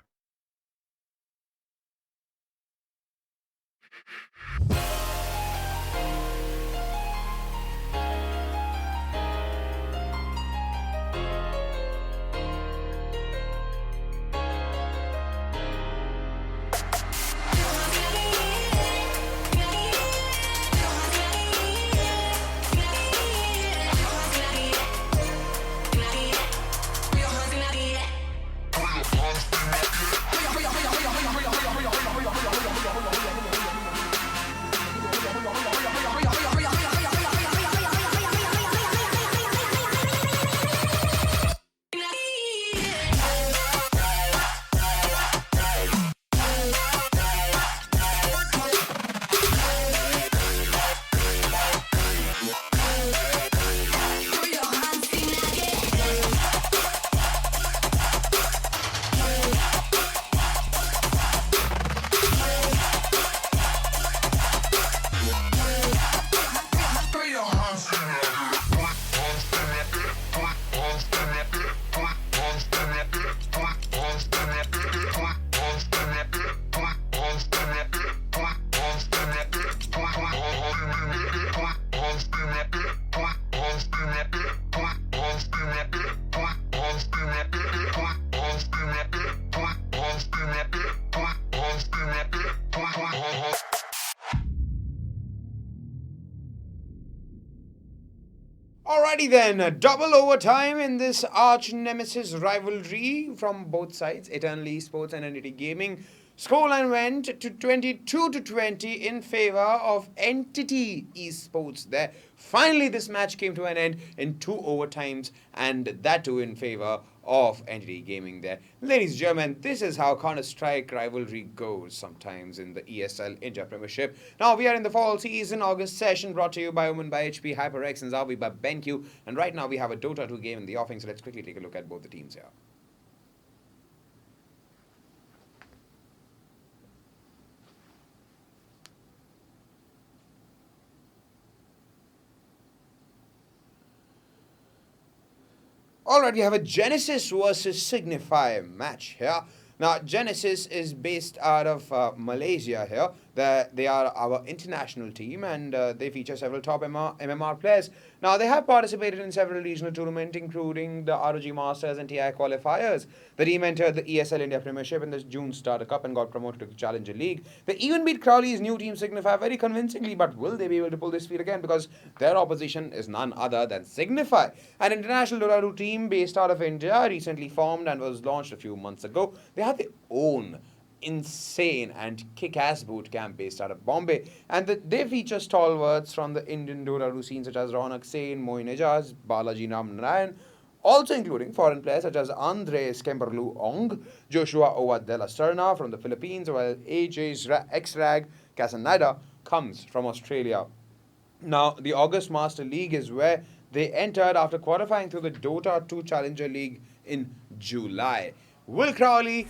Alrighty then, double overtime in this arch nemesis rivalry from both sides, Eternal Esports and Entity Gaming. Scoreline went to 22-20 in favor of Entity Esports there. Finally, this match came to an end in 2 overtimes, and that too in favor of Entity Gaming there. Ladies and gentlemen, this is how Counter-Strike rivalry goes sometimes in the ESL India Premiership. Now, we are in the fall season, August session, brought to you by Omen by HP, HyperX, and Zawi by BenQ. And right now, we have a Dota 2 game in the offing, so let's quickly take a look at both the teams here. Alright, we have a Genesis versus Signify match here. Now, Genesis is based out of Malaysia here. They are our international team, and they feature several top MMR players. Now, they have participated in several regional tournaments, including the ROG Masters and TI qualifiers. The team entered the ESL India Premiership in the June Starter Cup and got promoted to the Challenger League. They even beat Crowley's new team Signify very convincingly, but will they be able to pull this feat again? Because their opposition is none other than Signify, an international Dota 2 team based out of India, recently formed and was launched a few months ago. They have their own insane and kick-ass boot camp based out of Bombay, and they feature stalwarts from the Indian Dota 2 scene such as Ronak Sain, Moin Ejaz, Balaji Ramnarayan, also including foreign players such as Andres Kemperlu Ong, Joshua Owa de la Serna from the Philippines, while AJ's X-Rag Casanada comes from Australia. Now, the August Master League is where they entered after qualifying through the Dota 2 Challenger League in July. Will Crowley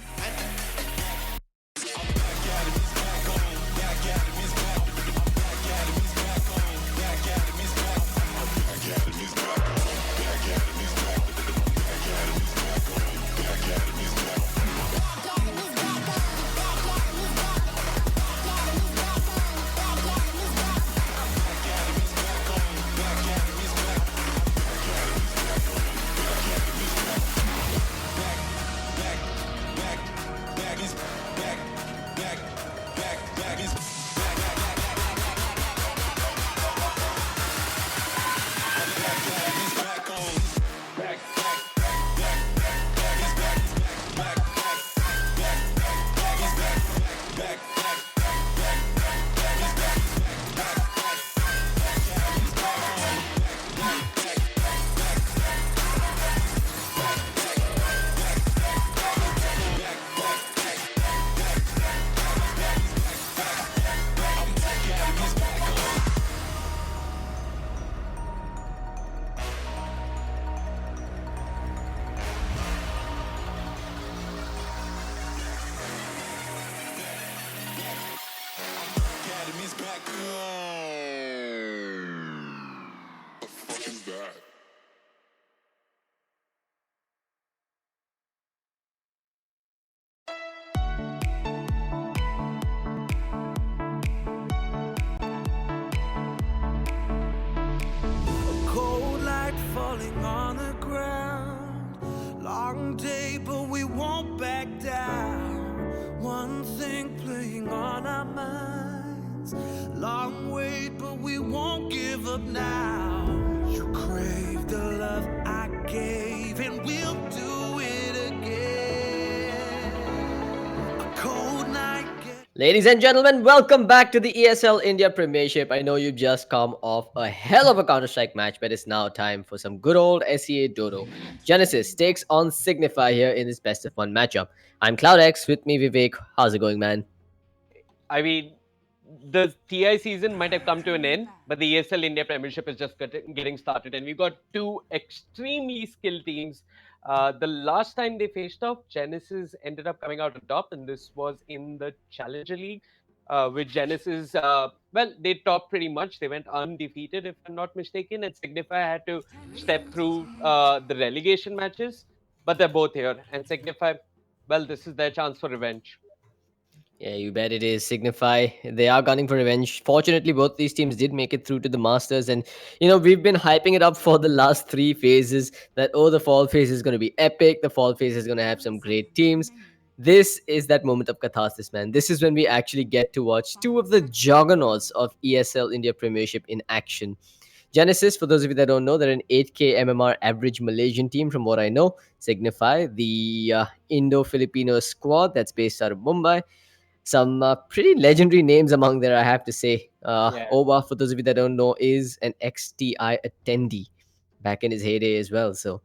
cold light falling on the ground. Long day, but we won't back down. One thing playing on our minds. Long wait, but we won't give up now. You crave the love I gave, and we'll do it again. A cold night. Ladies and gentlemen, welcome back to the ESL India Premiership. I know you've just come off a hell of a Counter-Strike match, but it's now time for some good old SEA Dodo. Genesis takes on Signify here in this best of one matchup. I'm CloudX, with me Vivek. How's it going, man? I mean, the TI season might have come to an end, but the ESL India Premiership is just getting started, and we've got two extremely skilled teams. The last time they faced off, Genesis ended up coming out on top, and this was in the Challenger League, with Genesis. Well, they topped pretty much. They went undefeated, if I'm not mistaken, and Signify had to step through the relegation matches. But they're both here, and Signify, well, this is their chance for revenge. Yeah, you bet it is. Signify, they are gunning for revenge. Fortunately, both these teams did make it through to the Masters. And, we've been hyping it up for the last three phases that, the fall phase is going to be epic. The fall phase is going to have some great teams. This is that moment of catharsis, man. This is when we actually get to watch two of the juggernauts of ESL India Premiership in action. Genesis, for those of you that don't know, they're an 8K MMR average Malaysian team, from what I know. Signify, the Indo-Filipino squad that's based out of Mumbai. Some pretty legendary names among there, I have to say. Yeah. Oba, for those of you that don't know, is an XTI attendee back in his heyday as well. So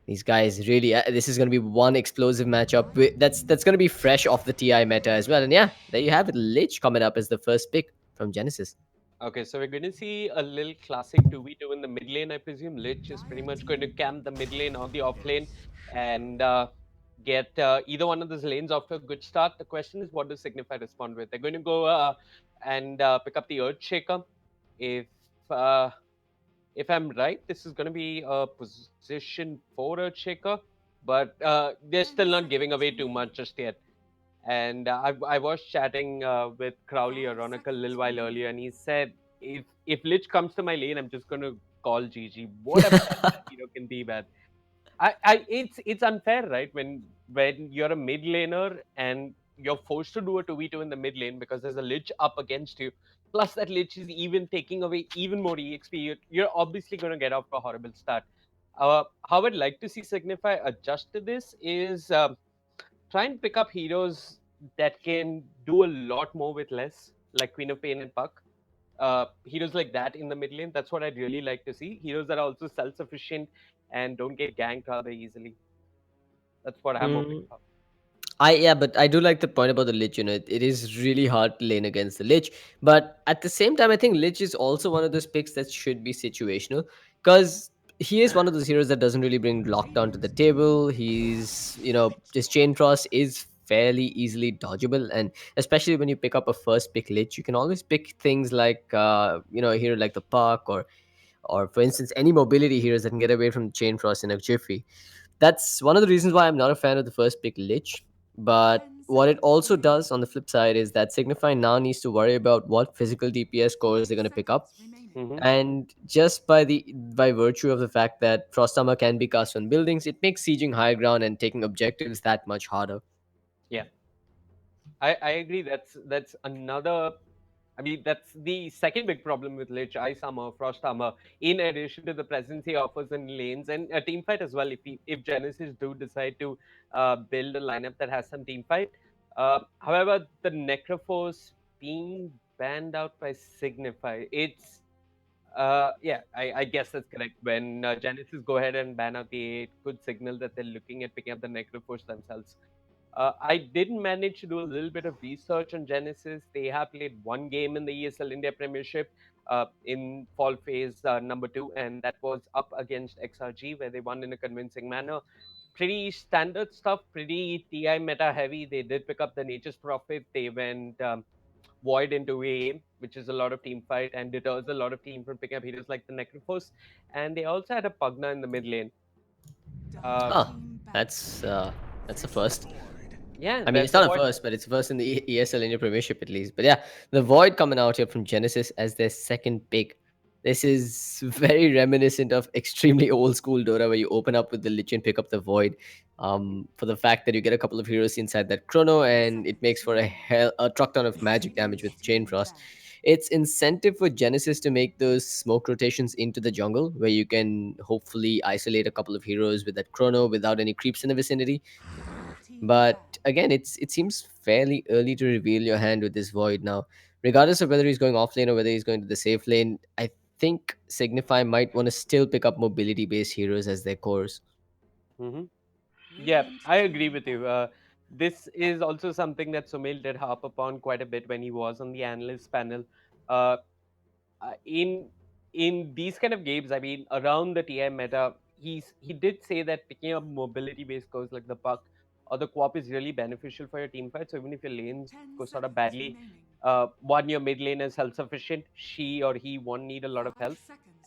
these guys really, this is going to be one explosive matchup. That's going to be fresh off the TI meta as well. And yeah, there you have it. Lich coming up as the first pick from Genesis. Okay, so we're going to see a little classic 2v2 in the mid lane, I presume. Lich is pretty much going to camp the mid lane or the off lane and get either one of those lanes off to a good start. The question is, what does Signify respond with? They're going to go and pick up the Earthshaker. If I'm right, this is going to be a position for Earthshaker, but they're still not giving away too much just yet. And I was chatting with Crowley Ironic a little while earlier, and he said, if Lich comes to my lane, I'm just going to call GG. Whatever that hero can be, man. It's unfair, right? When you're a mid laner and you're forced to do a 2v2 in the mid lane because there's a Lich up against you. Plus, that Lich is even taking away even more EXP. You're obviously going to get off to a horrible start. How I'd like to see Signify adjust to this is try and pick up heroes that can do a lot more with less, like Queen of Pain and Puck. Heroes like that in the mid lane, that's what I'd really like to see. Heroes that are also self-sufficient and don't get ganked rather easily. That's what I'm hoping for. But I do like the point about the Lich. It is really hard to lane against the Lich. But at the same time, I think Lich is also one of those picks that should be situational. because he is one of those heroes that doesn't really bring lockdown to the table. He's, his chain frost is fairly easily dodgeable, and especially when you pick up a first pick lich, you can always pick things like, a hero like the Puck, or for instance, any mobility heroes that can get away from chain frost in a jiffy. That's one of the reasons why I'm not a fan of the first pick lich. But what it also does on the flip side is that Signify now needs to worry about what physical DPS scores they're going to pick up. Hmm. And just by virtue of the fact that frost armor can be cast on buildings, it makes sieging high ground and taking objectives that much harder. Yeah, I agree. That's another. I mean, that's the second big problem with Lich, Ice Armor, Frost Armor, in addition to the presence he offers in lanes and a team fight as well. If Genesis do decide to build a lineup that has some team fight. However, the Necroforce being banned out by Signify, it's yeah, I guess that's correct. When Genesis go ahead and ban out the 8, good signal that they're looking at picking up the Necroforce themselves. I did manage to do a little bit of research on Genesis. They have played one game in the ESL India Premiership in fall phase number 2, and that was up against XRG, where they won in a convincing manner. Pretty standard stuff, pretty TI meta heavy. They did pick up the Nature's Prophet. They went Void into AA, which is a lot of team fight and deters a lot of team from picking up heroes like the Necrophos. And they also had a Pugna in the mid lane. Uh, Oh, that's a first. yeah, I mean, it's that's a not a Void. first, but it's a first in the ESL India Premiership at least. But yeah, the Void coming out here from Genesis as their second pick. This is very reminiscent of extremely old school Dota, where you open up with the Lich and pick up the Void. For the fact that you get a couple of heroes inside that Chrono, and it makes for a truck ton of magic damage with Chain Frost. It's incentive for Genesis to make those smoke rotations into the jungle, where you can hopefully isolate a couple of heroes with that Chrono without any creeps in the vicinity. But again, it seems fairly early to reveal your hand with this Void now. Regardless of whether he's going off lane or whether he's going to the safe lane, I think Signify might want to still pick up mobility based heroes as their cores. Hmm. Yeah, I agree with you. This is also something that Sumil did harp upon quite a bit when he was on the analyst panel. Uh, in these kind of games, I mean, around the TM meta, he did say that picking up mobility based goes like the Puck or the Quap is really beneficial for your team fight. So even if your lanes go sort of badly, one, your mid lane is health sufficient, she or he won't need a lot of help,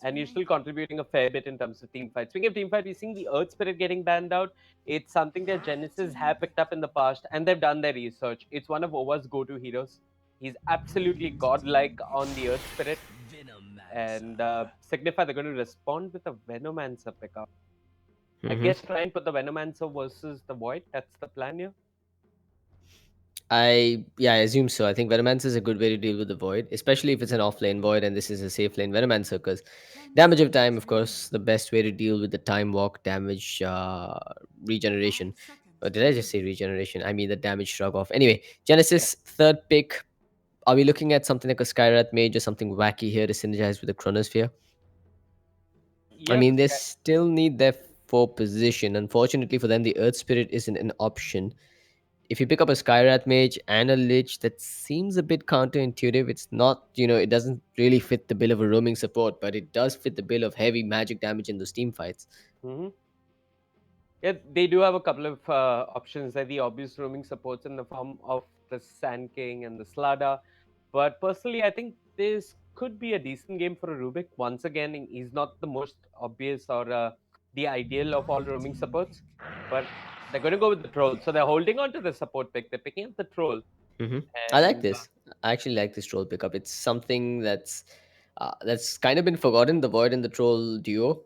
and you're still contributing a fair bit in terms of team fight. Speaking of team fight, we're seeing the Earth Spirit getting banned out. It's something that Genesis have picked up in the past, and they've done their research. It's one of Ova's go-to heroes. He's absolutely godlike on the Earth Spirit, and Signify they're going to respond with a Venomancer pickup. I Mhm. guess try and put the Venomancer versus the Void. That's the plan here. I assume so. I think Venomancer is a good way to deal with the Void, especially if it's an off-lane Void and this is a safe lane Venomancer. Because damage of time, of course, the best way to deal with the time walk damage regeneration. Or did I just say regeneration? I mean the damage shrug off. Anyway, Yeah. Genesis third pick. Are we looking at something like a Skywrath Mage or something wacky here to synergize with the Chronosphere? I Yep. mean, they still need their four position. Unfortunately for them, the Earth Spirit isn't an option. If you pick up a Skywrath Mage and a Lich, that seems a bit counterintuitive. It's not, it doesn't really fit the bill of a roaming support, but it does fit the bill of heavy magic damage in those team fights. Hmm. Yeah, they do have a couple of options. Like the obvious roaming supports in the form of the Sand King and the Slada. But personally, I think this could be a decent game for a Rubik. Once again, he's not the most obvious or the ideal of all roaming supports, but they're going to go with the troll. So they're holding on to the support pick. They're picking up the troll. hmm I like And this. I actually like this troll pickup. It's something that's kind of been forgotten. The Void and the troll duo.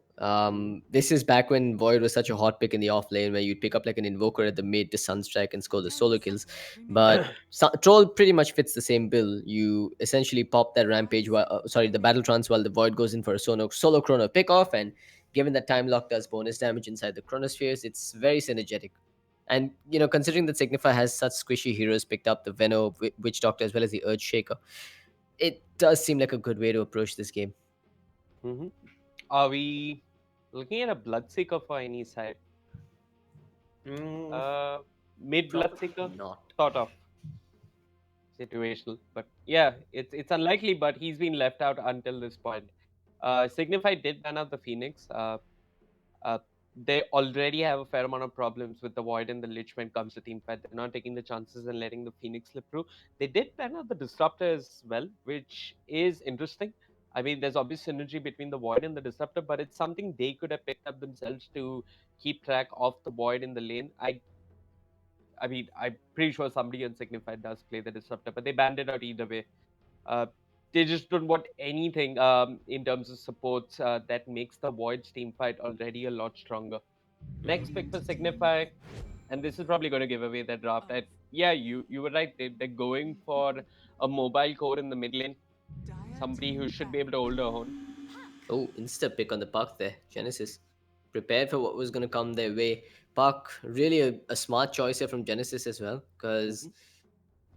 This is back when Void was such a hot pick in the off lane, where you'd pick up like an invoker at the mid to sunstrike and score the solo kills. But troll pretty much fits the same bill. You essentially pop that rampage, while sorry, the battle trance, while the Void goes in for a solo chrono pick off, and given that time lock does bonus damage inside the chronospheres, it's very synergetic. And considering that Signify has such squishy heroes picked up, the Veno, Witch Doctor, as well as the Earth Shaker, it does seem like a good way to approach this game. Mhm. Are we looking at a Bloodseeker for any side? Mm, Uh, Mid Probably Bloodseeker, not. sort of situational, but yeah, it's unlikely. But he's been left out until this point. Signify did ban out the Phoenix. Uh, they already have a fair amount of problems with the Void and the Lich when it comes to team fight. They're not taking the chances and letting the Phoenix slip through. They did ban out the Disruptor as well, which is interesting. I mean, there's obvious synergy between the Void and the Disruptor, but it's something they could have picked up themselves to keep track of the Void in the lane. I mean, I'm pretty sure somebody on Signify does play the Disruptor, but they banned it out either way. Uh, they just don't want anything in terms of supports that makes the Void's team fight already a lot stronger. Next pick for Signify, and this is probably going to give away that draft. Yeah, you were right. They're going for a mobile core in the mid lane, somebody who should be able to hold a own. Oh, insta pick on the Puck there. Genesis prepared for what was going to come their way. Puck, really a smart choice here from Genesis as well, because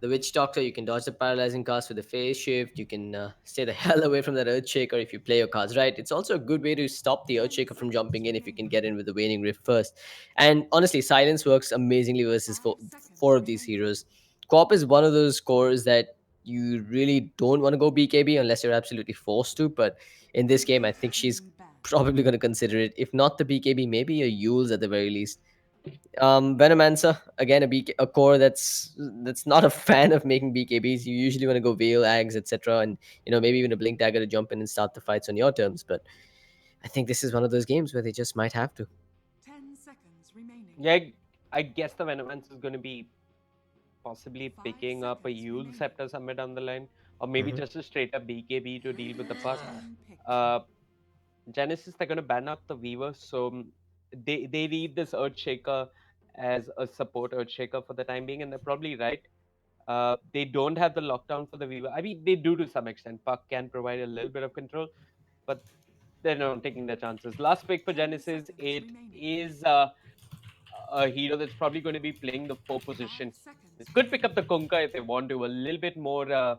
the Witch Doctor, you can dodge the paralyzing cast with the phase shift. You can stay the hell away from that Earthshaker if you play your cards right. It's also a good way to stop the Earthshaker from jumping in if you can get in with the Waning Rift first. And honestly, Silence works amazingly versus four of these heroes. Co-op is one of those cores that you really don't want to go BKB unless you're absolutely forced to. But in this game, I think she's probably going to consider it. If not the BKB, maybe a Yules at the very least. Venomancer, again, a core that's not a fan of making BKBs. You usually want to go Veil, Ags, etc., and maybe even a Blink Dagger to jump in and start the fights on your terms. But I think this is one of those games where they just might have to. 10 seconds remaining. Yeah, I guess the Venomance is going to be possibly picking up a Yule Scepter somewhere down the line, or maybe just a straight up BKB to deal with the Puck. Genesis, they're going to ban out the Weaver, so they read this Earthshaker as a support Earthshaker for the time being, and they're probably right. They don't have the lockdown for the Weaver. I mean, they do to some extent. Puck can provide a little bit of control, but they're not taking their chances. Last pick for Genesis, it is a hero that's probably going to be playing the 4 position. They could pick up the Kunkka if they want to, a little bit more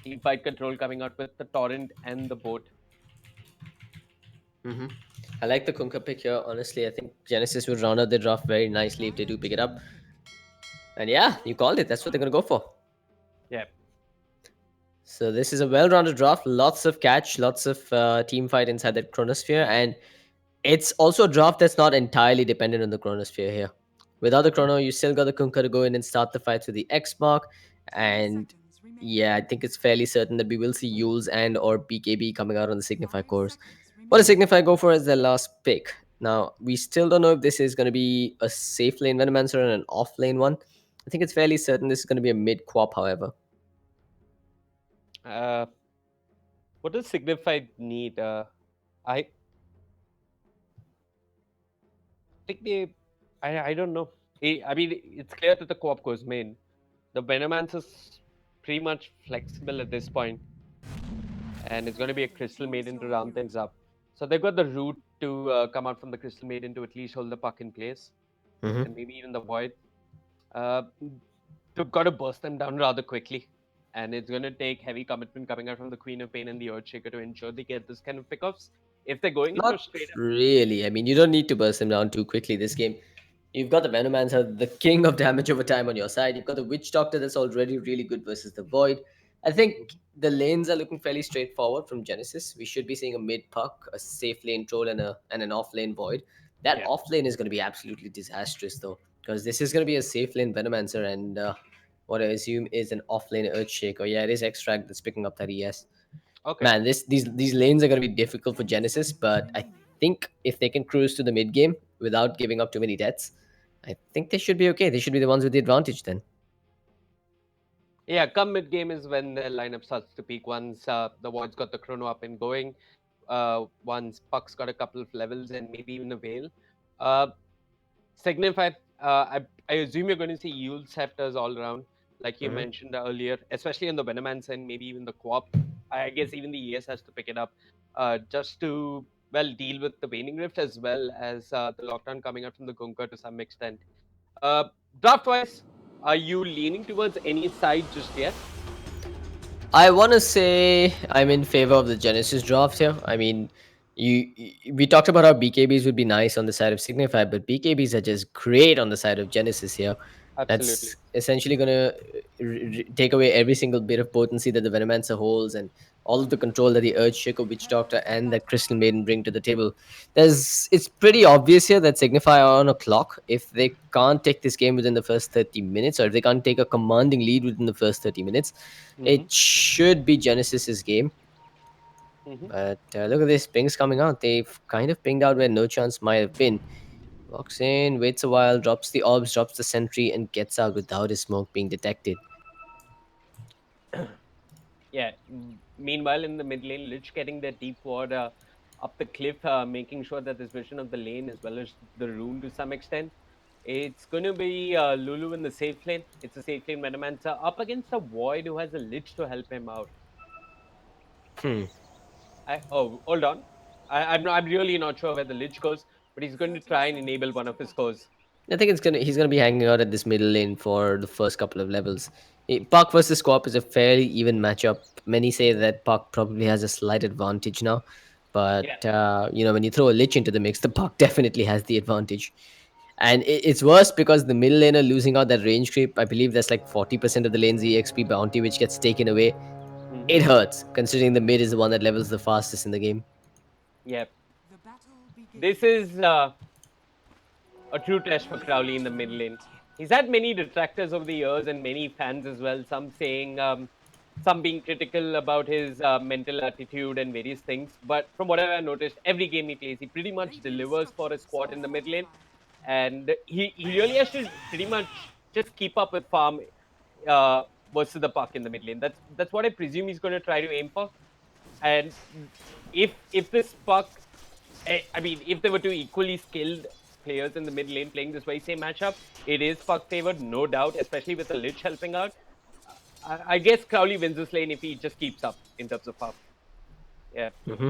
team fight control coming out with the Torrent and the boat. I like the Kunkka pick here. Honestly, I think Genesis would round out the draft very nicely if they do pick it up. And yeah, you called it. That's what they're going to go for. Yeah. So this is a well-rounded draft. Lots of catch, lots of team fight inside that Chronosphere. And it's also a draft that's not entirely dependent on the Chronosphere here. Without the Chrono, you still got the Kunkka to go in and start the fights with the X mark. And yeah, I think it's fairly certain that we will see Yules and or BKB coming out on the Signify cores. What does Signify go for as their last pick? Now, we still don't know if this is going to be a safe lane Venomancer and an off lane one. I think it's fairly certain this is going to be a mid quap, however. What does Signify need? I think I don't know. I mean, it's clear that the co-op goes main. The Venomance is pretty much flexible at this point, and it's going to be a Crystal Maiden to round things up. So they've got the route to come out from the Crystal Maiden to at least hold the Puck in place, and maybe even the Void. They've got to burst them down rather quickly, and it's going to take heavy commitment coming out from the Queen of Pain and the Earthshaker to ensure they get this kind of pickoffs. If they're going into Not straight up, really. I mean, you don't need to burst them down too quickly this game. You've got the Venomancer, the king of damage over time on your side. You've got the Witch Doctor that's already really good versus the Void. I think the lanes are looking fairly straightforward from Genesis. We should be seeing a mid Puck, a safe lane Troll, and an off lane Void. That off lane is going to be absolutely disastrous though, because this is going to be a safe lane Venomancer and what I assume is an off lane Earthshaker. Yeah, it is Extract that's picking up that ES. okay. Man, these lanes are going to be difficult for Genesis, but I think if they can cruise to the mid game without giving up too many deaths, I think they should be okay. They should be the ones with the advantage then. Yeah, come mid game is when the lineup starts to peak. Once the Void's got the Chrono up and going, once Puck's got a couple of levels and maybe even a Veil. Signify, I assume you're going to see Yule Scepters all around, like you mentioned earlier, especially on the Venomance and maybe even the Co-op. I guess even the ES has to pick it up just to, well, deal with the Waning Rift as well as the lockdown coming out from the Kunkka to some extent. Draft-wise, are you leaning towards any side just yet? I want to say I'm in favor of the Genesis draft here. I mean, we talked about how BKBs would be nice on the side of Signify, but BKBs are just great on the side of Genesis here. Absolutely. That's essentially going to take away every single bit of potency that the Venomancer holds and all of the control that the Urge Shaker, Witch Doctor, and that Crystal Maiden bring to the table. It's pretty obvious here that Signify are on a clock. If they can't take this game within the first 30 minutes, or if they can't take a commanding lead within the first 30 minutes, Hmm. it should be Genesis's game. Hmm. But look at this, pings coming out. They've kind of pinged out where no chance might have been. Walks in, waits a while, drops the orbs, drops the sentry, and gets out without his smoke being detected. Yeah. Meanwhile, in the mid lane, Lich getting their deep ward up the cliff, making sure that there's vision of the lane as well as the rune to some extent. It's going to be Lulu in the safe lane. It's a safe lane Venomancer up against a Void who has a Lich to help him out. Hmm. Hold on. I'm really not sure where the Lich goes, but he's going to try and enable one of his cores. I think he's gonna be hanging out at this middle lane for the first couple of levels. Puck versus Squap is a fairly even matchup. Many say that Puck probably has a slight advantage now, Yeah. but when you throw a Lich into the mix, the Puck definitely has the advantage. And it's worse because the middle laner losing out that range creep. I believe that's like 40% of the lane's EXP bounty, which gets taken away. Hmm. It hurts, considering the mid is the one that levels the fastest in the game. Yeah. This is a true test for Crowley in the mid lane. He's had many detractors over the years and many fans as well. Some saying, some being critical about his mental attitude and various things. But from what I've noticed, every game he plays, he pretty much delivers for his squad in the mid lane. And he really has to pretty much just keep up with farm uh, versus the puck in the mid lane. That's what I presume he's going to try to aim for. And if this puck, I mean, if there were two equally skilled players in the mid lane playing this very same matchup, it is puck favored, no doubt, especially with the Lich helping out. I guess Crowley wins this lane if he just keeps up in terms of farm. Yeah. Hmm.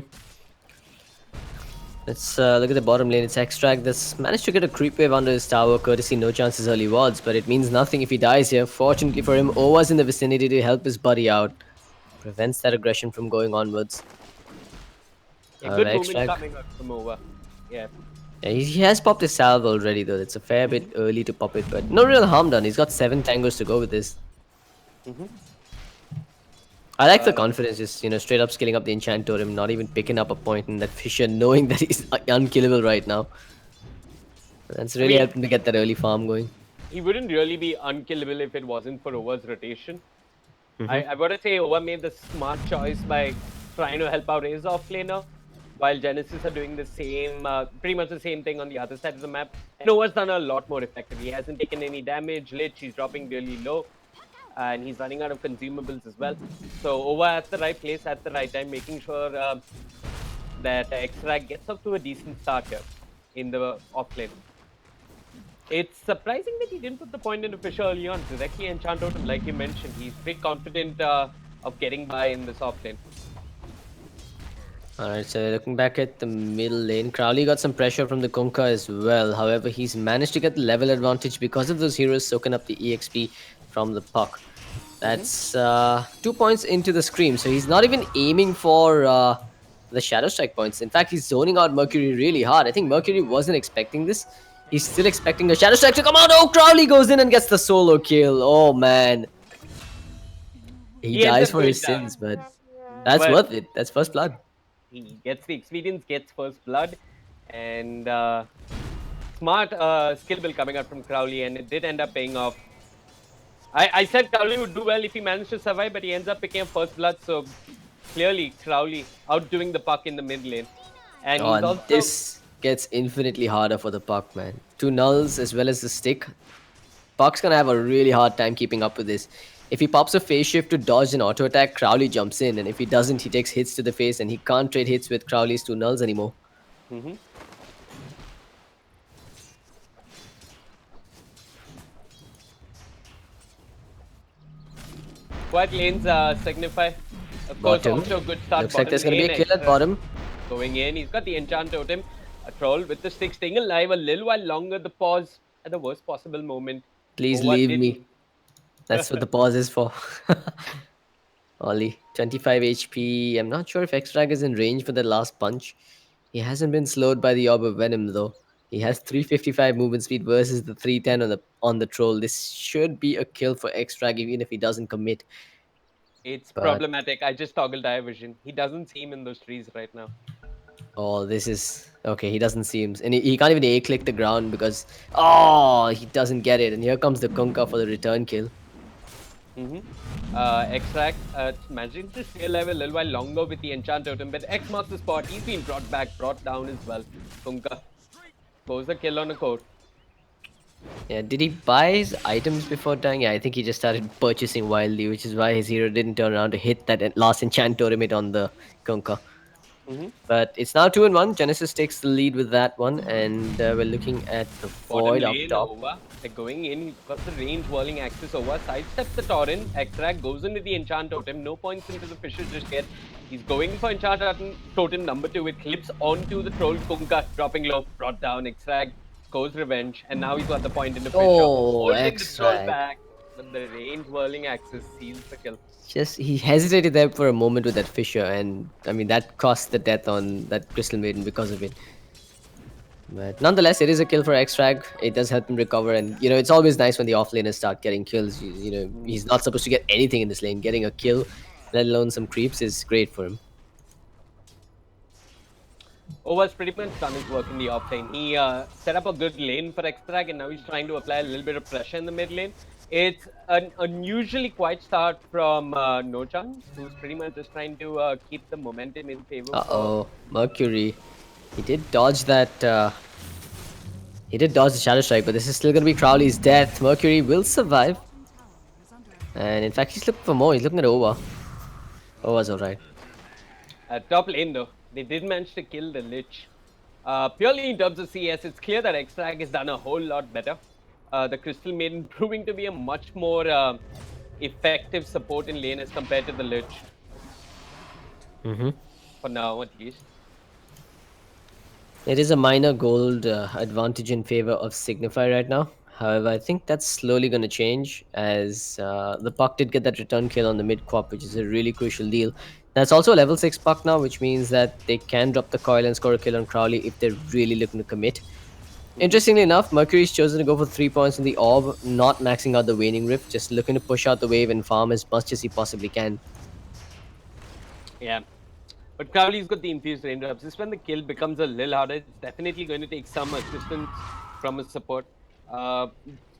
Let's look at the bottom lane. It's Extract that's managed to get a creep wave under his tower, courtesy no chances early wards, but it means nothing if he dies here. Fortunately for him, Owa's in the vicinity to help his buddy out. Prevents that aggression from going onwards. Yeah, good movement Extract. coming out from over. Yeah. Yeah, he has popped his salve already, though. It's a fair bit early to pop it, but no real harm done. He's got 7 tangos to go with this. Hmm. I like the confidence, just straight up skilling up the enchant totem, not even picking up a point in that Fisher, knowing that he's unkillable right now. That's I really mean, helped him to get that early farm going. he wouldn't really be unkillable if it wasn't for Over's rotation. Hmm. I've got to say, Over made the smart choice by trying to help out his offlaner, while Genesis are doing the same, pretty much the same thing on the other side of the map. And Over's done a lot more effective. He hasn't taken any damage. Lich, he's dropping really low, and he's running out of consumables as well. So Over at the right place at the right time, making sure that Extract gets up to a decent start here in the offlane. It's surprising that he didn't put the point into Fisher early on. Directly enchant totem, like you mentioned. He's pretty confident of getting by in this offlane. Alright, so looking back at the middle lane, Crowley got some pressure from the Kunkka as well. However, he's managed to get the level advantage because of those heroes soaking up the EXP from the puck. That's 2 points into the Scream, so he's not even aiming for the Shadow Strike points. In fact, he's zoning out Mercury really hard. I think Mercury wasn't expecting this. He's still expecting the Shadow Strike to come out. Oh, Crowley goes in and gets the solo kill. Oh, man. He He ends dies up for his going down. sins, but that's But worth it. That's first blood. he gets the experience, gets first blood, and smart skill build coming out from Crowley, and it did end up paying off. I said Crowley would do well if he managed to survive, but he ends up picking up first blood, so clearly Crowley outdoing the puck in the mid lane. And Oh, he's and also this gets infinitely harder for the Puck, man. 2 nulls as well as the stick. Puck's gonna have a really hard time keeping up with this. If he pops a phase shift to dodge an auto attack, Crowley jumps in, and if he doesn't, he takes hits to the face, and he can't trade hits with Crowley's 2 nulls anymore. Mhm. Quite lanes Signify. Of course, Bottom. also a good start. Looks like there's bottom gonna be a lane, kill at bottom. Going in, he's got the enchant totem. A troll with the stick staying alive a little while longer. The pause at the worst possible moment. Please What leave did me. That's what the pause is for. Ollie, 25 HP. I'm not sure if X-Drag is in range for the last punch. He hasn't been slowed by the Orb of Venom, though. He has 355 movement speed versus the 310 on the troll. This should be a kill for Extrag even if he doesn't commit. It's But problematic. I just toggled eye vision. He doesn't see him in those trees right now. oh, this is okay. He doesn't see him, and he can't even A click the ground because oh, he doesn't get it. And here comes the Kunkka for the return kill. Mm-hmm. Extract managing to stay alive a little while longer with the enchant totem, but X marks the spot. He's been brought down as well. Kunkka goes the kill on a court. Yeah, did he buy his items before dying? Yeah, I think he just started purchasing wildly, which is why his hero didn't turn around to hit that last enchant totem on the Kunkka. Mm-hmm. But it's now 2-1. Genesis takes the lead with that one, and we're looking at the Bottom void up lane top. over. They're going in. He's got the range whirling axis over. Sidesteps the torrent. Extract goes into the enchant totem. No points into the fisher just yet. He's going for enchant totem number 2. It clips onto the troll Kunkka, dropping low, brought down. Extract goes revenge, and now he's got the point in the fisher. Oh, Holding the troll Extract. back, but the range whirling axis seals the kill. Just he hesitated there for a moment with that fisher, and I mean that cost the death on that Crystal Maiden because of it. But nonetheless, it is a kill for Extract. It does help him recover, and you know it's always nice when the offlaners start getting kills. You know he's not supposed to get anything in this lane. Getting a kill, let alone some creeps, is great for him. Over's pretty much done his work in the off lane. He set up a good lane for Extract, and now he's trying to apply a little bit of pressure in the mid lane. It's an unusually quiet start from No Chance, who's pretty much just trying to keep the momentum in favor Uh-oh, Mercury. He did dodge that. He did dodge the Shadow Strike, but this is still going to be Crowley's death. Mercury will survive. And in fact, he's looking for more. He's looking at Ova. Ova's alright. top lane though. They did manage to kill the Lich. Purely in terms of CS, it's clear that Extract has done a whole lot better. The Crystal Maiden proving to be a much more effective support in lane as compared to the Lich. For now, at least. It is a minor gold advantage in favor of Signify right now. However, I think that's slowly going to change as the puck did get that return kill on the mid quap, which is a really crucial deal. That's also a level 6 puck now, which means that they can drop the coil and score a kill on Crowley if they're really looking to commit. Interestingly enough, Mercury's chosen to go for 3 points in the orb, not maxing out the waning rift, just looking to push out the wave and farm as much as he possibly can. Yeah. But Crowley's got the infused raindrops. This is when the kill becomes a little harder. It's definitely going to take some assistance from his support.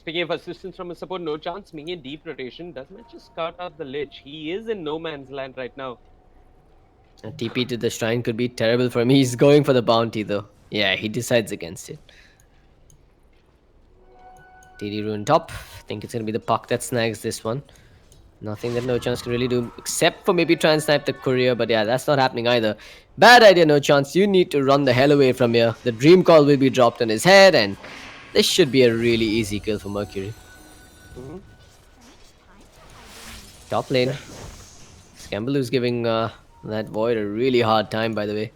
Speaking of assistance from his support, No Chance making a deep rotation. Doesn't just scout out the Lich. He is in no man's land right now. A TP to the shrine could be terrible for him. He's going for the bounty though. Yeah, he decides against it. TD Rune top. I think it's going to be the puck that snags this one. Nothing that No Chance can really do except for maybe try and snipe the courier. But yeah, that's not happening either. Bad idea, No Chance. You need to run the hell away from here. The dream call will be dropped on his head, and this should be a really easy kill for Mercury. Top lane. Scambaloo's giving that Void a really hard time, by the way.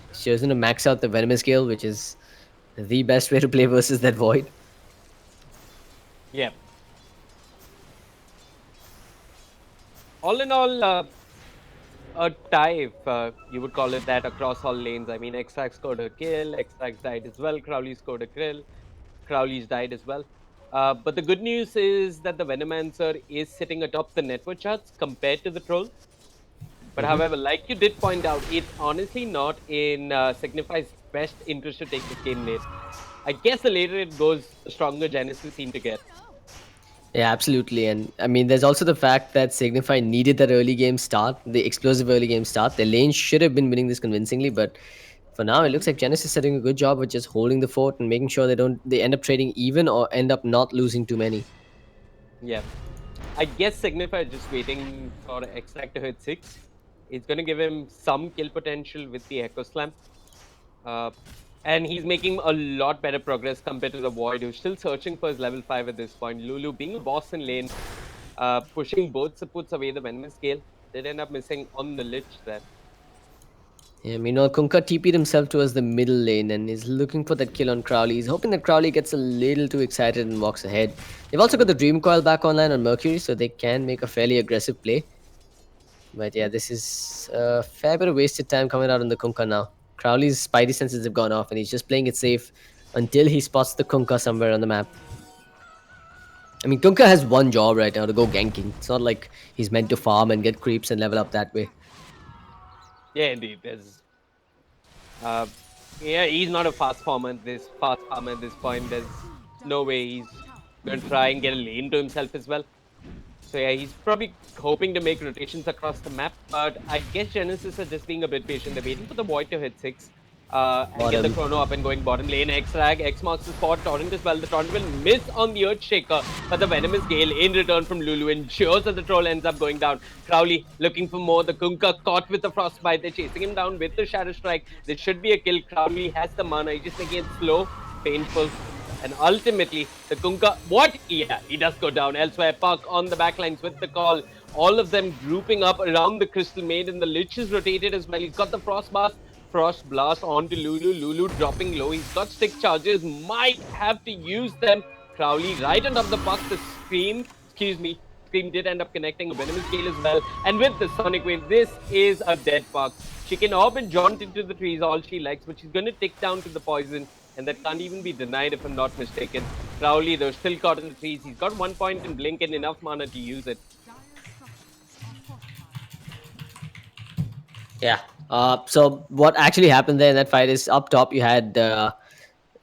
He's chosen to max out the Venomous Gale, which is the best way to play versus that Void. Yeah. All in all, a tie, if you would call it that, across all lanes. I mean, Extract scored a kill, Extract died as well, Crowley scored a kill, Crowley's died as well. But the good news is that the Venomancer is sitting atop the network charts compared to the Troll. But however, like you did point out, it's honestly not in Signify's best interest to take this game late. I guess the later it goes, the stronger Genesis seem to get. Yeah, absolutely. And I mean, there's also the fact that Signify needed that early game start, the explosive early game start. The lane should have been winning this convincingly, but for now, it looks like Genesis is doing a good job of just holding the fort and making sure they end up trading even or end up not losing too many. Yeah. I guess Signify is just waiting for Extract to hit 6. It's going to give him some kill potential with the Echo Slam. And he's making a lot better progress compared to the Void, who's still searching for his level 5 at this point. Lulu being a boss in lane, pushing both supports away the Venomous Gale. Did end up missing on the Lich there. Yeah, meanwhile, Kunkka TP'd himself towards the middle lane and is looking for that kill on Crowley. He's hoping that Crowley gets a little too excited and walks ahead. They've also got the Dream Coil back online on Mercury, so they can make a fairly aggressive play. But yeah, this is a fair bit of wasted time coming out on the Kunkka now. Crowley's spidey senses have gone off and he's just playing it safe until he spots the Kunkka somewhere on the map. I mean, Kunkka has one job right now, to go ganking. It's not like he's meant to farm and get creeps and level up that way. Yeah, indeed. There's, yeah, he's not a fast farmer. At this point. There's no way he's going to try and get a lane to himself as well. So yeah, he's probably hoping to make rotations across the map. But I guess Genesis are just being a bit patient. They're waiting for the Void to hit 6. And get the chrono up and going bottom lane. X-Rag, X marks the spot, Torrent as well. The Torrent will miss on the Earthshaker, but the Venomous Gale in return from Lulu ensures that the Troll ends up going down. Crowley looking for more. The Kunkka caught with the Frostbite. They're chasing him down with the Shadow Strike. This should be a kill. Crowley has the mana. He's just making it slow, painful. And ultimately, the Kunkka, what? Yeah, he does go down. Elsewhere, Puck on the backlines with the call. All of them grouping up around the Crystal Maiden. The Lich is rotated as well. He's got the Frost Blast onto Lulu. Lulu dropping low. He's got stick charges. Might have to use them. Crowley right on top of the Puck. The Scream did end up connecting a Venomous Gale as well. And with the Sonic Wave, this is a dead Puck. She can hop and jaunt into the trees all she likes, but she's going to tick down to the poison. And that can't even be denied if I'm not mistaken. Crowley, though, still caught in the trees. He's got 1 point in Blink and enough mana to use it. Yeah. So what actually happened there in that fight is up top you had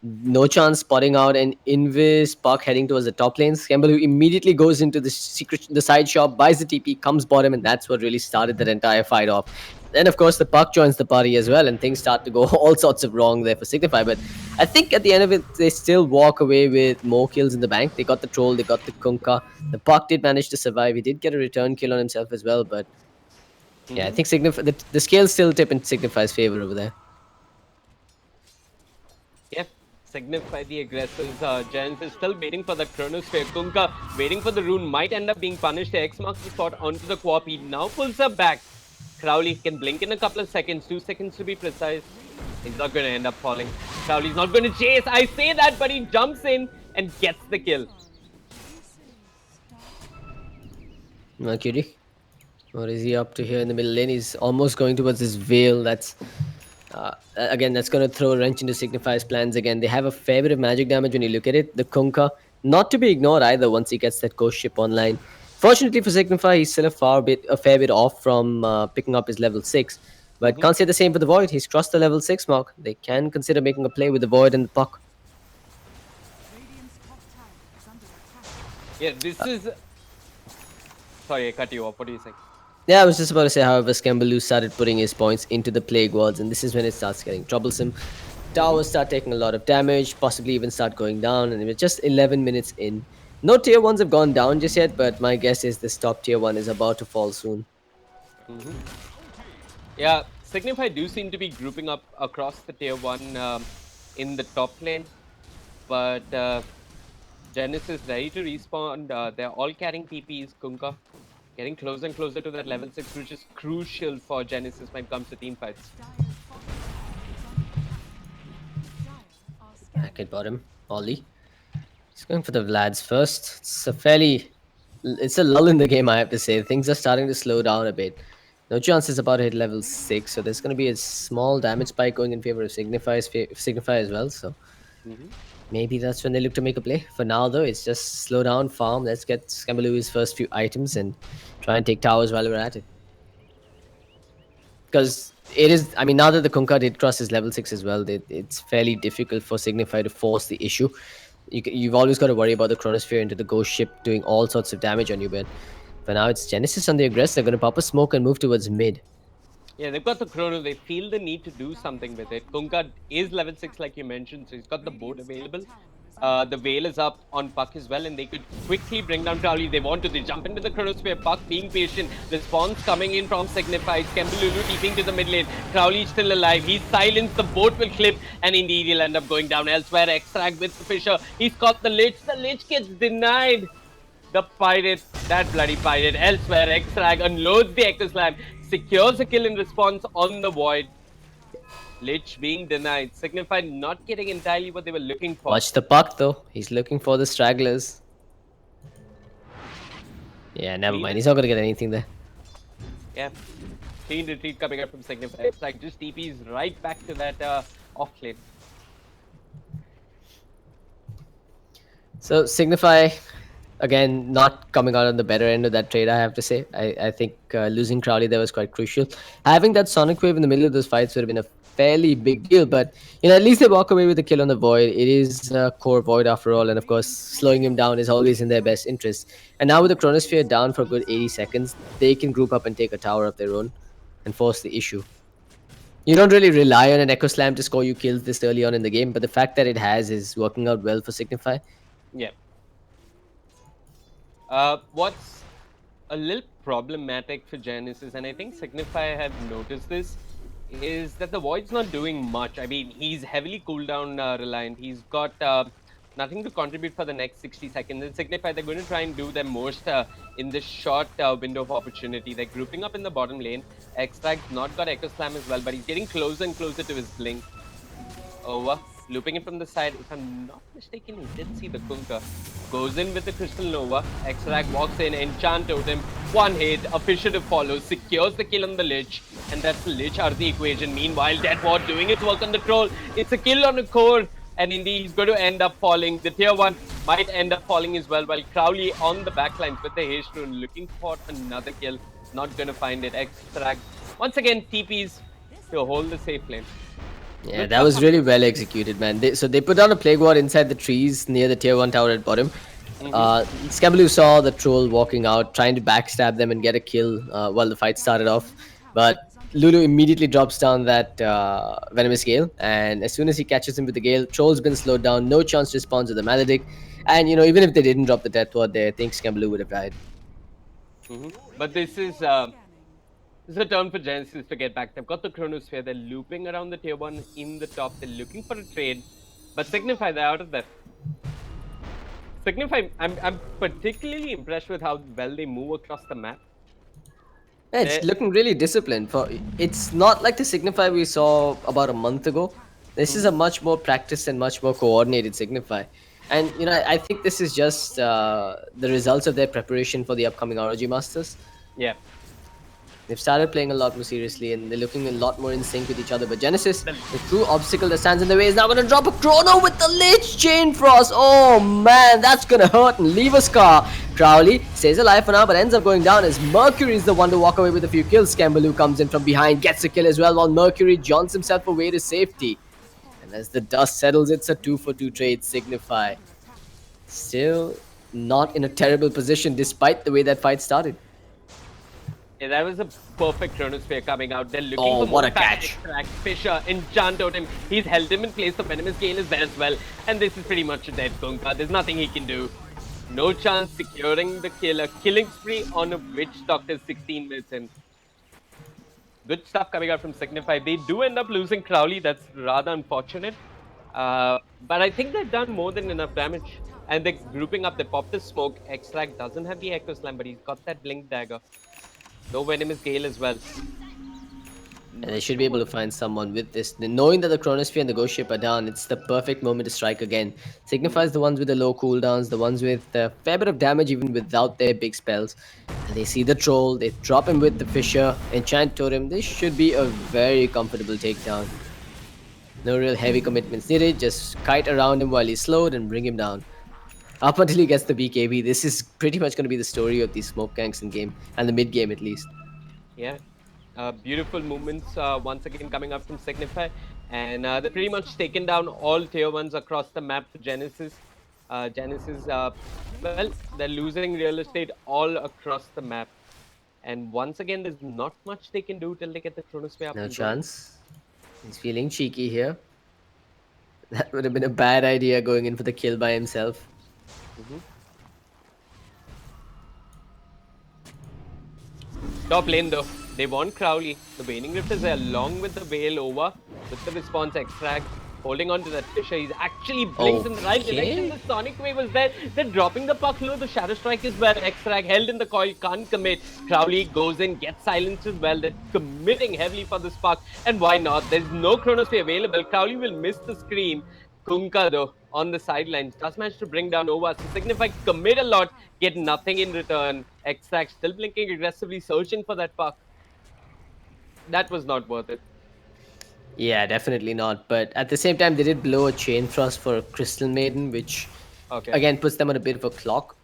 No Chance spotting out an Invis Puck heading towards the top lane. Skemble, who immediately goes into the side shop, buys the TP, comes bottom, and that's what really started that entire fight off. Then, of course, the Puck joins the party as well, and things start to go all sorts of wrong there for Signify. But I think at the end of it, they still walk away with more kills in the bank. They got the Troll, they got the Kunkka. The Puck did manage to survive. He did get a return kill on himself as well, but yeah, I think the scales still tip in Signify's favor over there. Yep, Signify the aggressors. Giants is still waiting for the Chronosphere. Kunkka waiting for the rune, might end up being punished. The X marks the spot onto the co-op. He now pulls her back. Crowley can blink in a couple of seconds, 2 seconds to be precise. He's not going to end up falling. Crowley's not going to chase. I say that, but he jumps in and gets the kill. Mercury. What is he up to here in the middle lane? He's almost going towards this Veil. That's again, that's going to throw a wrench into Signify's plans again. They have a fair bit of magic damage when you look at it. The Kunkka, not to be ignored either once he gets that Ghost Ship online. Fortunately for Signify, he's still a fair bit off from picking up his level 6. But can't say the same for the Void. He's crossed the level 6 mark. They can consider making a play with the Void and the Puck. Yeah, this is... Sorry, I cut you off. What do you think? Yeah, I was just about to say, however, Skembaloo started putting his points into the Plague Wards, and this is when it starts getting troublesome. Towers start taking a lot of damage, possibly even start going down, and it was just 11 minutes in. No tier 1s have gone down just yet, but my guess is this top tier 1 is about to fall soon. Yeah, Signify do seem to be grouping up across the tier 1 in the top lane, but Genesis ready to respawn. They're all carrying TPs. Kunkka getting closer and closer to that level 6, which is crucial for Genesis when it comes to team fights. Back at bottom, Ollie. He's going for the Vlads first. It's a lull in the game, I have to say. Things are starting to slow down a bit. No Chance is about to hit level 6, so there's going to be a small damage spike going in favor of Signify as well. So maybe that's when they look to make a play. For now, though, it's just slow down, farm. Let's get Skembaloo his first few items and try and take towers while we're at it. Because it is, I mean, now that the Kunkka did cross his level 6 as well, it's fairly difficult for Signify to force the issue. You've always got to worry about the Chronosphere into the Ghost Ship doing all sorts of damage on you, but for now it's Genesis on the aggress. They're going to pop a smoke and move towards mid. Yeah, they've got the Chrono. They feel the need to do something with it. Kunkka is level 6 like you mentioned, so he's got the board available. The Veil is up on Puck as well, and they could quickly bring down Crowley if they want to. They jump into the Chronosphere. Puck being patient. Response coming in from Signify. Skembaloo TPing to the mid lane. Crowley's still alive. He's silenced. The boat will clip, and indeed he'll end up going down elsewhere. Extract with the Fisher. He's got the Lich. The Lich gets denied. The Pirate, that bloody Pirate, elsewhere. Extract unloads the Echo Slam. Secures a kill in response on the Void. Lich being denied. Signify not getting entirely what they were looking for. Watch the Puck though. He's looking for the stragglers. Yeah, never mind. He's not going to get anything there. Yeah. clean retreat coming up from Signify. It's like just TP's right back to that off lane. So Signify, again, not coming out on the better end of that trade, I have to say. I think losing Crowley there was quite crucial. Having that Sonic Wave in the middle of those fights would have been a fairly big deal, but at least they walk away with the kill on the Void. It is a core Void after all, and of course, slowing him down is always in their best interest. And now with the Chronosphere down for a good 80 seconds, they can group up and take a tower of their own and force the issue. You don't really rely on an Echo Slam to score you kills this early on in the game, but the fact that it has is working out well for Signify. Yeah. What's a little problematic for Genesis, and I think Signify have noticed this, is that the Void's not doing much. I mean, he's heavily cooldown reliant. He's got nothing to contribute for the next 60 seconds. And Signify, they're going to try and do their most in this short window of opportunity. They're grouping up in the bottom lane. Extract's not got Echo Slam as well, but he's getting closer and closer to his blink. Over. Looping it from the side. If I'm not mistaken, he did see the Kunkka. Goes in with the Crystal Nova. Extract walks in, enchant totem. One hit, a Fisher to follow, secures the kill on the Lich. And that's the Lich out of the equation. Meanwhile, Deadward doing its work on the troll. It's a kill on the core. And indeed, he's going to end up falling. The tier 1 might end up falling as well. While Crowley on the backlines with the haste rune, looking for another kill. Not going to find it. Extract. Once again, TPs to hold the safe lane. Yeah, that was really well executed, man. So they put down a Plague Ward inside the trees near the tier 1 tower at bottom. Scambaloo saw the troll walking out, trying to backstab them and get a kill while the fight started off. But Lulu immediately drops down that Venomous Gale. And as soon as he catches him with the Gale, Troll's been slowed down. No chance to respond to the Maledict. And, even if they didn't drop the Death Ward there, I think Scambaloo would have died. But this is a turn for Genesis to get back. They've got the Chronosphere. They're looping around the tier 1 in the top. They're looking for a trade. But Signify, they're out of that. Signify, I'm particularly impressed with how well they move across the map. Yeah, it's looking really disciplined. It's not like the Signify we saw about a month ago. This is a much more practiced and much more coordinated Signify. And, I think this is just the results of their preparation for the upcoming ROG Masters. Yeah. They've started playing a lot more seriously and they're looking a lot more in sync with each other. But Genesis, the true obstacle that stands in the way, is now going to drop a Chrono with the Lich Chain Frost. Oh man, that's going to hurt and leave a scar. Crowley stays alive for now but ends up going down as Mercury is the one to walk away with a few kills. Scambaloo comes in from behind, gets a kill as well, while Mercury jaunts himself away to safety. And as the dust settles, it's a 2-for-2 trade. Signify still not in a terrible position despite the way that fight started. Yeah, that was a perfect Chronosphere coming out. They're looking Oh, for what more a catch. Extract. Fisher, enchant totem. He's held him in place. The Venomous Gale is there as well. And this is pretty much a dead Kunkka. There's nothing he can do. No chance securing the kill. A killing spree on a Witch Doctor 16 minutes in. Good stuff coming out from Signify. They do end up losing Crowley. That's rather unfortunate. But I think they've done more than enough damage. And they're grouping up. They pop the smoke. Extract doesn't have the Echo Slam, but he's got that Blink Dagger. No Venomous Gale as well. And they should be able to find someone with this. Knowing that the Chronosphere and the Ghost Ship are down, it's the perfect moment to strike again. Signifies the ones with the low cooldowns, the ones with a fair bit of damage even without their big spells. And they see the Troll, they drop him with the Fisher, Enchant Totem. This should be a very comfortable takedown. No real heavy commitments needed, just kite around him while he's slowed and bring him down. Up until he gets the BKB, this is pretty much going to be the story of these smoke ganks in game, and the mid game at least. Yeah, beautiful movements once again coming up from Signify, and they're pretty much taken down all tier 1s across the map for Genesis. Well, they're losing real estate all across the map, and once again, there's not much they can do till they get the Chronosphere up. No chance. He's feeling cheeky here. That would have been a bad idea going in for the kill by himself. Top lane though, they want Crowley. The Waning Rift is there along with the Veil over with the response Extract. Holding on to that Fisher, he's actually blinked in the right direction. The Sonic Wave was there. They're dropping the puck low. The Shadow Strike is where Extract held in the coil, can't commit. Crowley goes in, gets silenced as well. They're committing heavily for this puck. And why not? There's no Chronosphere available. Crowley will miss the screen. Kunkka though, on the sidelines, does manage to bring down Nova. So Signify commit a lot, get nothing in return. Extract still blinking aggressively, searching for that puck. that was not worth it. Yeah, definitely not. But at the same time, they did blow a chain thrust for Crystal Maiden, which Okay. again puts them on a bit of a clock.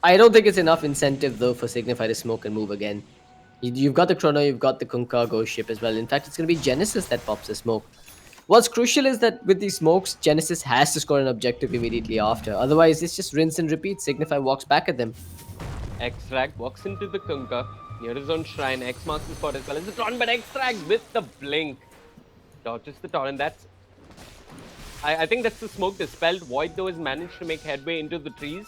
I don't think it's enough incentive though for Signify to smoke and move again. You've got the Chrono, you've got the Kunkka ghost ship as well. In fact, it's going to be Genesis that pops a smoke. What's crucial is that with these smokes, Genesis has to score an objective immediately after. Otherwise, it's just rinse and repeat. Signify walks back at them. Extract walks into the Kunkka near his own shrine. X marks the spot as well as the Torrent, but Extract with the blink dodges the Torrent. I think that's the smoke dispelled. Void though has managed to make headway into the trees.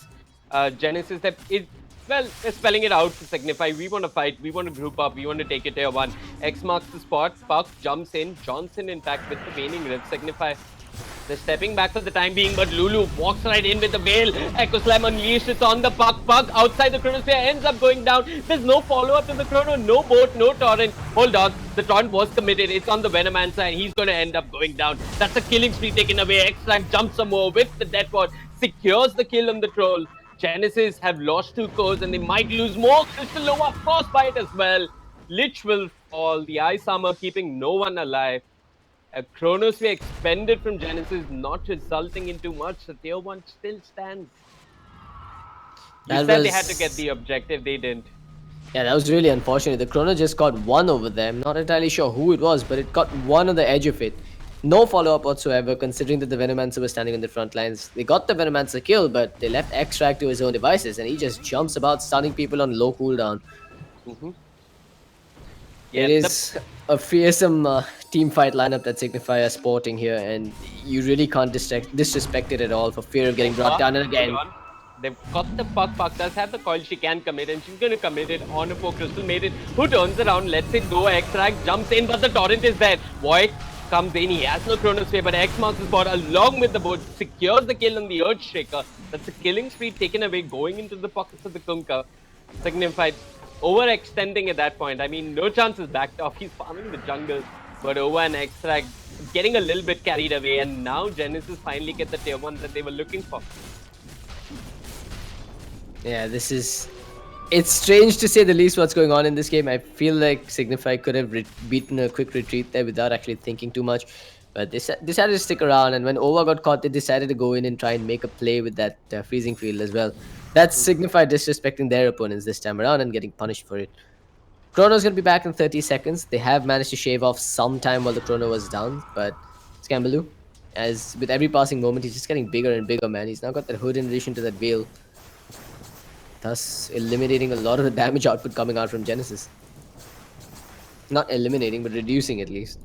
Genesis that is well, they're spelling it out to Signify. We want to fight. We want to group up. We want to take it tier 1. X marks the spot. Puck jumps in. Johnson, in fact, with the waning rift. Signify. They're stepping back for the time being, but Lulu walks right in with the veil. Echo Slam unleashed. It's on the Puck. Puck outside the Chronosphere ends up going down. There's no follow-up to the Chrono. No boat, no Torrent. Hold on. The Torrent was committed. It's on the Venomancer and he's going to end up going down. That's a killing spree taken away. Extract jumps some more with the Death Ward. Secures the kill on the Troll. Genesis have lost 2 cores and they might lose more. Crystal Nova frostbite as well. Lich will fall. The Ice Armor keeping no one alive. A Chronosphere expended from Genesis, not resulting into much. The tier 1 still stands. You said they had to get the objective, they didn't. Yeah, that was really unfortunate. The Chrono just got 1 over them. Not entirely sure who it was, but it got 1 on the edge of it. No follow-up whatsoever, considering that the Venomancer was standing on the front lines. They got the Venomancer kill, but they left Extract to his own devices, and he just jumps about, stunning people on low cooldown. Yeah, it is a fearsome team fight lineup that Signify are sporting here, and you really can't disrespect it at all for fear of getting brought down again. They've got the Puck. Puck does have the coil. She can commit, and she's going to commit it on a 4 Crystal Maiden, who turns around, lets it go. Extract jumps in, but the Torrent is there. Void comes in. He has no Chronosphere, but X marks the spot along with the boat, secures the kill on the Earthshaker. That's a killing spree taken away, going into the pockets of the Kunkka. Signified overextending at that point. I mean, no chances backed off. He's farming the jungle, but over an Extract getting a little bit carried away, and now Genesis finally get the tier 1 that they were looking for. Yeah, it's strange to say the least what's going on in this game. I feel like Signify could have beaten a quick retreat there without actually thinking too much. But they decided to stick around, and when Ova got caught, they decided to go in and try and make a play with that freezing field as well. That's Signify disrespecting their opponents this time around and getting punished for it. Chrono's going to be back in 30 seconds. They have managed to shave off some time while the Chrono was down, but Scambaloo, as with every passing moment, he's just getting bigger and bigger, man. He's now got that hood in addition to that veil, thus eliminating a lot of the damage output coming out from Genesis. Not eliminating, but reducing at least.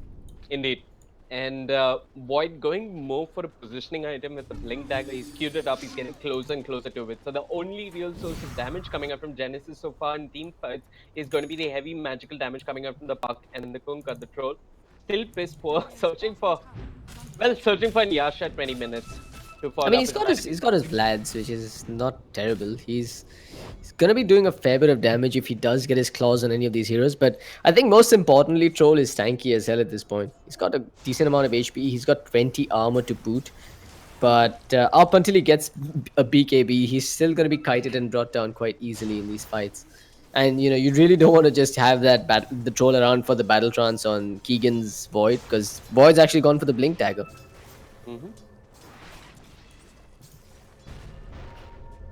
Indeed. And Void going more for a positioning item with the Blink Dagger. He's queued it up. He's getting closer and closer to it. So the only real source of damage coming out from Genesis so far in team fights is going to be the heavy magical damage coming out from the Puck and the Kunkka, the Troll. Still piss poor, searching for an Yasha at 20 minutes. I mean, he's got his Vlads, which is not terrible. He's gonna be doing a fair bit of damage if he does get his claws on any of these heroes. But I think most importantly, Troll is tanky as hell at this point. He's got a decent amount of HP. He's got 20 armor to boot. But up until he gets a BKB, he's still gonna be kited and brought down quite easily in these fights. And you know, you really don't want to just have that the Troll around for the battle trance on Keegan's Void, because Void's actually gone for the Blink Dagger.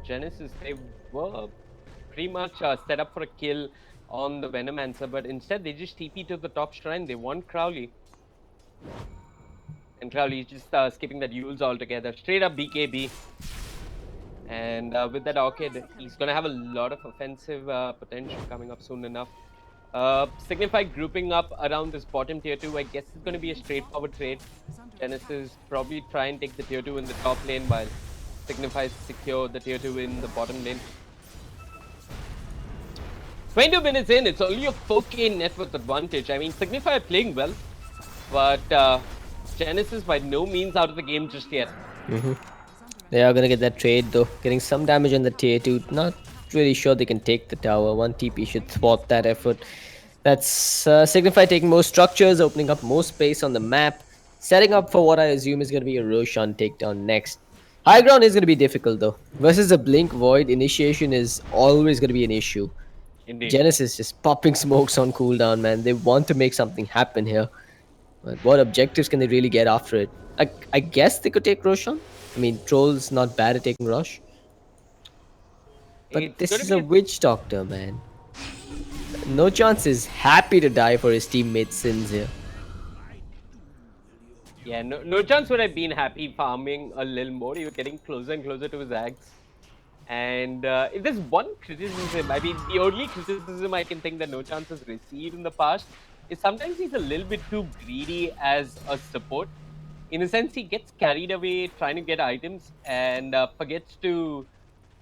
Genesis, they were pretty much set up for a kill on the Venomancer, but instead they just TP to the top shrine. They want Crowley. And Crowley just skipping that Yules altogether. Straight up BKB. And with that Orchid, he's going to have a lot of offensive potential coming up soon enough. Signify grouping up around this bottom tier 2. I guess it's going to be a straightforward trade. Genesis probably try and take the tier 2 in the top lane while Signify secure the tier 2 in the bottom lane. 22 minutes in, it's only a 4k net worth advantage. I mean, Signify are playing well, but Genesis by no means out of the game just yet. They are going to get that trade though, getting some damage on the tier 2. Not really sure they can take the tower. 1 TP should thwart that effort. That's Signify taking more structures, opening up more space on the map, setting up for what I assume is going to be a Roshan takedown next. High ground is going to be difficult though. Versus a Blink Void, initiation is always going to be an issue. Indeed. Genesis just popping smokes on cooldown, man. They want to make something happen here. But what objectives can they really get after it? I guess they could take Roshan. I mean, Troll's not bad at taking Rush. But It's this going to is be a Witch Doctor, man. No Chance is happy to die for his teammates' sins here. Yeah, no chance would have been happy farming a little more. He was getting closer and closer to his axe. And if there's one criticism, I mean, the only criticism I can think that No Chance has received in the past is sometimes he's a little bit too greedy as a support. In a sense, he gets carried away trying to get items and forgets to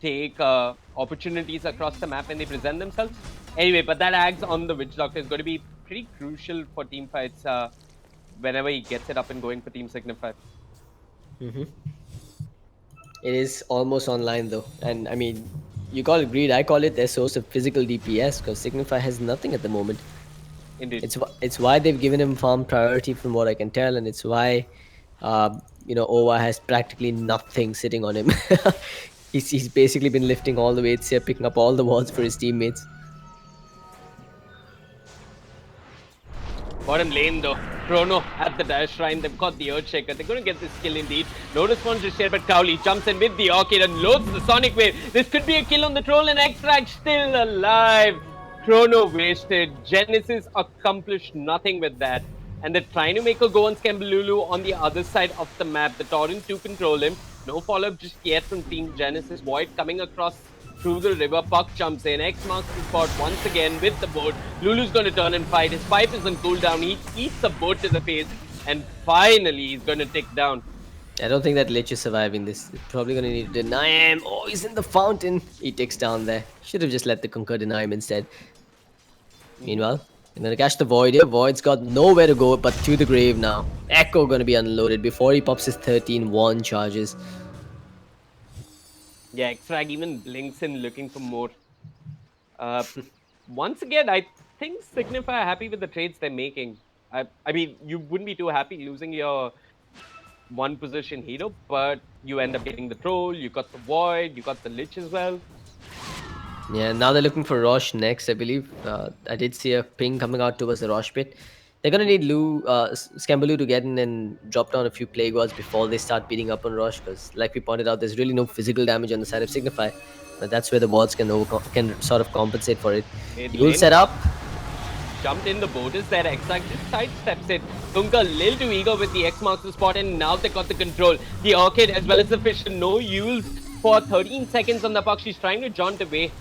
take opportunities across the map when they present themselves. Anyway, but that axe on the Witch Doctor is going to be pretty crucial for team fights whenever he gets it up and going for Team Signify. It is almost online though, and I mean, you call it greed. I call it their source of physical DPS because Signify has nothing at the moment. Indeed. It's why they've given him farm priority from what I can tell, and it's why Ova has practically nothing sitting on him. He's basically been lifting all the weights here, picking up all the walls for his teammates. Bottom lane though, Chrono at the dash shrine, they've got the Earthshaker, they're going to get this kill indeed. No response just yet, but Crowley jumps in with the Arcade and loads the Sonic Wave. This could be a kill on the Troll and Extract still alive. Chrono wasted, Genesis accomplished nothing with that. And they're trying to make a go on Skembululu on the other side of the map. The Torrent 2 control him. No follow-up just yet from Team Genesis. Void coming across through the river. Puck jumps in. X marks the spot once again with the boat. Lulu's going to turn and fight. His pipe is on cooldown. He eats the boat to the face. And finally, he's going to tick down. I don't think that Lich is surviving this. They're probably going to need to deny him. Oh, he's in the fountain. He ticks down there. Should have just let the Conquer deny him instead. Meanwhile, they're going to catch the Void here. Void's got nowhere to go but to the grave now. Echo going to be unloaded before he pops his 13-1 charges. Yeah, X-Frag even blinks in looking for more. Once again, I think Signify are happy with the trades they're making. I mean, you wouldn't be too happy losing your one position hero, but you end up getting the Troll, you got the Void, you got the Lich as well. Yeah, now they're looking for Rosh next, I believe. I did see a ping coming out towards the Rosh pit. They're going to need Skembulu to get in and drop down a few Plague Wards before they start beating up on Rosh, because like we pointed out, there's really no physical damage on the side of Signify. But that's where the wards can sort of compensate for it. You'll set up. Jumped in, the boat is there. Exact just sidesteps it. Tunka a little too eager with the X marks the spot, and now they got the control. The Arcade as well as the Fish, no use for 13 seconds on the puck. She's trying to jaunt away.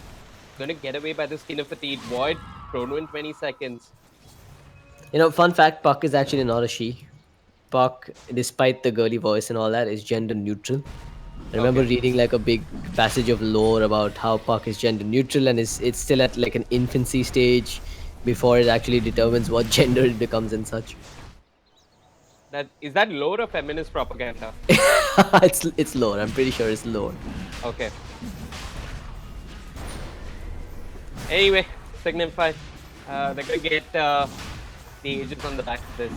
Gonna get away by the skin of her teeth. Void, Chrono in 20 seconds. You know, fun fact, Puck is actually not a she. Puck, despite the girly voice and all that, is gender neutral. I remember reading like a big passage of lore about how Puck is gender neutral and it's still at like an infancy stage before it actually determines what gender it becomes and such. Is that lore or feminist propaganda? It's lore. I'm pretty sure it's lore. Okay. Anyway, Signify, they're gonna get the agents on the back of this.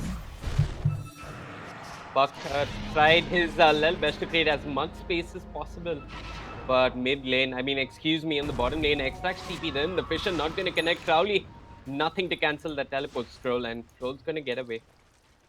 Buck tried his level best to create as much space as possible. But mid lane, I mean, excuse me, in the bottom lane, Extracts TP them. The Fish are not going to connect Crowley. Nothing to cancel that teleport Scroll, and Scroll's going to get away.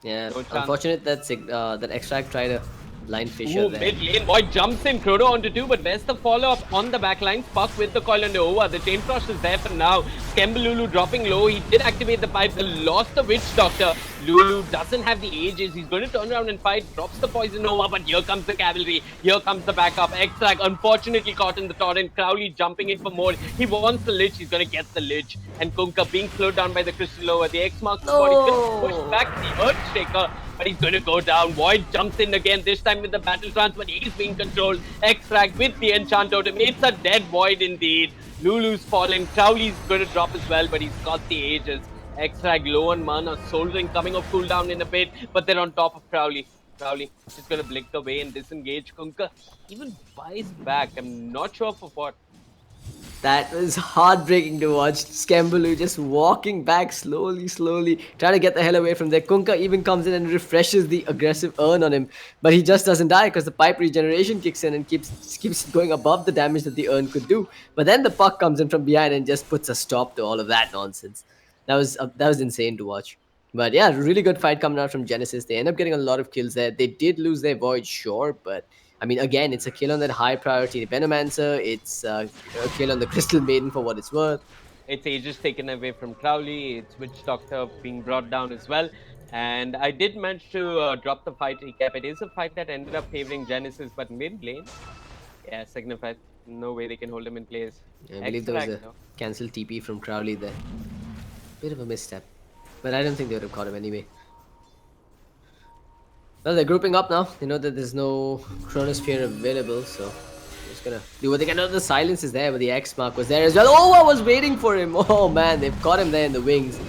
Yeah, No chance. unfortunate that Extract tried a line Fisher Ooh, there. mid lane, Void jumps in, Chrono onto 2, but where's the follow-up on the back line? Puck with the coil on the over. The Chain Frost is there for now. Skembululu dropping low. He did activate the pipe. They lost the Witch Doctor. Lulu doesn't have the ages. He's going to turn around and fight. Drops the poison over, but here comes the cavalry. Here comes the backup. Extract unfortunately caught in the torrent. Crowley jumping in for more. He wants the Lich. He's going to get the Lich. And Kunkka being slowed down by the Crystal over. The X marks the spot. He's going to push back the Earthshaker, but he's going to go down. Void jumps in again, this time with the battle trance, but he's being controlled. Extract with the enchant totem. It's a dead Void indeed. Lulu's falling. Crowley's going to drop as well, but he's got the ages. Extract low on mana, Soldering coming off cooldown in a bit, but they're on top of Crowley. Crowley just going to blink away and disengage. Kunkka even buys back. I'm not sure for what. That was heartbreaking to watch. Scambaloo just walking back slowly, trying to get the hell away from there. Kunka even comes in and refreshes the aggressive urn on him, but he just doesn't die because the pipe regeneration kicks in and keeps going above the damage that the urn could do. But then the puck comes in from behind and just puts a stop to all of that nonsense. That was insane to watch. But yeah, really good fight coming out from Genesis. They end up getting a lot of kills there. They did lose their void, sure, but I mean, again, it's a kill on that high priority Venomancer. It's a kill on the Crystal Maiden for what it's worth. It's Aegis taken away from Crowley. It's Witch Doctor being brought down as well. And I did manage to drop the fight recap. It is a fight that ended up favoring Genesis, but mid lane, yeah, Signify, no way they can hold him in place. I believe there was a Extract, though. cancelled TP from Crowley there. Bit of a misstep. But I don't think they would have caught him anyway. Well, they're grouping up now. They know that there's no Chronosphere available, so they're just gonna do what they can. The silence is there, but the X mark was there as well. Oh, I was waiting for him. Oh man, they've caught him there in the wings.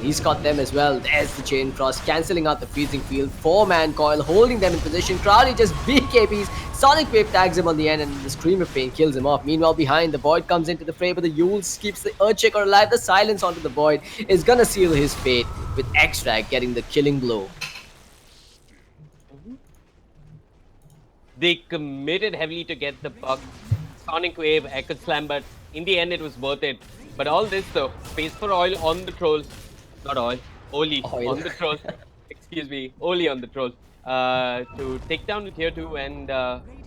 He's caught them as well. There's the chain frost, cancelling out the freezing field. 4-man coil, holding them in position. Crowley just BKBs. Sonic Wave tags him on the end, and the Scream of Pain kills him off. Meanwhile, behind, the Void comes into the fray, but the Yules keeps the Earthshaker alive. The silence onto the Void is gonna seal his fate, with Extract getting the killing blow. They committed heavily to get the puck. Sonic Wave, Echo Slam, but in the end it was worth it. But all this though, space for oil on the troll. Not oil, Oli on the troll. Excuse me, Oli on the troll. To take down the tier 2 and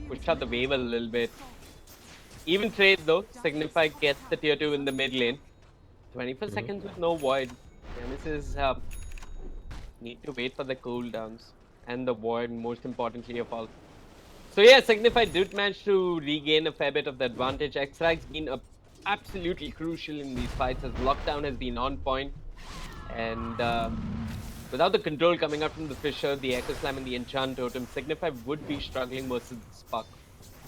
push out the wave a little bit. Even trade though, Signify gets the tier 2 in the mid lane. 24 seconds with no void. Genesis need to wait for the cooldowns and the void, most importantly of all. So yeah, Signify did manage to regain a fair bit of the advantage. Extract's been absolutely crucial in these fights as Lockdown has been on point. And without the control coming out from the Fisher, the Echo Slam and the Enchant Totem, Signify would be struggling versus this puck.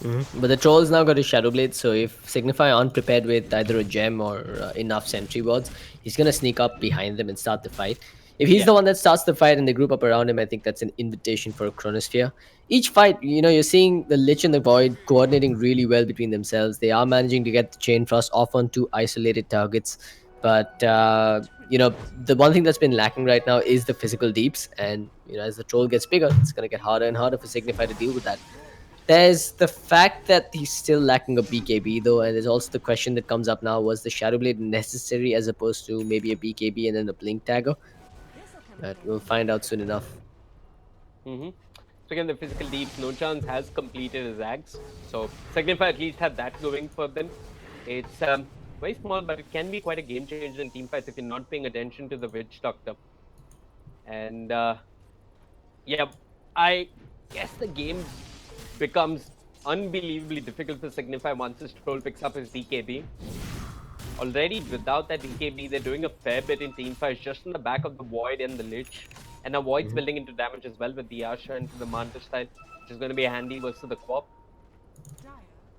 But the Troll's now got his Shadow Blade, so if Signify aren't prepared with either a gem or enough sentry wards, he's going to sneak up behind them and start the fight. If he's the one that starts the fight and they group up around him, I think that's an invitation for a Chronosphere. Each fight, you know, you're seeing the Lich and the Void coordinating really well between themselves. They are managing to get the Chain Frost off on 2 isolated targets. But, you know, the one thing that's been lacking right now is the physical deeps. And, you know, as the Troll gets bigger, it's going to get harder and harder for Signify to deal with that. There's the fact that he's still lacking a BKB though, and there's also the question that comes up now, was the Shadow Blade necessary as opposed to maybe a BKB and then a Blink Dagger? But we'll find out soon enough. So again, the physical deeps, No Chance has completed his axe. So Signify at least had that going for them. It's very small, but it can be quite a game changer in team fights if you're not paying attention to the Witch Doctor. And yeah, I guess the game becomes unbelievably difficult for Signify once his troll picks up his DKB. Already without that DKB, they're doing a fair bit in team fights just on the back of the Void and the Lich. And now Void's building into damage as well with the Asha into the Manta style, which is going to be handy versus the Quap.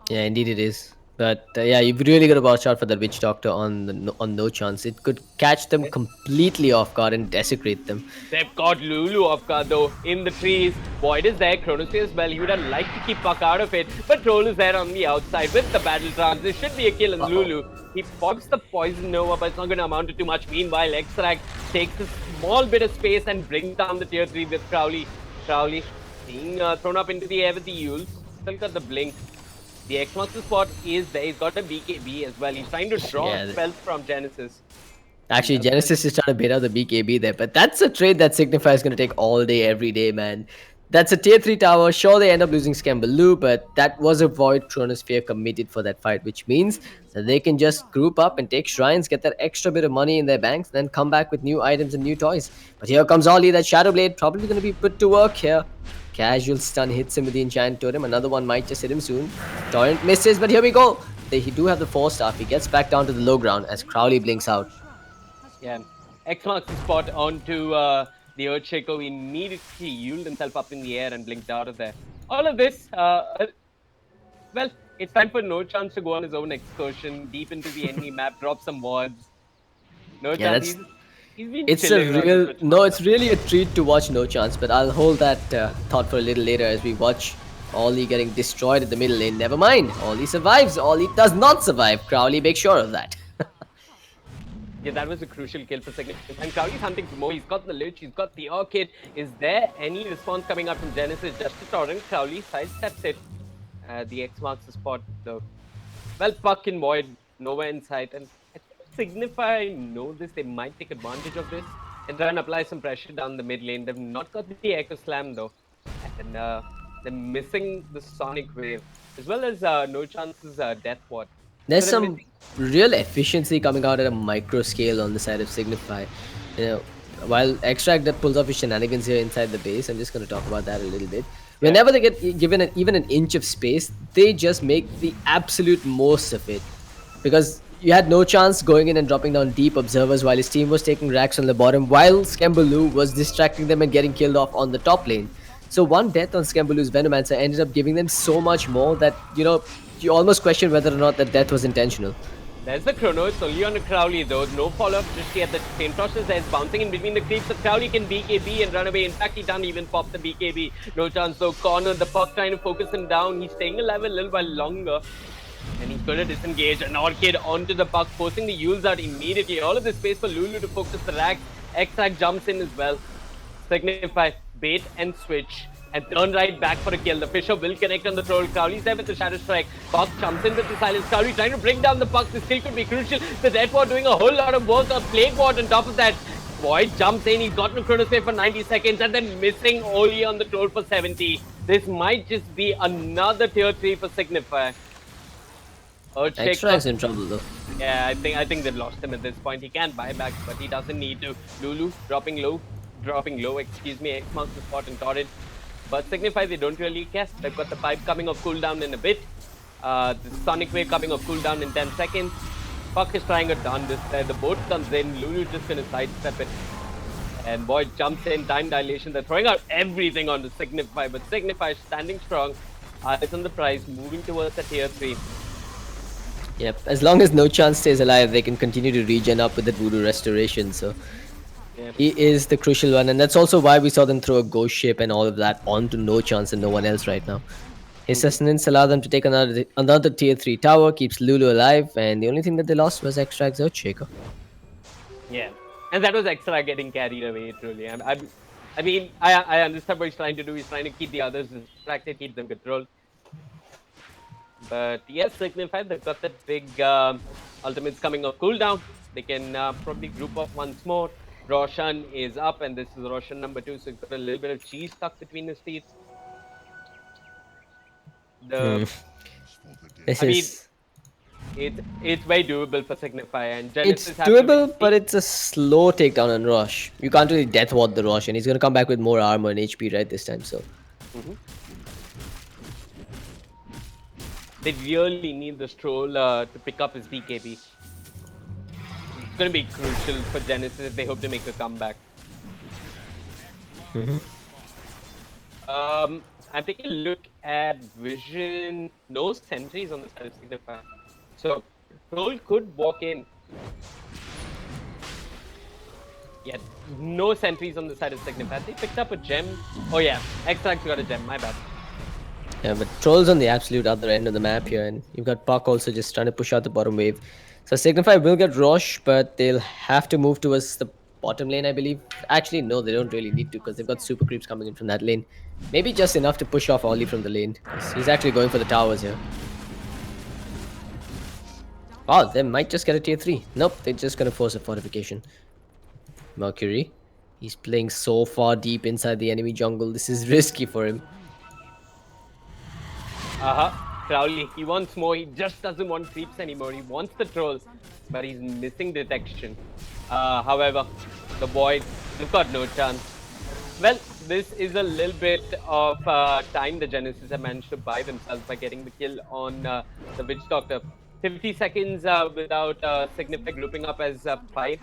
Yeah, indeed it is. But yeah, you've really got to watch out for that Witch Doctor on No Chance. It could catch them completely off guard and desecrate them. They've got Lulu off guard though in the trees. Void is there, Chronosphere as well. He would have liked to keep Puck out of it, but Troll is there on the outside with the battle trance. This should be a kill on Lulu. He pops the Poison Nova, but it's not going to amount to too much. Meanwhile, Extract takes a small bit of space and brings down the tier 3 with Crowley. Crowley being thrown up into the air with the Yules. Still got the blink. The X-Monster spot is there. He's got a BKB as well. He's trying to draw spells from Genesis. Actually, Genesis is trying to bait out the BKB there, but that's a trade that Signify is going to take all day, every day, man. That's a tier 3 tower. Sure, they end up losing Scambaloo, but that was a Void Chronosphere committed for that fight, which means that they can just group up and take shrines, get that extra bit of money in their banks, then come back with new items and new toys. But here comes Ollie, that Shadow Blade, probably going to be put to work here. Casual stun hits him with the Enchant Totem. Another one might just hit him soon. Torrent misses, but here we go. They do have the 4-star. He gets back down to the low ground as Crowley blinks out. Yeah, X marks the spot onto the Earthshaker. He immediately yielded himself up in the air and blinked out of there. All of this, well, it's time for No Chance to go on his own excursion deep into the enemy map, drop some wards. No Chance. It's really a treat to watch No Chance, but I'll hold that thought for a little later as we watch Ollie getting destroyed at the middle lane. Never mind. Ollie survives. Ollie does not survive. Crowley makes sure of that. Yeah, that was a crucial kill for Signify. And Crowley's hunting for more. He's got the Lich, he's got the Orchid. Is there any response coming out from Genesis? Just a torrent. Crowley sidesteps it. The X marks the spot, though. Well, Puck and Void, nowhere in sight. And I think Signify know this. They might take advantage of this and try and apply some pressure down the mid lane. They've not got the Echo Slam, though. And they're missing the Sonic Wave, as well as No Chance's Death Ward. There's So they're some missing- real efficiency coming out at a micro scale on the side of Signify. You know, while Extract that pulls off his shenanigans here inside the base, I'm just going to talk about that a little bit. Whenever they get given even an inch of space, they just make the absolute most of it. Because you had No Chance going in and dropping down deep observers while his team was taking racks on the bottom, while Skembaloo was distracting them and getting killed off on the top lane. So one death on Skembaloo's Venomancer ended up giving them so much more that, you know, you almost question whether or not that death was intentional. There's the chrono, it's only on the Crowley though. No follow-up just yet. The Chain Process is bouncing in between the creeps. The Crowley can BKB and run away. In fact, he doesn't even pop the BKB. No Chance though. Corner, the Puck trying to focus him down. He's staying alive a little while longer. And he's going to disengage. An Orchid onto the Puck, forcing the Yules out immediately. All of the space for Lulu to focus the rack. X-Hack jumps in as well. Signify, bait and switch. And turn right back for a kill. The Fisher will connect on the troll. Crowley's there with the Shadow Strike. Puck jumps in with the Silence. Crowley trying to bring down the Puck. This kill could be crucial. The Death Ward doing a whole lot of work. A Plague Ward on top of that. Void jumps in. He's got no Chronosphere for 90 seconds. And then missing Oli on the troll for 70. This might just be another tier 3 for Signify. Extract's in trouble though. Yeah, I think they've lost him at this point. He can buy back, but he doesn't need to. Lulu dropping low, excuse me. X marks the spot and Torrid. But Signify, they don't really care. They've got the pipe coming off cooldown in a bit. The Sonic Wave coming off cooldown in 10 seconds. Puck is trying a down this there. The boat comes in. Lulu just gonna sidestep it. And Void jumps in. Time dilation. They're throwing out everything onto Signify. But Signify is standing strong. Eyes on the prize. Moving towards the tier 3. Yep, as long as No Chance stays alive, they can continue to regen up with the Voodoo Restoration. So Yep. he is the crucial one, and that's also why we saw them throw a Ghost Ship and all of that onto No Chance and no one else right now. His sustenance allowed them to take another tier 3 tower, keeps Lulu alive, and the only thing that they lost was Extract's Earthshaker. Yeah, and that was Extra getting carried away, truly. I mean, I understand what he's trying to do. He's trying to keep the others distracted, keep them controlled. But yes, Signify, they've got that big ultimates coming off cooldown. They can probably group up once more. Roshan is up, and this is Roshan number 2, so he's got a little bit of cheese stuck between his teeth. This I mean, is... it's very doable for Signify, and It's Genesis have to doable, be- but it's a slow takedown on Rosh. You can't really death ward the Rosh, and he's gonna come back with more armor and HP right this time, so... They really need the Stroll to pick up his BKB. It's going to be crucial for Genesis if they hope to make a comeback. I'm taking a look at Vision. No sentries on the side of Signify. So, Stroll could walk in. Yeah, no sentries on the side of Signify. They picked up a gem. Oh yeah, Extract's got a gem, my bad. Yeah, but Troll's on the absolute other end of the map here, and you've got Puck also just trying to push out the bottom wave. So Signify will get Rosh, but they'll have to move towards the bottom lane, I believe. Actually, no, they don't really need to, because they've got super creeps coming in from that lane. Maybe just enough to push off Ollie from the lane, 'cause he's actually going for the towers here. Wow, they might just get a tier 3. Nope, they're just gonna force a fortification. Mercury. He's playing so far deep inside the enemy jungle. This is risky for him. Crowley, he wants more. He just doesn't want creeps anymore. He wants the trolls, but he's missing detection. However, the Void, they've got no chance. Well, this is a little bit of time the Genesis have managed to buy themselves by getting the kill on the Witch Doctor. 50 seconds without Signify grouping up as 5.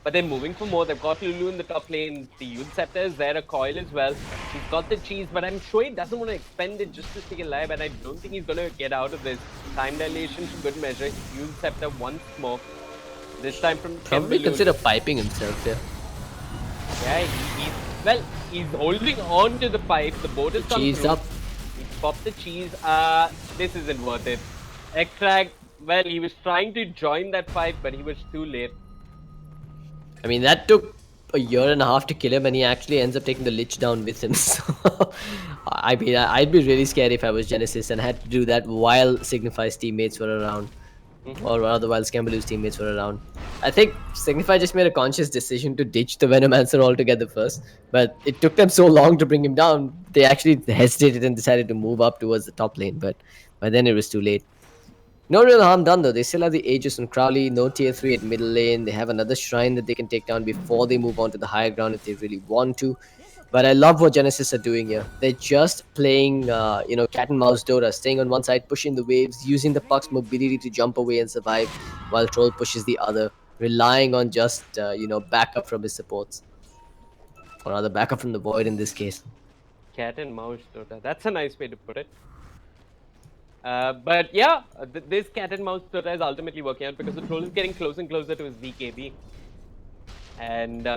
But they're moving for more. They've got Lulu in the top lane. The Youth Scepter is there, a coil as well. He's got the cheese, but I'm sure he doesn't want to expend it just to stay alive, and I don't think he's going to get out of this. Time dilation for good measure. Youth Scepter once more. This time from Probably Kimberloo. consider piping himself here. Yeah, he's holding on to the pipe. The boat is Cheese up. pop the cheese. This isn't worth it. Extract, well, he was trying to join that fight, but he was too late. I mean, that took a year and a half to kill him, and he actually ends up taking the Lich down with him. So, I mean, I'd be really scared if I was Genesis and had to do that while Signify's teammates were around, or rather, while Scambaloo's teammates were around. I think Signify just made a conscious decision to ditch the Venomancer altogether first, but it took them so long to bring him down. They actually hesitated and decided to move up towards the top lane, but by then it was too late. No real harm done though. They still have the Aegis on Crowley, no tier 3 at middle lane. They have another shrine that they can take down before they move on to the higher ground if they really want to. But I love what Genesis are doing here. They're just playing, cat and mouse Dota, staying on one side, pushing the waves, using the puck's mobility to jump away and survive, while Troll pushes the other, relying on just, backup from his supports. Or rather, backup from the Void in this case. Cat and mouse Dota. That's a nice way to put it. But yeah, this cat and mouse Dota is ultimately working out because the troll is getting closer and closer to his BKB. And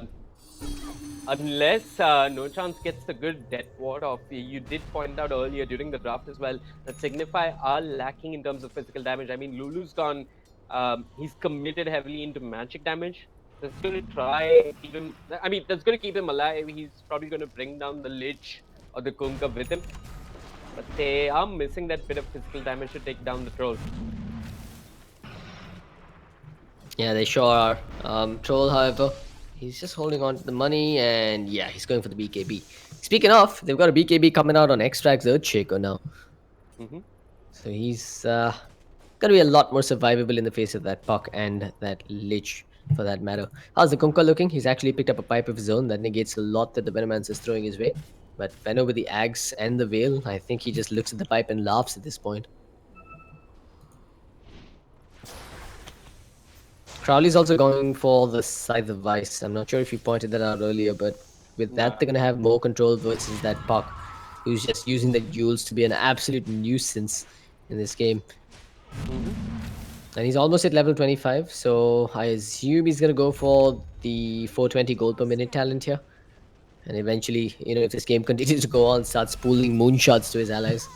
unless No Chance gets the good death ward off, you did point out earlier during the draft as well that Signify are lacking in terms of physical damage. I mean, Lulu's gone, he's committed heavily into magic damage. That's going to try keep him, I mean, that's going to keep him alive. He's probably going to bring down the Lich or the Kunkka with him. But they are missing that bit of physical damage to take down the troll. Yeah, they sure are. Troll, however, he's just holding on to the money, and yeah, he's going for the BKB. Speaking of, they've got a BKB coming out on Extract's Earthshaker now. So he's going to be a lot more survivable in the face of that Puck and that Lich, for that matter. How's the Kunkka looking? He's actually picked up a pipe of his own. That negates a lot that the Venomancer is throwing his way. But Veno with the Ags and the Veil, I think he just looks at the pipe and laughs at this point. Crowley's also going for the Scythe of Vice. I'm not sure if you pointed that out earlier, but with that, they're going to have more control versus that Puck, who's just using the duels to be an absolute nuisance in this game. And he's almost at level 25, so I assume he's going to go for the 420 gold per minute talent here. And eventually, if this game continues to go on, start spooling moonshots to his allies.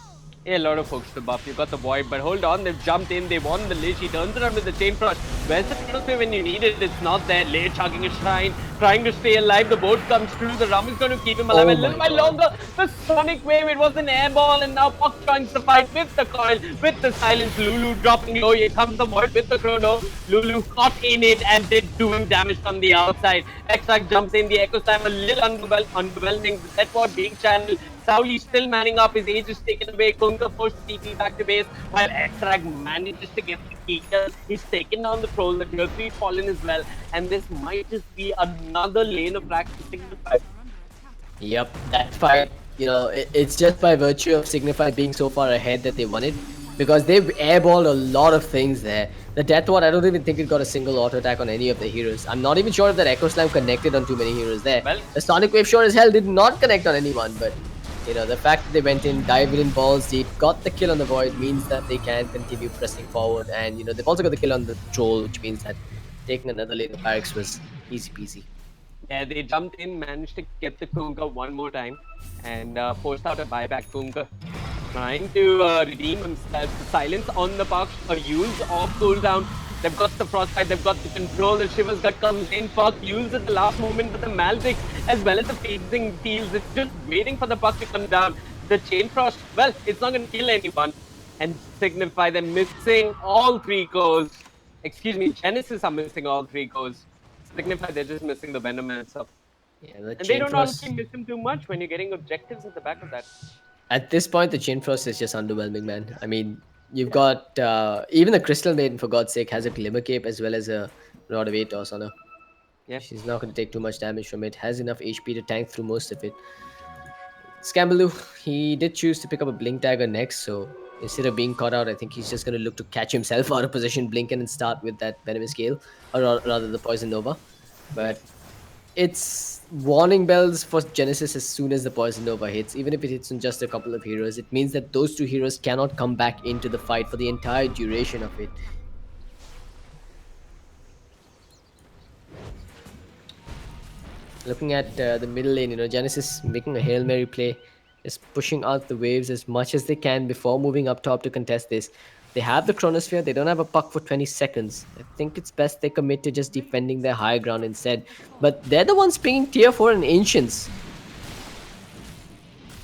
Yeah, a lot of folks to buff. You got the Void, but hold on, they've jumped in, they won the Lich, he turns around with the Chain Frost. Where's the Turtle when you need it? It's not there. Lich hugging his shrine, trying to stay alive. The boat comes through, the Rum is going to keep him alive a little while longer. The Sonic Wave, it was an airball, and now Puck joins the fight with the coil, with the silence. Lulu dropping low, here comes the Void with the Chrono. Lulu caught in it and did doing damage from the outside. Extract jumps in, the Echo Slam a little underwhelming. The set ward being channeled. Sauli still manning up, his age is taken away. Kunkka forced TP back to base, while Extract manages to get the kill. He's taken down the troll, the tier 3 fallen as well, and this might just be another lane of practice Signify. Yep, that fight, it's just by virtue of Signify being so far ahead that they won it, because they've airballed a lot of things there. The Death Ward, I don't even think it got a single auto attack on any of the heroes. I'm not even sure if that Echo Slam connected on too many heroes there. Well, the Sonic Wave sure as hell did not connect on anyone, but the fact that they went in, dived in balls deep, got the kill on the Void means that they can continue pressing forward. And, they've also got the kill on the Troll, which means that taking another lane of barracks was easy peasy. Yeah, they jumped in, managed to get the Kunkka one more time, and forced out a buyback. Kunkka trying to redeem himself. The silence on the Puck, a use of cooldown. They've got the Frostbite, they've got the control, the Shivers Gut comes in, Puck used at the last moment with the Malzix as well as the phasing fields. It's just waiting for the Puck to come down. The Chain Frost, well, it's not going to kill anyone. And Signify, they're missing all 3 cores. Excuse me, Genesis are missing all 3 cores. Signify, they're just missing the Venomancer. Yeah, and they don't honestly miss him too much when you're getting objectives at the back of that. At this point, the Chain Frost is just underwhelming, man. I mean, you've got even the Crystal Maiden, for God's sake, has a Glimmer Cape as well as a Rod of Atos on her. Yeah. She's not going to take too much damage from it. Has enough HP to tank through most of it. Scambaloo, he did choose to pick up a Blink Dagger next, so instead of being caught out, I think he's just going to look to catch himself out of position, blink in and start with that Venomous Gale, or rather the Poison Nova. But it's warning bells for Genesis as soon as the Poison Nova hits. Even if it hits on just a couple of heroes, it means that those 2 heroes cannot come back into the fight for the entire duration of it. Looking at the middle lane, Genesis making a Hail Mary play. Just pushing out the waves as much as they can before moving up top to contest this. They have the chronosphere. They don't have a puck for 20 seconds. I think it's best they commit to just defending their high ground instead. But they're the ones picking tier 4 and Ancients.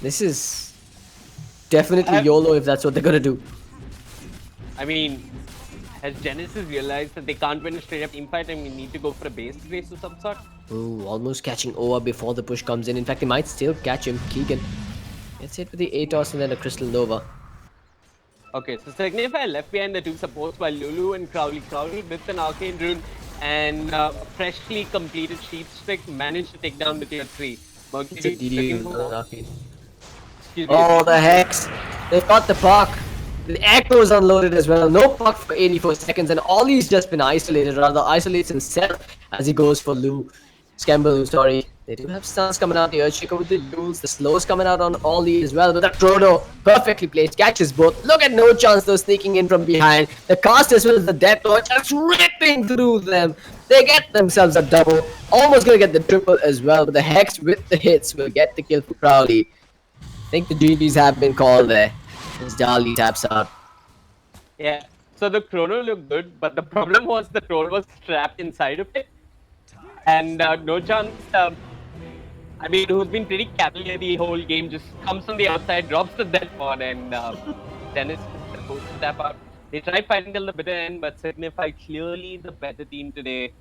This is definitely YOLO if that's what they're going to do. I mean, has Genesis realized that they can't win a straight up team fight and we need to go for a base race of some sort? Ooh, almost catching Oa before the push comes in. In fact, they might still catch him. Keegan gets hit with the Atos and then a Crystal Nova. Okay, so Signify left behind the two supports while Lulu and Crowley with an Arcane Rune and freshly completed Sheep Stick managed to take down the tier 3. It's a DD with an Arcane. Excuse me. Oh, the Hex! They've got the puck. The Echo is unloaded as well. No puck for 84 seconds, and Ollie's just been isolated. Rather, isolates himself as he goes for Lou. Scamble, sorry. They do have stuns coming out. The Earthshaker with the Yules. The slows coming out on Ollie as well. But the Chrono, perfectly placed, catches both. Look at no chance though, sneaking in from behind. The cast as well as the Death Lord just ripping through them. They get themselves a double. Almost gonna get the triple as well. But the Hex with the hits will get the kill for Crowley. I think the GGs have been called there. As Dali taps out. Yeah, so the Chrono looked good, but the problem was the troll was trapped inside of it. And no chance, I mean, who's been pretty cavalier the whole game, just comes from the outside, drops the dead pod, and Dennis is supposed to tap out. They tried fighting till the bitter end, but Signify clearly the better team today.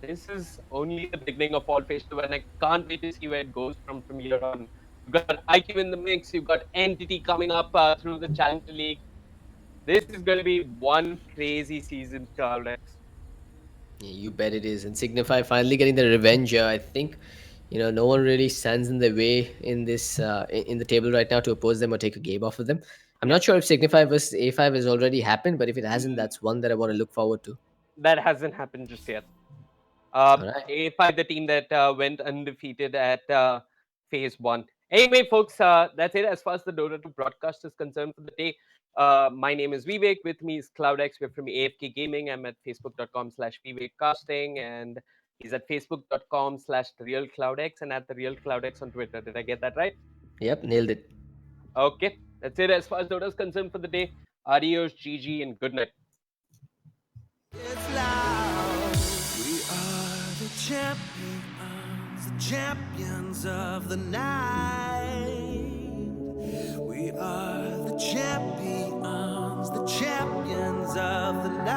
This is only the beginning of all phase 2, and I can't wait to see where it goes from here on. You've got IQ in the mix, you've got Entity coming up through the Challenger League. This is going to be one crazy season, Cloudx. Yeah, you bet it is. And Signify finally getting the revenge here. I think, no one really stands in their way in this in the table right now to oppose them or take a game off of them. I'm not sure if Signify versus A5 has already happened, but if it hasn't, that's one that I want to look forward to. That hasn't happened just yet. Alright. A5, the team that went undefeated at phase 1. Anyway, folks, that's it as far as the Dota 2 broadcast is concerned for the day. My name is Vivek. With me is CloudX. We're from AFK Gaming. I'm at facebook.com/VivekCasting, and he's at facebook.com/TheRealCloudX and at TheRealCloudX on Twitter. Did I get that right? Yep, nailed it. Okay, that's it as far as Dota is concerned for the day. Adios, GG, and good night. It's loud. We are the champions of the night. We are the champions of the night.